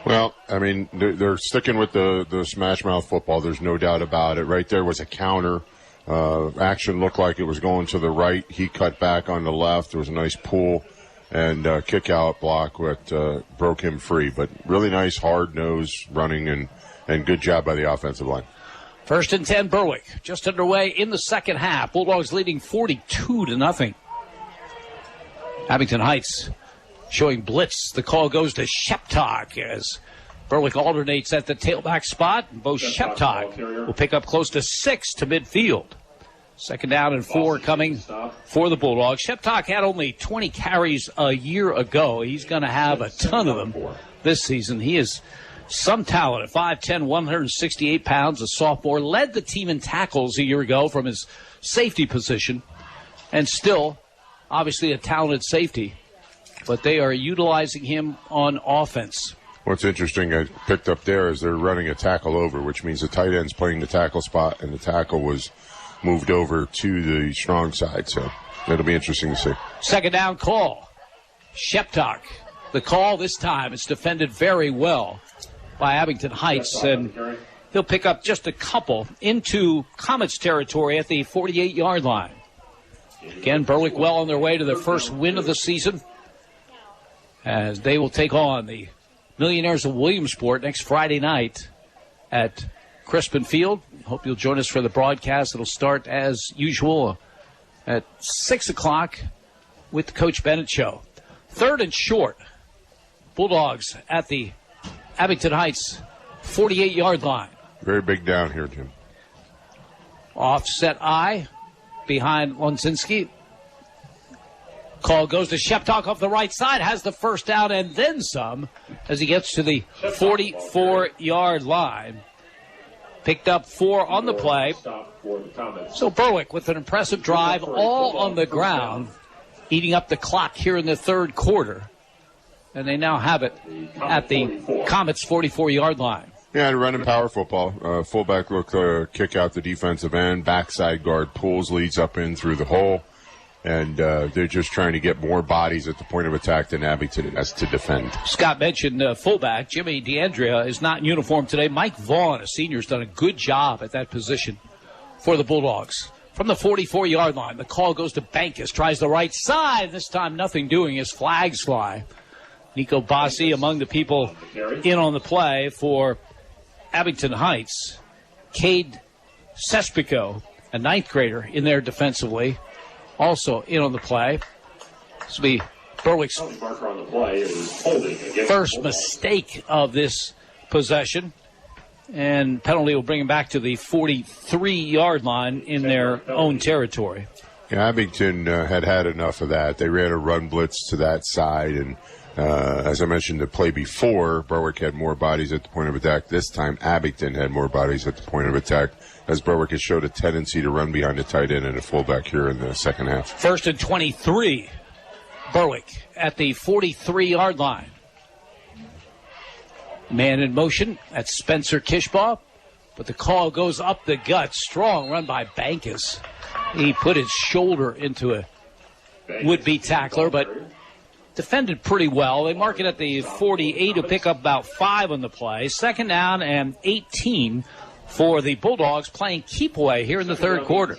Well, I mean, they're sticking with the smash mouth football. There's no doubt about it. Right there was a counter. Action looked like it was going to the right. He cut back on the left. There was a nice pull and kick out block that broke him free. But really nice hard nose running and good job by the offensive line. 1st and 10 Berwick. Just underway in the second half. Bulldogs leading 42-0. Abington Heights showing blitz. The call goes to Sheptok as Berwick alternates at the tailback spot. Bo Sheptok will pick up close to 6 to midfield. 2nd down and 4 coming for the Bulldogs. Sheptok had only 20 carries a year ago. He's going to have a ton of them this season. He is some talent at 5'10", 168 pounds, a sophomore. Led the team in tackles a year ago from his safety position. And still, obviously, a talented safety. But they are utilizing him on offense. What's interesting I picked up there is they're running a tackle over, which means the tight end's playing the tackle spot, and the tackle was moved over to the strong side. So it'll be interesting to see. 2nd down call. Sheptok. The call this time is defended very well by Abington Heights, and he'll pick up just a couple into Comets territory at the 48-yard line. Again, Berwick well on their way to their first win of the season as they will take on the Millionaires of Williamsport next Friday night at Crispin Field. Hope you'll join us for the broadcast. It'll start as usual at 6 o'clock with the Coach Bennett Show. 3rd and short. Bulldogs at the Abington Heights 48-yard line. Very big down here, Jim. Offset I behind Lonzinski. Call goes to Sheptok off the right side, has the first down and then some as he gets to the 44-yard line. Picked up 4 on the play. So Berwick with an impressive drive all on the ground, eating up the clock here in the 3rd quarter. And they now have it at the Comets 44-yard line. Yeah, running power football. Fullback look kick out the defensive end. Backside guard pulls, leads up in through the hole. And they're just trying to get more bodies at the point of attack than Abington has to defend. Scott mentioned fullback. Jimmy DeAndrea is not in uniform today. Mike Vaughn, a senior, has done a good job at that position for the Bulldogs. From the 44-yard line, the call goes to Bankus. Tries the right side. This time nothing doing as flags fly. Nico Bossi among the people in on the play for Abington Heights. Cade Sespico, a 9th grader, in there defensively. Also in on the play. This will be Berwick's first mistake of this possession. And penalty will bring him back to the 43-yard line in their own territory. Yeah, Abington had enough of that. They ran a run blitz to that side. And as I mentioned the play before, Berwick had more bodies at the point of attack. This time, Abington had more bodies at the point of attack, as Berwick has showed a tendency to run behind a tight end and a fullback here in the second half. 1st and 23, Berwick at the 43-yard line. Man in motion, that's Spencer Kishbaugh, but the call goes up the gut. Strong run by Bankus. He put his shoulder into a would-be tackler, but defended pretty well. They mark it at the 48 to pick up about 5 on the play. 2nd down and 18 for the Bulldogs, playing keep away here in the third quarter.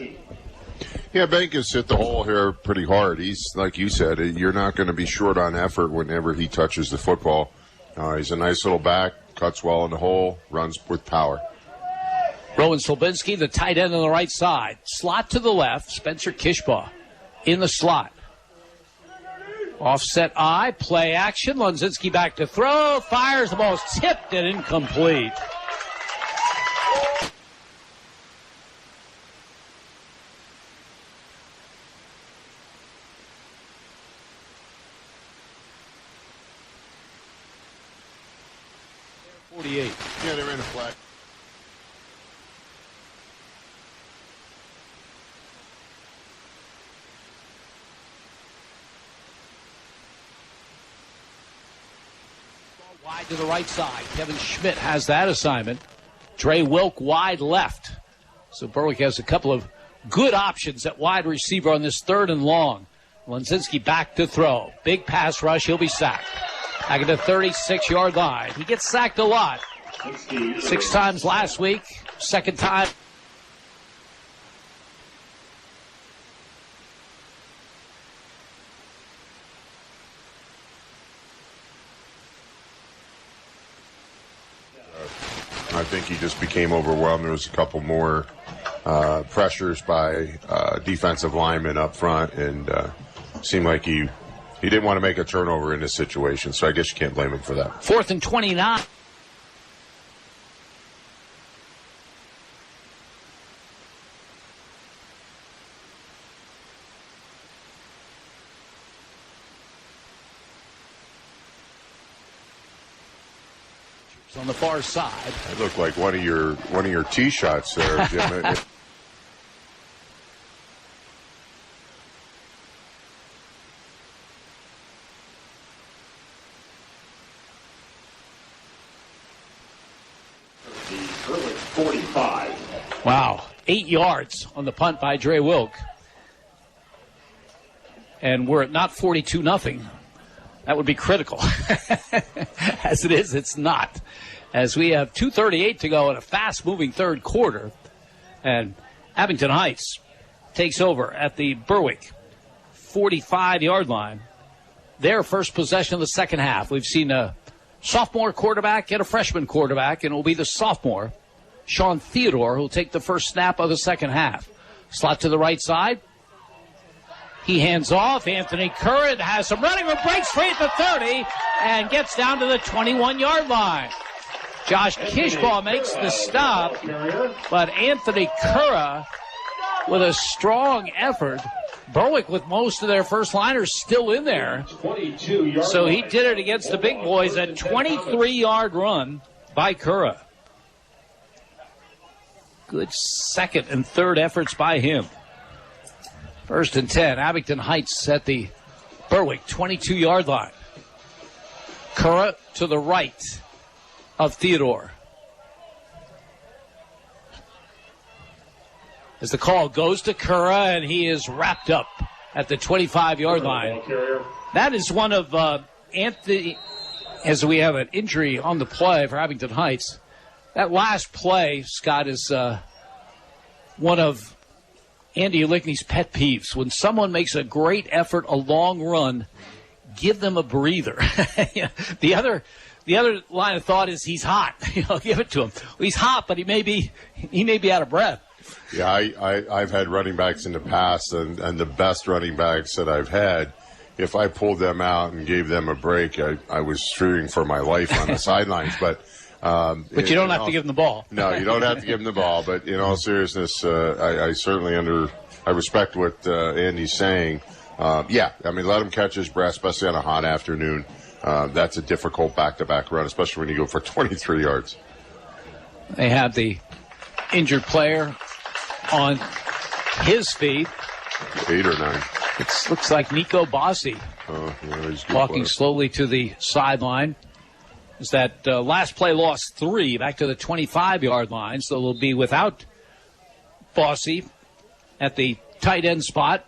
Yeah, Bank has hit the hole here pretty hard. He's, like you said, you're not going to be short on effort whenever he touches the football. He's a nice little back, cuts well in the hole, runs with power. Rowan Slabinski, the tight end on the right side. Slot to the left, Spencer Kishbaugh in the slot. Offset eye, play action. Lunzinski back to throw, fires, the ball is tipped and incomplete. Yeah, they're in a flag. Wide to the right side. Kevin Schmidt has that assignment. Dre Wilk wide left. So Berwick has a couple of good options at wide receiver on this 3rd and long. Lunzinski back to throw. Big pass rush. He'll be sacked. Back at the 36-yard line. He gets sacked a lot. 6 times last week. 2nd time. I think he just became overwhelmed. There was a couple more pressures by defensive linemen up front, and seemed like he didn't want to make a turnover in this situation, so I guess you can't blame him for that. 4th and 29. On the far side. That looked like one of your tee shots there, Jim. Berwick 45. Wow, 8 yards on the punt by Dre Wilk. And we're at not 42-0. That would be critical. As it is, it's not. As we have 2:38 to go in a fast-moving third quarter. And Abington Heights takes over at the Berwick 45-yard line. Their first possession of the second half. We've seen a sophomore quarterback and a freshman quarterback, and it will be the sophomore, Sean Theodore, who will take the first snap of the second half. Slot to the right side. He hands off. Anthony Curran has some running room, breaks free at the 30 and gets down to the 21-yard line. Josh Kishbaugh makes the stop, but Anthony Curran with a strong effort. Berwick with most of their first liners still in there. So he did it against the big boys. A 23-yard run by Curran. Good second and third efforts by him. 1st and 10. Abington Heights at the Berwick 22-yard line. Curran to the right of Theodore. As the call goes to Curran, and he is wrapped up at the 25-yard line. That is one of Anthony, as we have an injury on the play for Abington Heights. That last play, Scott, is one of Andy Ulickney's pet peeves. When someone makes a great effort, a long run, give them a breather. The other line of thought is he's hot. Give it to him. Well, he's hot, but he may be out of breath. Yeah, I've had running backs in the past, and the best running backs that I've had, if I pulled them out and gave them a break, I was fearing for my life on the sidelines. But you don't have to give them the ball. No, you don't have to give them the ball. But in all seriousness, I certainly I respect what Andy's saying. Yeah, I mean, let him catch his breath, especially on a hot afternoon. That's a difficult back-to-back run, especially when you go for 23 yards. They have the injured player on his feet. 8 or 9. It looks like Nico Bossi walking slowly to the sideline. Is that last play lost 3 back to the 25-yard line, so they'll be without Bossi at the tight end spot.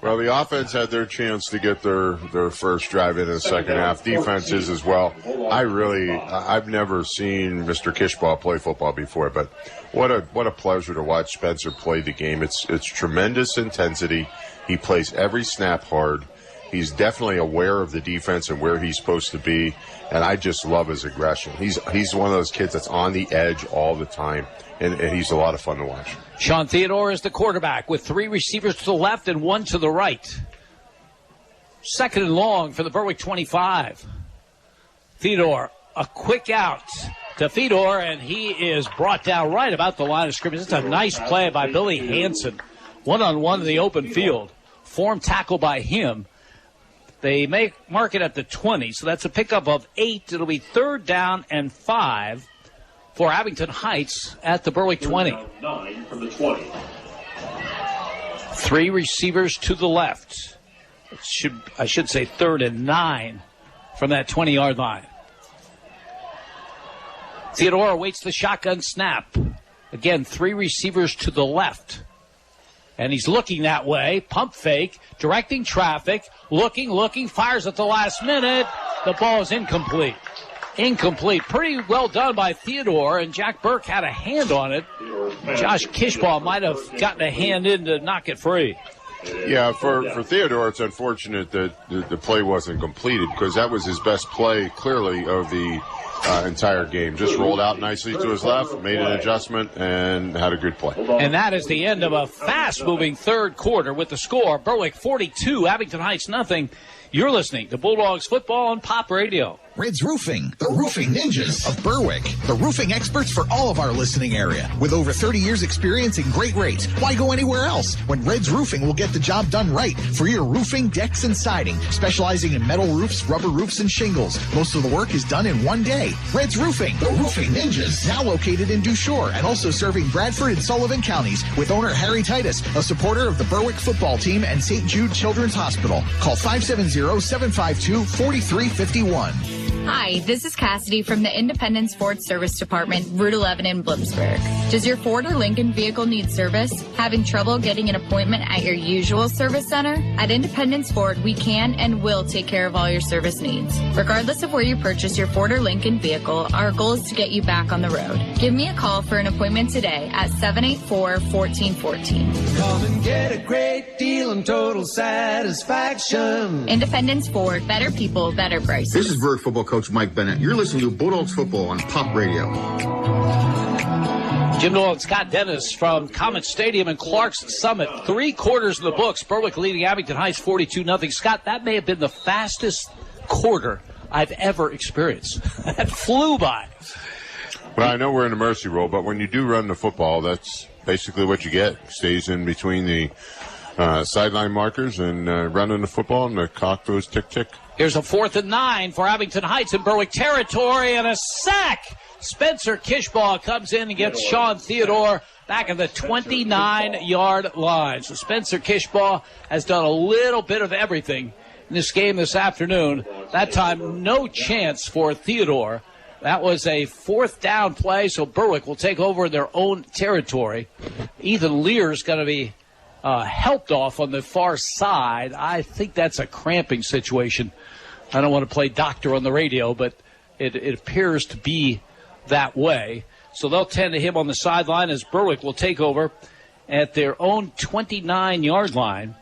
Well, the offense had their chance to get their first drive in the second half. Defense is as well. I've never seen Mr. Kishbaugh play football before, but what a pleasure to watch Spencer play the game. It's tremendous intensity. He plays every snap hard. He's definitely aware of the defense and where he's supposed to be, and I just love his aggression. He's one of those kids that's on the edge all the time, and he's a lot of fun to watch. Sean Theodore is the quarterback with 3 receivers to the left and 1 to the right. Second and long for the Berwick 25. Theodore, a quick out to Theodore, and he is brought down right about the line of scrimmage. It's a nice play by Billy Hansen. One-on-one in the open field. Form tackle by him. They mark it at the 20, so that's a pickup of 8. It'll be 3rd down and 5 for Abington Heights at the Berwick 20. 9 from the 20. 3 receivers to the left. I should say 3rd and 9 from that 20-yard line. Theodore awaits the shotgun snap. Again, 3 receivers to the left. And he's looking that way. Pump fake, directing traffic, looking, fires at the last minute. The ball is incomplete. Pretty well done by Theodore, and Jack Burke had a hand on it. Josh Kishbaugh might have gotten a hand in to knock it free. Yeah, for Theodore, it's unfortunate that the play wasn't completed because that was his best play, clearly, of the entire game. Just rolled out nicely to his left, made an adjustment, and had a good play. And that is the end of a fast-moving third quarter with the score, Berwick 42, Abington Heights nothing. You're listening to Bulldogs football on Pop Radio. Reds Roofing, the roofing ninjas of Berwick. The roofing experts for all of our listening area. With over 30 years experience and great rates, why go anywhere else when Reds Roofing will get the job done right for your roofing, decks, and siding. Specializing in metal roofs, rubber roofs, and shingles. Most of the work is done in one day. Reds Roofing, the roofing ninjas. Now located in Dushore and also serving Bradford and Sullivan counties with owner Harry Titus, a supporter of the Berwick football team and St. Jude Children's Hospital. Call 570-752-4351. Hi, this is Cassidy from the Independence Ford Service Department, Route 11 in Bloomsburg. Does your Ford or Lincoln vehicle need service? Having trouble getting an appointment at your usual service center? At Independence Ford, we can and will take care of all your service needs. Regardless of where you purchase your Ford or Lincoln vehicle, our goal is to get you back on the road. Give me a call for an appointment today at 784-1414. Come and get a great deal and total satisfaction. Independence Ford, better people, better prices. This is Berwick football coach Mike Bennett. You're listening to Bulldogs football on Pop Radio. Jim Noel and Scott Dennis from Comets Stadium and Clark's Summit. 3 quarters in the books. Berwick leading Abington Heights 42-0. Scott, that may have been the fastest quarter I've ever experienced. That flew by. Well, I know we're in a mercy roll, but when you do run the football, that's basically what you get. Stays in between the sideline markers and running the football, and the clock goes tick-tick. Here's a 4th and 9 for Abington Heights in Berwick territory, and a sack. Spencer Kishbaugh comes in and gets Sean Theodore back at the 29-yard line. So Spencer Kishbaugh has done a little bit of everything in this game this afternoon. That time, no chance for Theodore. That was a 4th down play, so Berwick will take over in their own territory. Ethan Lear's going to be helped off on the far side. I think that's a cramping situation. I don't want to play doctor on the radio, but it appears to be that way. So they'll tend to him on the sideline as Berwick will take over at their own 29-yard line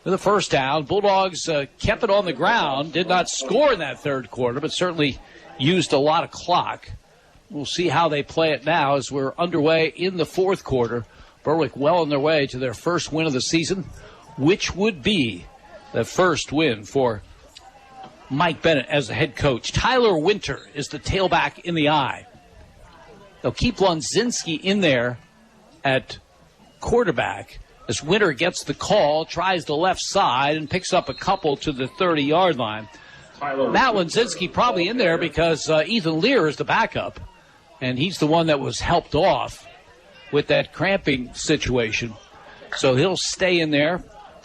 for the first down. Bulldogs kept it on the ground, did not score in that third quarter, but certainly used a lot of clock. We'll see how they play it now as we're underway in the fourth quarter. Berwick well on their way to their first win of the season, which would be the first win for Mike Bennett as the head coach. Tyler Winter is the tailback in the eye. They'll keep Lonzinski in there at quarterback as Winter gets the call, tries the left side, and picks up a couple to the 30-yard line. Matt Lonzinski probably in there because Ethan Lear is the backup, and he's the one that was helped off with that cramping situation. So he'll stay in there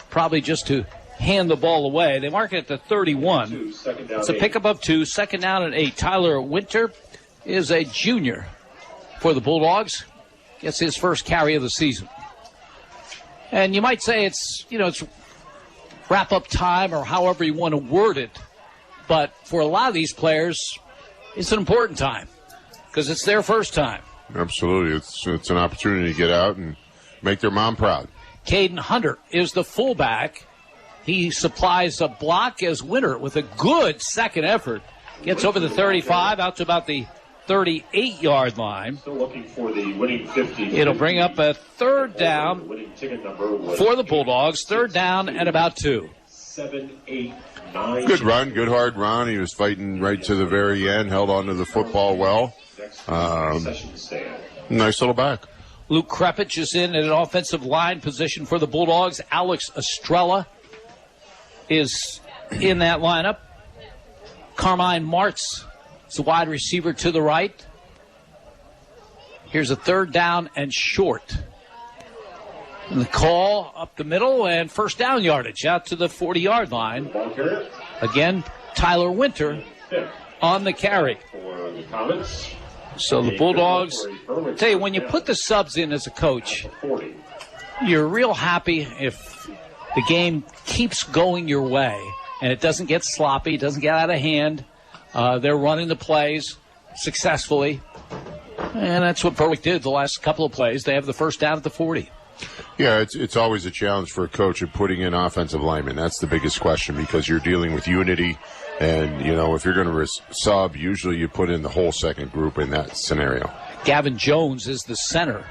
probably just to hand the ball away. They mark it at the 31. It's a pickup of 2, 2nd down and 8. Tyler Winter is a junior for the Bulldogs. Gets his first carry of the season. And you might say it's wrap-up time or however you want to word it. But for a lot of these players, it's an important time because it's their first time. Absolutely. It's an opportunity to get out and make their mom proud. Caden Hunter is the fullback. He supplies a block as Winter with a good second effort. Gets over the 35, out to about the 38-yard line. Still looking for the winning 50. It'll bring up a third down for the Bulldogs. Third down and about 2. 7, 8, 9. Good run, good hard run. He was fighting right to the very end, held onto the football well. Nice little back. Luke Krepich is in at an offensive line position for the Bulldogs. Alex Estrella is in that lineup. Carmine Martz is the wide receiver to the right. Here's a third down and short. And the call up the middle and first down yardage out to the 40-yard line. Again, Tyler Winter on the carry. For the Comets. So the Bulldogs, tell you, when you put the subs in as a coach, you're real happy if the game keeps going your way and it doesn't get sloppy, doesn't get out of hand. They're running the plays successfully. And that's what Berwick did the last couple of plays. They have the first down at the 40. Yeah, it's always a challenge for a coach of putting in offensive linemen. That's the biggest question because you're dealing with unity. And, if you're going to sub, usually you put in the whole second group in that scenario. Gavin Jones is the center.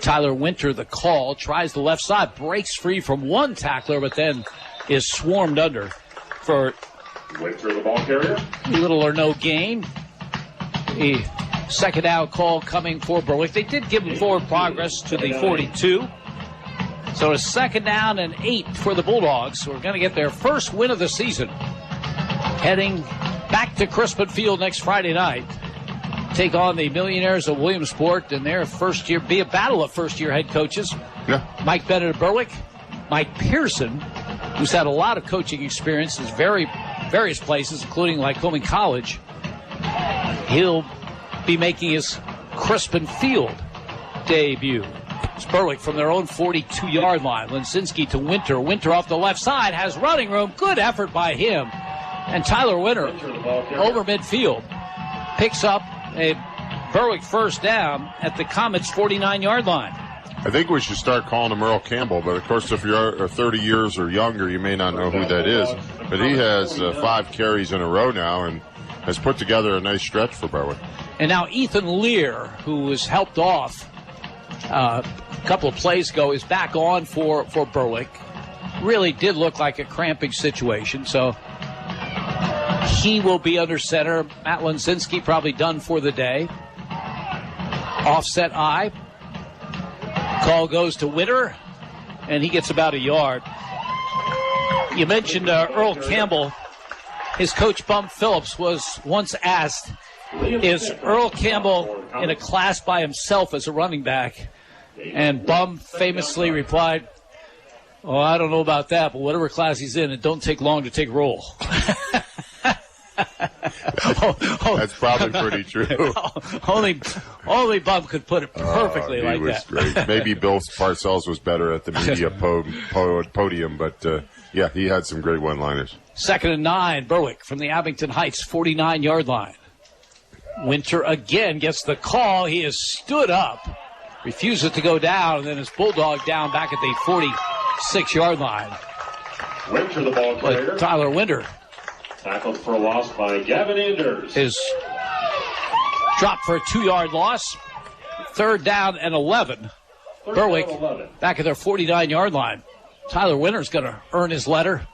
Tyler Winter, the call, tries the left side, breaks free from one tackler, but then is swarmed under for Winter, the ball carrier. Little or no gain. A second down call coming for Berwick. They did give him forward progress to the 42. So a second down and 8 for the Bulldogs, who are going to get their first win of the season. Heading back to Crispin Field next Friday night. Take on the Millionaires of Williamsport in their first year, be a battle of first-year head coaches. Yeah. Mike Bennett of Berwick, Mike Pearson, who's had a lot of coaching experience in various places, including Lycoming College. He'll be making his Crispin Field debut. It's Berwick from their own 42-yard line. Linsinski to Winter. Winter off the left side has running room. Good effort by him. And Tyler Winter over midfield picks up a Berwick first down at the Comets' 49-yard line. I think we should start calling him Earl Campbell, but of course if you're 30 years or younger, you may not know who that is. But he has 5 carries in a row now and has put together a nice stretch for Berwick. And now Ethan Lear, who was helped off a couple of plays ago, is back on for Berwick. Really did look like a cramping situation, so he will be under center. Matt Linsinski probably done for the day. Offset eye. Call goes to Winter, and he gets about a yard. You mentioned Earl Campbell. His coach, Bum Phillips, was once asked, is Earl Campbell in a class by himself as a running back? And Bum famously replied, oh, I don't know about that, but whatever class he's in, it don't take long to take roll. That's probably pretty true. Only Bum could put it perfectly like that. He was great. Maybe Bill Parcells was better at the media podium, but yeah, he had some great one-liners. 2nd and 9, Berwick from the Abington Heights 49-yard line. Winter again gets the call. He has stood up, refuses to go down, and then is bulldogged down back at the 46-yard line. Winter, the ball carrier. But Tyler Winter tackled for a loss by Gavin Anders. Is dropped for a 2-yard loss. 3rd down and 11. Berwick back at their 49-yard line. Tyler Winter's going to earn his letter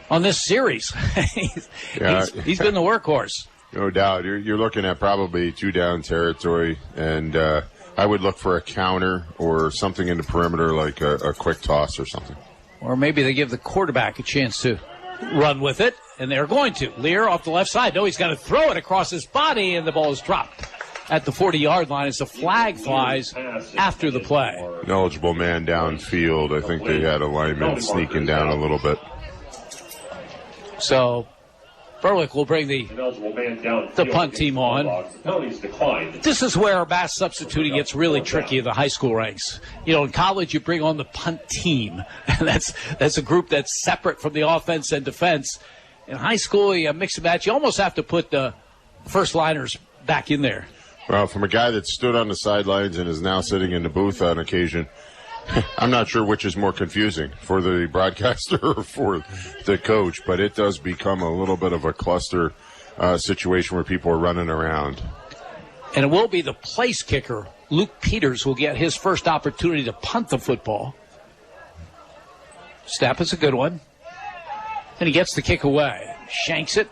on this series. He's been the workhorse. No doubt. You're looking at probably 2-down territory, and I would look for a counter or something in the perimeter like a quick toss or something. Or maybe they give the quarterback a chance to run with it, and they're going to. Lear off the left side. No, he's going to throw it across his body, and the ball is dropped at the 40-yard line as the flag flies after the play. An eligible man downfield. I think they had a lineman sneaking down a little bit. So Berwick will bring the punt team on. This is where mass substituting gets really tricky in the high school ranks. In college, you bring on the punt team. And that's a group that's separate from the offense and defense. In high school, you mix and match. You almost have to put the first liners back in there. Well, from a guy that stood on the sidelines and is now sitting in the booth on occasion, I'm not sure which is more confusing, for the broadcaster or for the coach, but it does become a little bit of a cluster situation where people are running around. And it will be the place kicker, Luke Peters, will get his first opportunity to punt the football. Snap is a good one. And he gets the kick away. Shanks it.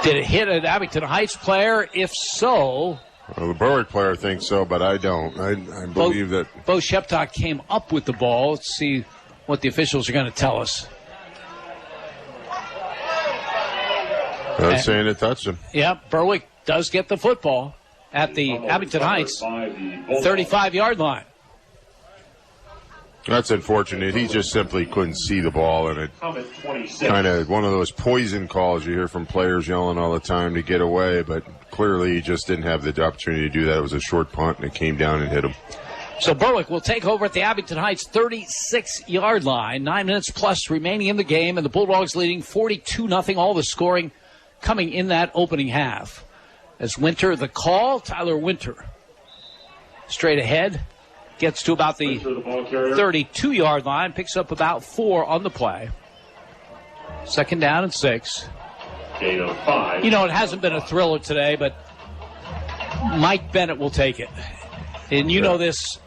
Did it hit an Abington Heights player? If so... Well, the Berwick player thinks so, but I don't. I believe that... Bo Sheptock came up with the ball. Let's see what the officials are going to tell us. They're saying it touched him. Yeah, Berwick does get the football at the Abington Heights 35-yard line. That's unfortunate. He just simply couldn't see the ball, and it kind of one of those poison calls you hear from players yelling all the time to get away, but clearly he just didn't have the opportunity to do that. It was a short punt, and it came down and hit him. So Berwick will take over at the Abington Heights 36-yard line. 9 minutes plus remaining in the game, and the Bulldogs leading 42-0. All the scoring coming in that opening half. As Winter, the call, Tyler Winter straight ahead. Gets to about the 32-yard line, picks up about 4 on the play. 2nd down and 6. Gain of 5. It hasn't been a thriller today, but Mike Bennett will take it. And know this,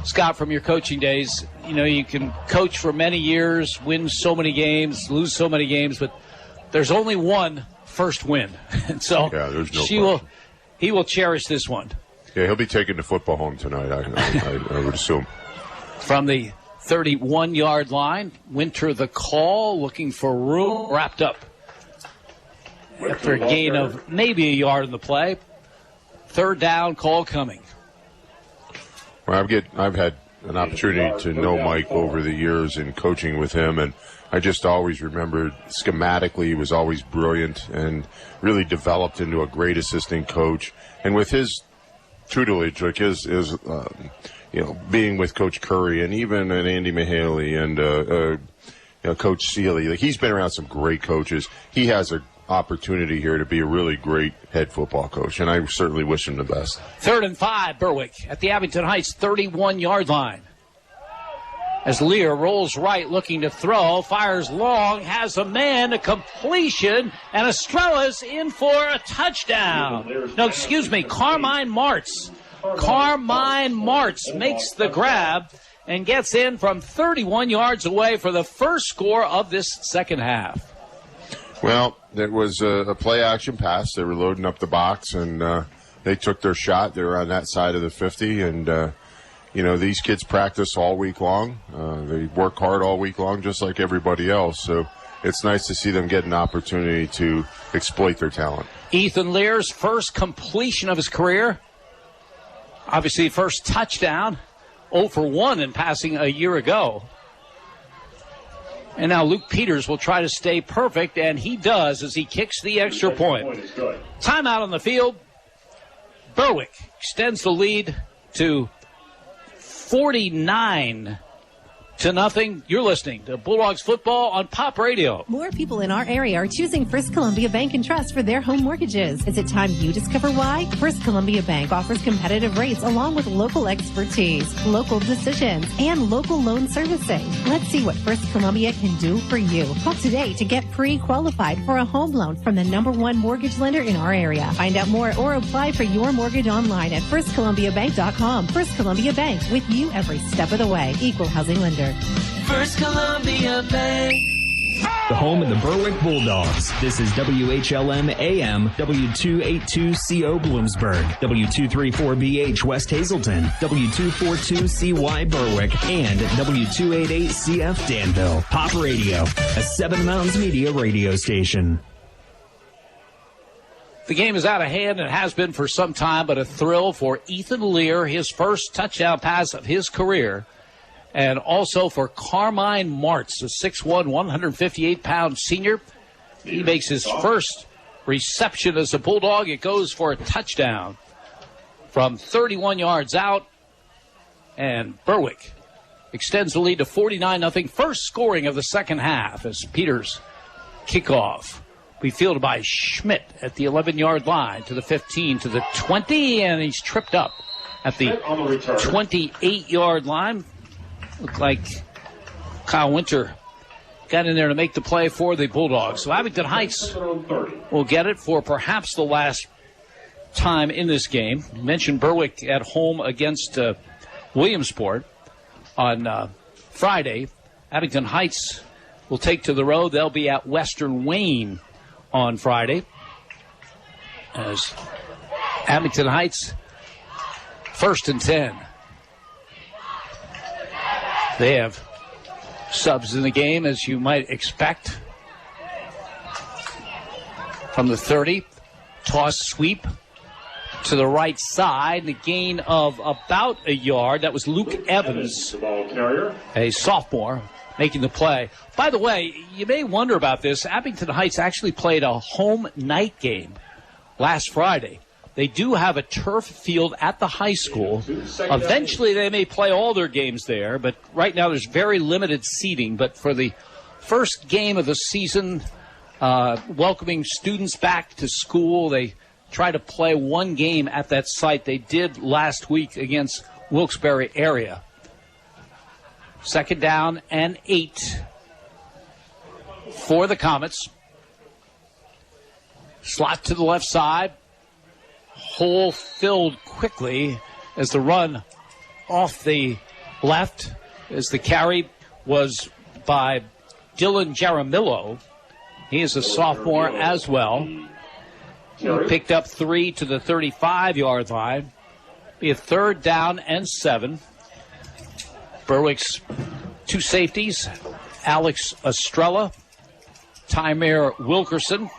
Scott, from your coaching days. You can coach for many years, win so many games, lose so many games, but there's only one first win. And so there's no he will cherish this one. Yeah, he'll be taking the football home tonight, I would assume. From the 31-yard line, Winter the call, looking for room, wrapped up. After a gain of maybe a yard in the play. 3rd down, call coming. Well, I've had an opportunity to know Mike over the years in coaching with him, and I just always remembered schematically he was always brilliant and really developed into a great assistant coach. And with his tutelage, like his being with Coach Curry and even Andy Mahaley and Coach Seeley, like he's been around some great coaches. He has an opportunity here to be a really great head football coach, and I certainly wish him the best. 3rd and 5, Berwick at the Abington Heights 31-yard line. As Lear rolls right, looking to throw, fires long, has a man, a completion, and Estrella's in for a touchdown. Carmine Martz. Carmine Martz makes the grab and gets in from 31 yards away for the first score of this second half. Well, it was a play-action pass. They were loading up the box, and they took their shot. They were on that side of the 50, and these kids practice all week long. They work hard all week long, just like everybody else. So it's nice to see them get an opportunity to exploit their talent. Ethan Lear's first completion of his career. Obviously, first touchdown. 0 for 1 in passing a year ago. And now Luke Peters will try to stay perfect, and he does as he kicks the extra point. Timeout on the field. Berwick extends the lead to 49-0. You're listening to Bulldogs football on Pop Radio. More people in our area are choosing First Columbia Bank and Trust for their home mortgages. Is it time you discover why? First Columbia Bank offers competitive rates along with local expertise, local decisions, and local loan servicing. Let's see what First Columbia can do for you. Call today to get pre-qualified for a home loan from the #1 mortgage lender in our area. Find out more or apply for your mortgage online at firstcolumbiabank.com. First Columbia Bank, with you every step of the way. Equal housing lender. First Columbia Bank. The home of the Berwick Bulldogs. This is WHLM AM, W282CO Bloomsburg, W234BH West Hazelton, W242CY Berwick, and W288CF Danville. Pop Radio, a Seven Mountains Media radio station. The game is out of hand and has been for some time, but a thrill for Ethan Lear, his first touchdown pass of his career And also for Carmine Martz, a 6'1", 158-pound senior. He makes his first reception as a Bulldog. It goes for a touchdown from 31 yards out. And Berwick extends the lead to 49-0. First scoring of the second half as Peters kickoff. We fielded by Schmidt at the 11-yard line to the 15, to the 20, and he's tripped up at the 28-yard line. Looked like Kyle Winter got in there to make the play for the Bulldogs. So Abington Heights will get it for perhaps the last time in this game. You mentioned Berwick at home against Williamsport on Friday. Abington Heights will take to the road. They'll be at Western Wayne on Friday. As Abington Heights, 1st and 10. They have subs in the game, as you might expect. From the 30, toss sweep to the right side, the gain of about a yard. That was Luke Evans, a sophomore, making the play. By the way, you may wonder about this. Abington Heights actually played a home night game last Friday. They do have a turf field at the high school. Eventually, they may play all their games there, but right now there's very limited seating. But for the first game of the season, welcoming students back to school, they try to play one game at that site. They did last week against Wilkes-Barre area. 2nd down and 8 for the Comets. Slot to the left side. Hole filled quickly as the run off the left, as the carry was by Dylan Jaramillo. He is a sophomore as well. He picked up 3 to the 35-yard line. Be a 3rd down and 7. Berwick's 2 safeties, Alex Estrella, Tymer Wilkerson.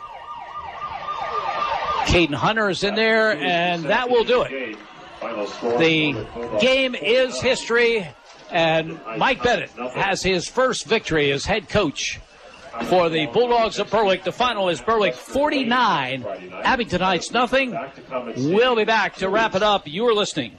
Caden Hunter is in there, and that will do it. The game is history, and Mike Bennett has his first victory as head coach for the Bulldogs of Berwick. The final is Berwick 49, Abington Heights nothing. We'll be back to wrap it up. You're listening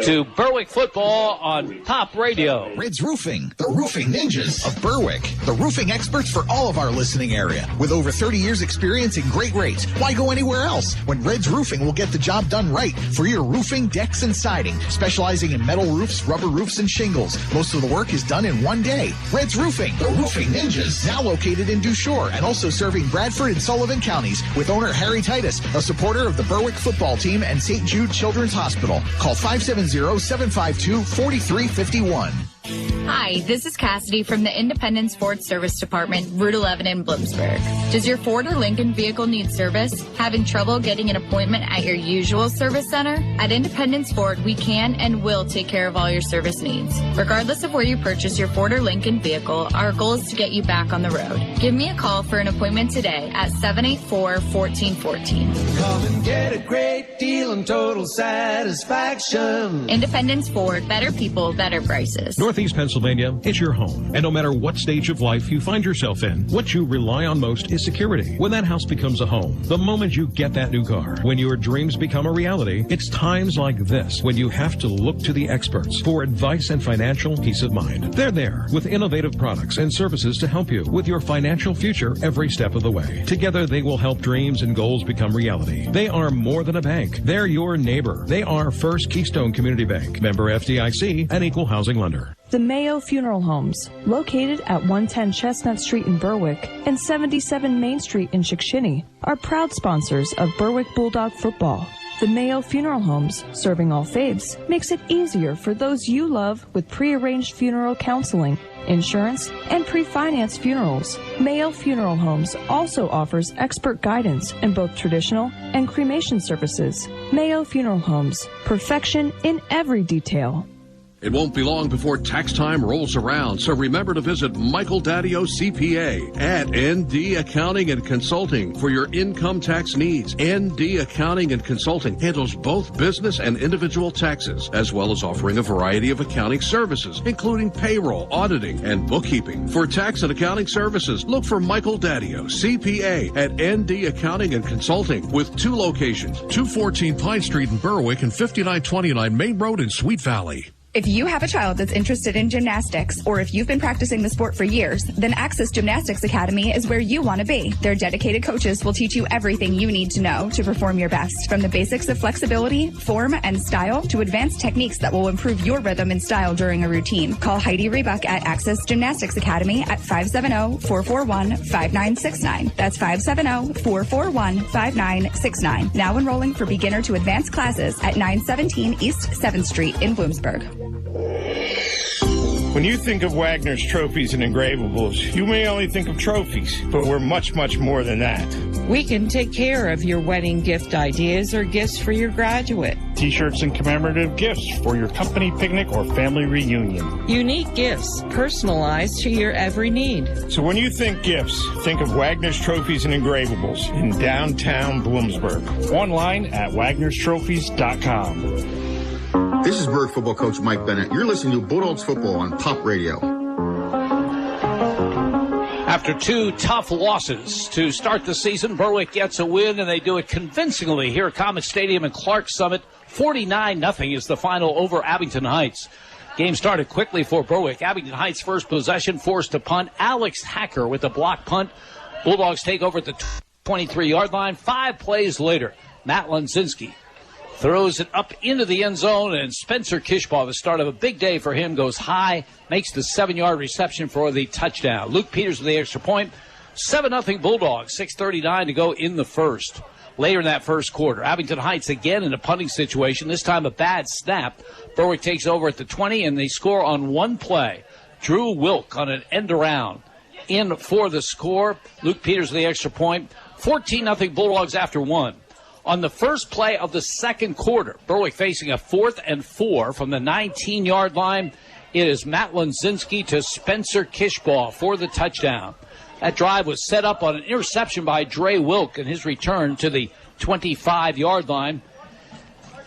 to Berwick football on Pop Radio. Reds Roofing, the roofing ninjas of Berwick. The roofing experts for all of our listening area. With over 30 years experience and great rates, why go anywhere else when Reds Roofing will get the job done right for your roofing, decks, and siding. Specializing in metal roofs, rubber roofs, and shingles. Most of the work is done in one day. Reds Roofing, the roofing ninjas. Now located in Dushore and also serving Bradford and Sullivan counties with owner Harry Titus, a supporter of the Berwick football team and St. Jude Children's Hospital. Call 570-752-4351. Hi, this is Cassidy from the Independent Sports Service Department, Route 11 in Bloomsburg. Does your Ford or Lincoln vehicle need service? Having trouble getting an appointment at your usual service center? At Independence Ford, we can and will take care of all your service needs. Regardless of where you purchase your Ford or Lincoln vehicle, our goal is to get you back on the road. Give me a call for an appointment today at 784-1414. Come and get a great deal and total satisfaction. Independence Ford, better people, better prices. Northeast Pennsylvania, it's your home. And no matter what stage of life you find yourself in, what you rely on most is security. When that house becomes a home, the moment you get that new car, when your dreams become a reality, it's times like this when you have to look to the experts for advice and financial peace of mind. They're there with innovative products and services to help you with your financial future every step of the way. Together, they will help dreams and goals become reality. They are more than a bank. They're your neighbor. They are First Keystone Community Bank, member FDIC, and equal housing lender. The Mayo Funeral Homes, located at 110 Chestnut Street in Berwick and 77 Main Street in Chickashinny, are proud sponsors of Berwick Bulldog football. The Mayo Funeral Homes, serving all faiths, makes it easier for those you love with pre-arranged funeral counseling, insurance, and pre-financed funerals. Mayo Funeral Homes also offers expert guidance in both traditional and cremation services. Mayo Funeral Homes, perfection in every detail. It won't be long before tax time rolls around, so remember to visit Michael Daddio CPA at ND Accounting and Consulting for your income tax needs. ND Accounting and Consulting handles both business and individual taxes, as well as offering a variety of accounting services, including payroll, auditing, and bookkeeping. For tax and accounting services, look for Michael Daddio CPA at ND Accounting and Consulting with 2 locations, 214 Pine Street in Berwick and 5929 Main Road in Sweet Valley. If you have a child that's interested in gymnastics, or if you've been practicing the sport for years, then Access Gymnastics Academy is where you want to be. Their dedicated coaches will teach you everything you need to know to perform your best, from the basics of flexibility, form, and style to advanced techniques that will improve your rhythm and style during a routine. Call Heidi Rebuck at Access Gymnastics Academy at 570-441-5969. That's 570-441-5969. Now enrolling for beginner to advanced classes at 917 East 7th Street in Bloomsburg. When you think of Wagner's trophies and engravables, you may only think of trophies, but we're much, much more than that. We can take care of your wedding gift ideas or gifts for your graduate. T-shirts and commemorative gifts for your company picnic or family reunion. Unique gifts, personalized to your every need. So when you think gifts, think of Wagner's Trophies and Engravables in downtown Bloomsburg. Online at wagnerstrophies.com. This is Berwick football coach Mike Bennett. You're listening to Bulldogs football on Pop Radio. After 2 tough losses to start the season, Berwick gets a win, and they do it convincingly here at Comets Stadium in Clark Summit. 49-0 is the final over Abington Heights. Game started quickly for Berwick. Abington Heights' first possession forced to punt. Alex Hacker with a block punt. Bulldogs take over at the 23-yard line. 5 plays later, Matt Lunzinski throws it up into the end zone, and Spencer Kishbaugh, the start of a big day for him, goes high, makes the 7-yard reception for the touchdown. Luke Peters with the extra point. 7-0 Bulldogs, 6:39 to go in the first. Later in that first quarter, Abington Heights again in a punting situation, this time a bad snap. Berwick takes over at the 20, and they score on 1 play. Drew Wilk on an end around in for the score. Luke Peters with the extra point. 14-0 Bulldogs after 1. On the first play of the second quarter, Berwick facing a 4th and 4 from the 19-yard line. It is Matt Lunzinski to Spencer Kishbaugh for the touchdown. That drive was set up on an interception by Dre Wilk and his return to the 25-yard line.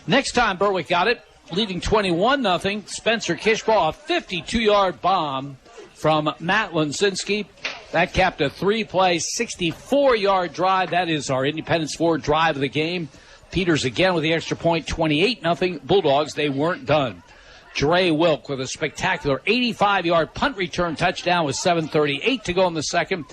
Next time Berwick got it, leading 21-0, Spencer Kishbaugh, a 52-yard bomb from Matt Lunzinski. That capped a 3-play, 64-yard drive. That is our Independence Ford drive of the game. Peters again with the extra point, 28-0 Bulldogs. They weren't done. Dre Wilk with a spectacular 85-yard punt return touchdown with 7:38 to go in the second.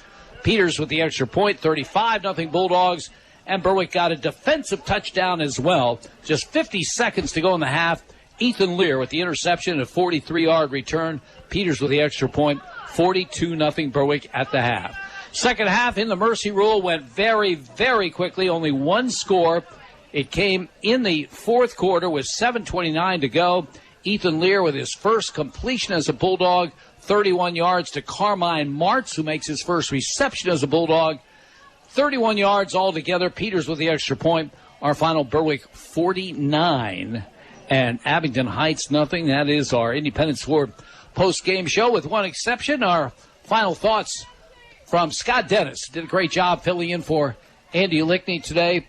Peters with the extra point, 35-0 Bulldogs. And Berwick got a defensive touchdown as well. Just 50 seconds to go in the half. Ethan Lear with the interception and a 43-yard return. Peters with the extra point. 42-0 Berwick at the half. Second half in the Mercy Rule went very, very quickly. Only 1 score. It came in the fourth quarter with 7:29 to go. Ethan Lear with his first completion as a Bulldog. 31 yards to Carmine Martz, who makes his first reception as a Bulldog. 31 yards altogether. Peters with the extra point. Our final, Berwick 49 and Abington Heights nothing. That is our Independence Ford post-game show, with one exception. Our final thoughts from Scott Dennis. Did a great job filling in for Andy Lickney today.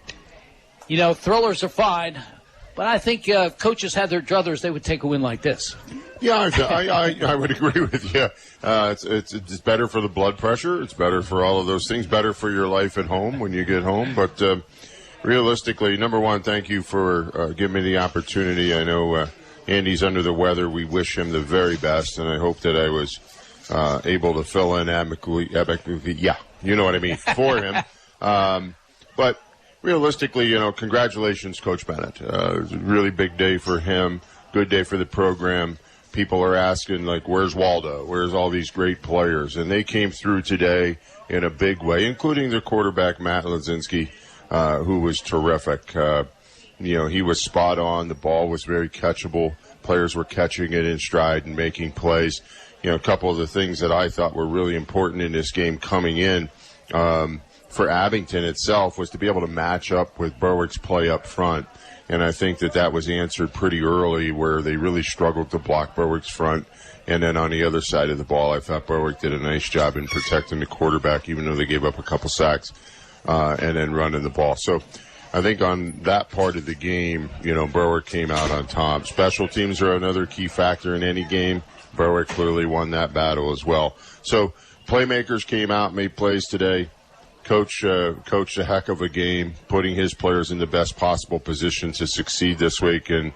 You know, thrillers are fine, but I think coaches had their druthers. They would take a win like this. Yeah, I would agree with you. It's better for the blood pressure. It's better for all of those things. Better for your life at home when you get home. But realistically, number one, thank you for giving me the opportunity. I know Andy's under the weather. We wish him the very best, and I hope that I was able to fill in amicably. Yeah, you know what I mean, for him. But realistically, you know, congratulations, Coach Bennett. It was a really big day for him, good day for the program. People are asking, like, where's Waldo? Where's all these great players? And they came through today in a big way, including their quarterback, Matt Lunzinski, who was terrific. You know, he was spot on. The ball was very catchable. Players were catching it in stride and making plays. You know, a couple of the things that I thought were really important in this game coming in, for Abington itself was to be able to match up with Berwick's play up front. And I think that was answered pretty early, where they really struggled to block Berwick's front. And then on the other side of the ball, I thought Berwick did a nice job in protecting the quarterback, even though they gave up a couple sacks, and then running the ball. So I think on that part of the game, Berwick came out on top. Special teams are another key factor in any game. Berwick clearly won that battle as well. So playmakers came out, made plays today. Coached a heck of a game, putting his players in the best possible position to succeed this week. And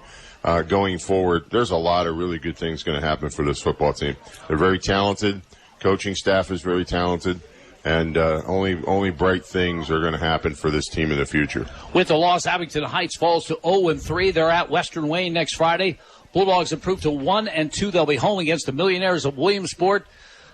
going forward, there's a lot of really good things going to happen for this football team. They're very talented. Coaching staff is very talented. And only bright things are going to happen for this team in the future. With the loss, Abington Heights falls to 0-3. They're at Western Wayne next Friday. Bulldogs improved to 1-2. They'll be home against the Millionaires of Williamsport.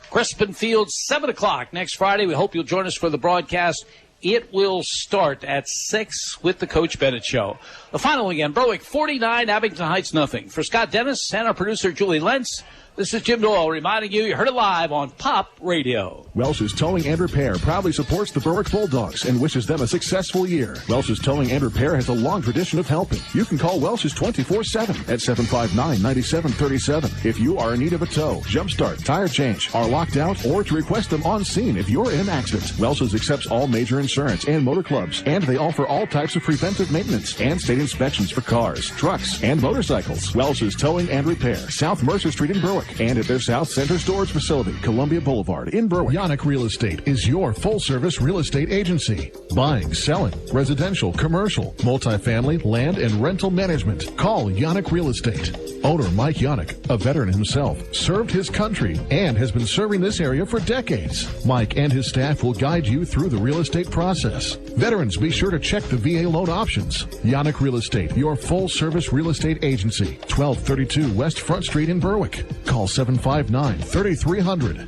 Crispin Field, 7 o'clock next Friday. We hope you'll join us for the broadcast. It will start at 6 with the Coach Bennett Show. The final again, Berwick 49, Abington Heights nothing. For Scott Dennis and our producer Julie Lentz, this is Jim Doyle reminding you heard it live on Pop Radio. Welsh's Towing and Repair proudly supports the Berwick Bulldogs and wishes them a successful year. Welsh's Towing and Repair has a long tradition of helping. You can call Welsh's 24/7 at 759-9737 if you are in need of a tow, jump start, tire change, are locked out, or to request them on scene if you're in an accident. Welsh's accepts all major insurance and motor clubs, and they offer all types of preventive maintenance and state inspections for cars, trucks, and motorcycles. Welsh's Towing and Repair, South Mercer Street in Berwick, and at their South Center Storage Facility, Columbia Boulevard in Berwick. Yannick Real Estate is your full-service real estate agency. Buying, selling, residential, commercial, multifamily, land, and rental management. Call Yannick Real Estate. Owner Mike Yannick, a veteran himself, served his country and has been serving this area for decades. Mike and his staff will guide you through the real estate process. Veterans, be sure to check the VA loan options. Yannick Real Estate, your full-service real estate agency. 1232 West Front Street in Berwick. Call 759-3300.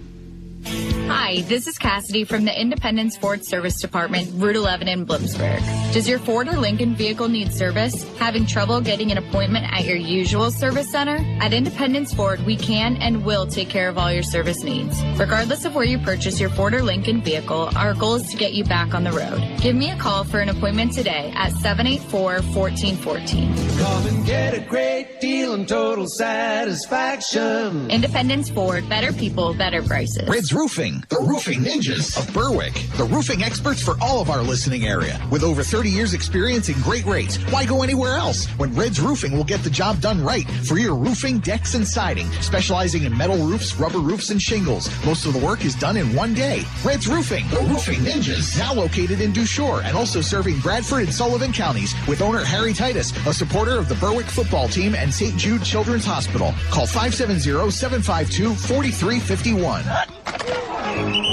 Hi, this is Cassidy from the Independence Ford Service Department, Route 11 in Bloomsburg. Does your Ford or Lincoln vehicle need service? Having trouble getting an appointment at your usual service center? At Independence Ford, we can and will take care of all your service needs. Regardless of where you purchase your Ford or Lincoln vehicle, our goal is to get you back on the road. Give me a call for an appointment today at 784-1414. Come and get a great deal and total satisfaction. Independence Ford, better people, better prices. Red's Roofing, the roofing ninjas of Berwick. The roofing experts for all of our listening area. With over 30 years experience and great rates, why go anywhere else when Red's Roofing will get the job done right for your roofing, decks, and siding, specializing in metal roofs, rubber roofs, and shingles. Most of the work is done in one day. Red's Roofing, the roofing ninjas, now located in Dushore and also serving Bradford and Sullivan counties with owner Harry Titus, a supporter of the Berwick football team and St. Jude Children's Hospital. Call 570-752-4351.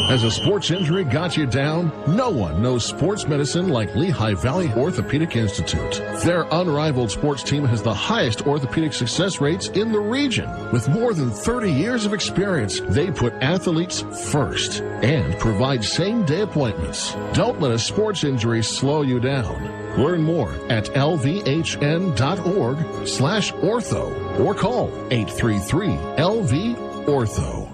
Has a sports injury got you down? No one knows sports medicine like Lehigh Valley Orthopedic Institute. Their unrivaled sports team has the highest orthopedic success rates in the region. With more than 30 years of experience, they put athletes first and provide same-day appointments. Don't let a sports injury slow you down. Learn more at lvhn.org/ortho or call 833-LV-ORTHO.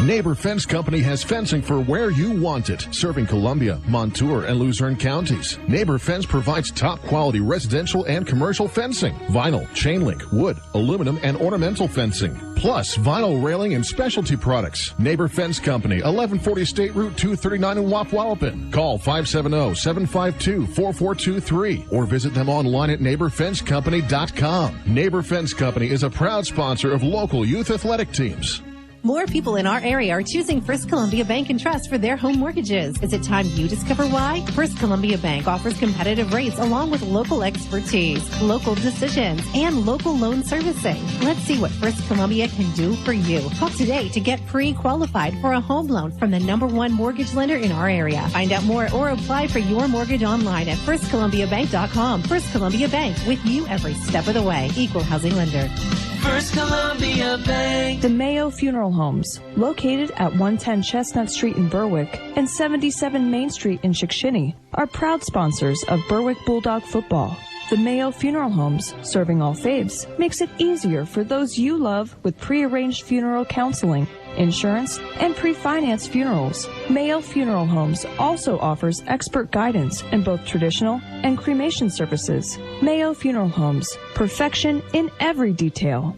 Neighbor Fence Company has fencing for where you want it, serving Columbia, Montour, and Luzerne counties. Neighbor Fence provides top-quality residential and commercial fencing, vinyl, chain link, wood, aluminum, and ornamental fencing, plus vinyl railing and specialty products. Neighbor Fence Company, 1140 State Route 239 in Wapwallopen. Call 570-752-4423 or visit them online at neighborfencecompany.com. Neighbor Fence Company is a proud sponsor of local youth athletic teams. More people in our area are choosing First Columbia Bank and Trust for their home mortgages. Is it time you discover why? First Columbia Bank offers competitive rates along with local expertise, local decisions, and local loan servicing. Let's see what First Columbia can do for you. Call today to get pre-qualified for a home loan from the #1 mortgage lender in our area. Find out more or apply for your mortgage online at firstcolumbiabank.com. First Columbia Bank, with you every step of the way. Equal housing lender. First Columbia Bank. The Mayo Funeral Homes, located at 110 Chestnut Street in Berwick and 77 Main Street in Chickashinny, are proud sponsors of Berwick Bulldog football. The Mayo Funeral Homes, serving all faiths, makes it easier for those you love with prearranged funeral counseling insurance, and pre-financed funerals. Mayo Funeral Homes also offers expert guidance in both traditional and cremation services. Mayo Funeral Homes, perfection in every detail.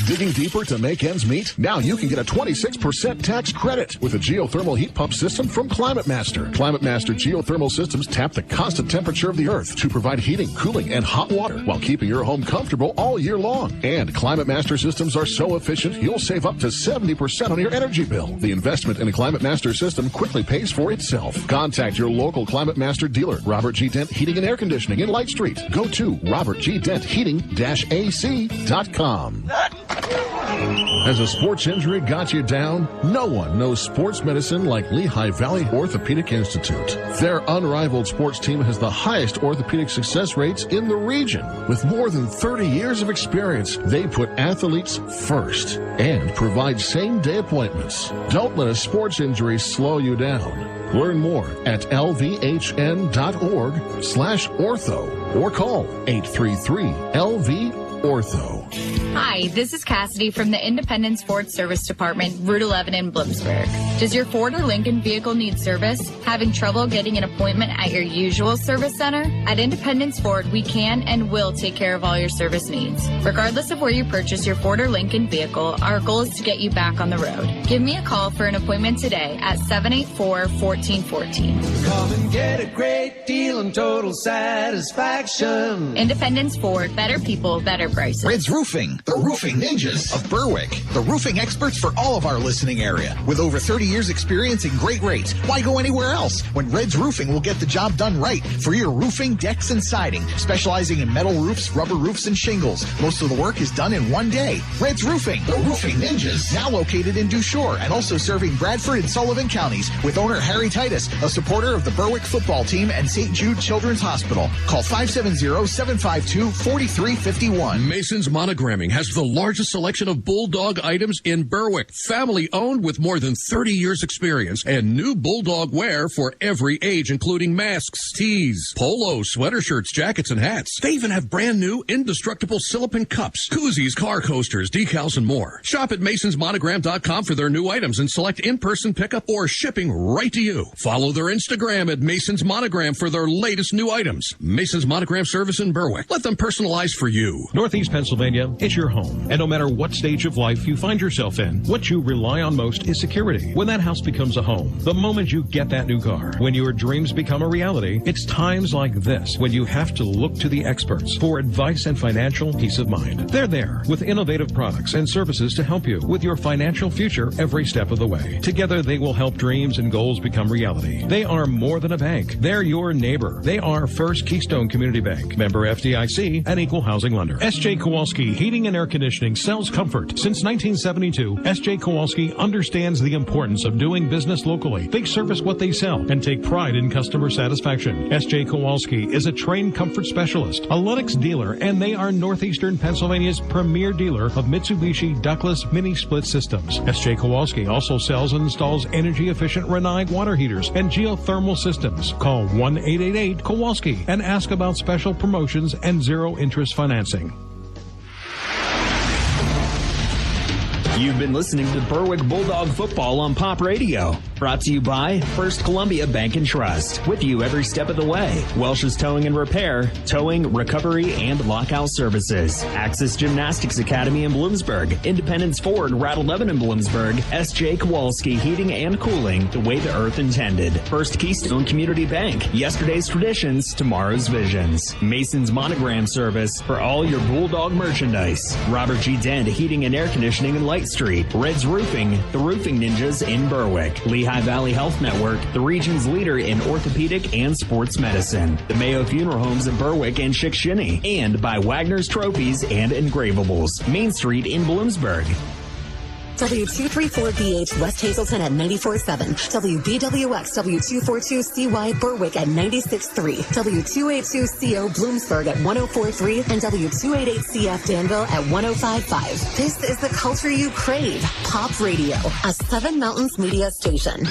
Digging deeper to make ends meet? Now you can get a 26% tax credit with a geothermal heat pump system from Climate Master. Climate Master geothermal systems tap the constant temperature of the earth to provide heating, cooling, and hot water while keeping your home comfortable all year long. And Climate Master systems are so efficient, you'll save up to 70% on your energy bill. The investment in a Climate Master system quickly pays for itself. Contact your local Climate Master dealer, Robert G. Dent Heating and Air Conditioning in Light Street. Go to robertgdentheating-ac.com. Has a sports injury got you down? No one knows sports medicine like Lehigh Valley Orthopedic Institute. Their unrivaled sports team has the highest orthopedic success rates in the region. With more than 30 years of experience, they put athletes first and provide same-day appointments. Don't let a sports injury slow you down. Learn more at lvhn.org/ortho or call 833-LV-ORTHO. Hi, this is Cassidy from the Independence Ford Service Department, Route 11 in Bloomsburg. Does your Ford or Lincoln vehicle need service? Having trouble getting an appointment at your usual service center? At Independence Ford, we can and will take care of all your service needs. Regardless of where you purchase your Ford or Lincoln vehicle, our goal is to get you back on the road. Give me a call for an appointment today at 784-1414. Come and get a great deal and total satisfaction. Independence Ford, better people, better prices. Red's Roofing, the roofing ninjas of Berwick. The roofing experts for all of our listening area. With over 30 years experience and great rates, why go anywhere else when Red's Roofing will get the job done right for your roofing, decks, and siding. Specializing in metal roofs, rubber roofs, and shingles. Most of the work is done in one day. Red's Roofing, the roofing ninjas. Now located in Dushore and also serving Bradford and Sullivan counties with owner Harry Titus, a supporter of the Berwick football team and St. Jude Children's Hospital. Call 570-752-4351. Mason's Monogramming has the largest selection of Bulldog items in Berwick. Family owned with more than 30 years experience and new Bulldog wear for every age, including masks, tees, polos, sweater shirts, jackets, and hats. They even have brand new indestructible silicone cups, koozies, car coasters, decals, and more. Shop at masonsmonogram.com for their new items and select in-person pickup or shipping right to you. Follow their Instagram at Mason's Monogram for their latest new items. Mason's Monogram service in Berwick. Let them personalize for you. Northeast Pennsylvania is your home. And no matter what stage of life you find yourself in, what you rely on most is security. When that house becomes a home, the moment you get that new car, when your dreams become a reality, it's times like this when you have to look to the experts for advice and financial peace of mind. They're there with innovative products and services to help you with your financial future every step of the way. Together, they will help dreams and goals become reality. They are more than a bank. They're your neighbor. They are First Keystone Community Bank, member FDIC, and equal housing lender. S.J. Kowalski Heating and Air Conditioning sells comfort. Since 1972, S.J. Kowalski understands the importance of doing business locally. They service what they sell and take pride in customer satisfaction. S.J. Kowalski is a trained comfort specialist, a Lennox dealer, and they are Northeastern Pennsylvania's premier dealer of Mitsubishi ductless mini split systems. S.J. Kowalski also sells and installs energy-efficient Renai water heaters and geothermal systems. Call 1-888-KOWALSKI and ask about special promotions and zero-interest financing. You've been listening to Berwick Bulldog Football on Pop Radio. Brought to you by First Columbia Bank and Trust. With you every step of the way. Welsh's Towing and Repair, towing, recovery, and lockout services. Axis Gymnastics Academy in Bloomsburg. Independence Ford, Route 11 in Bloomsburg. S.J. Kowalski Heating and Cooling, the way the earth intended. First Keystone Community Bank. Yesterday's traditions, tomorrow's visions. Mason's Monogram Service for all your Bulldog merchandise. Robert G. Dent Heating and Air Conditioning in Light Street. Red's Roofing, the roofing ninjas in Berwick. Lehigh Valley Health Network, the region's leader in orthopedic and sports medicine. The Mayo Funeral Homes in Berwick and Chickashinny. And by Wagner's Trophies and Engravables. Main Street in Bloomsburg. W234BH West Hazelton at 94.7. WBWX W242CY Berwick at 96.3. W282CO Bloomsburg at 104.3. And W288CF Danville at 105.5. This is the culture you crave. Pop Radio, a Seven Mountains media station.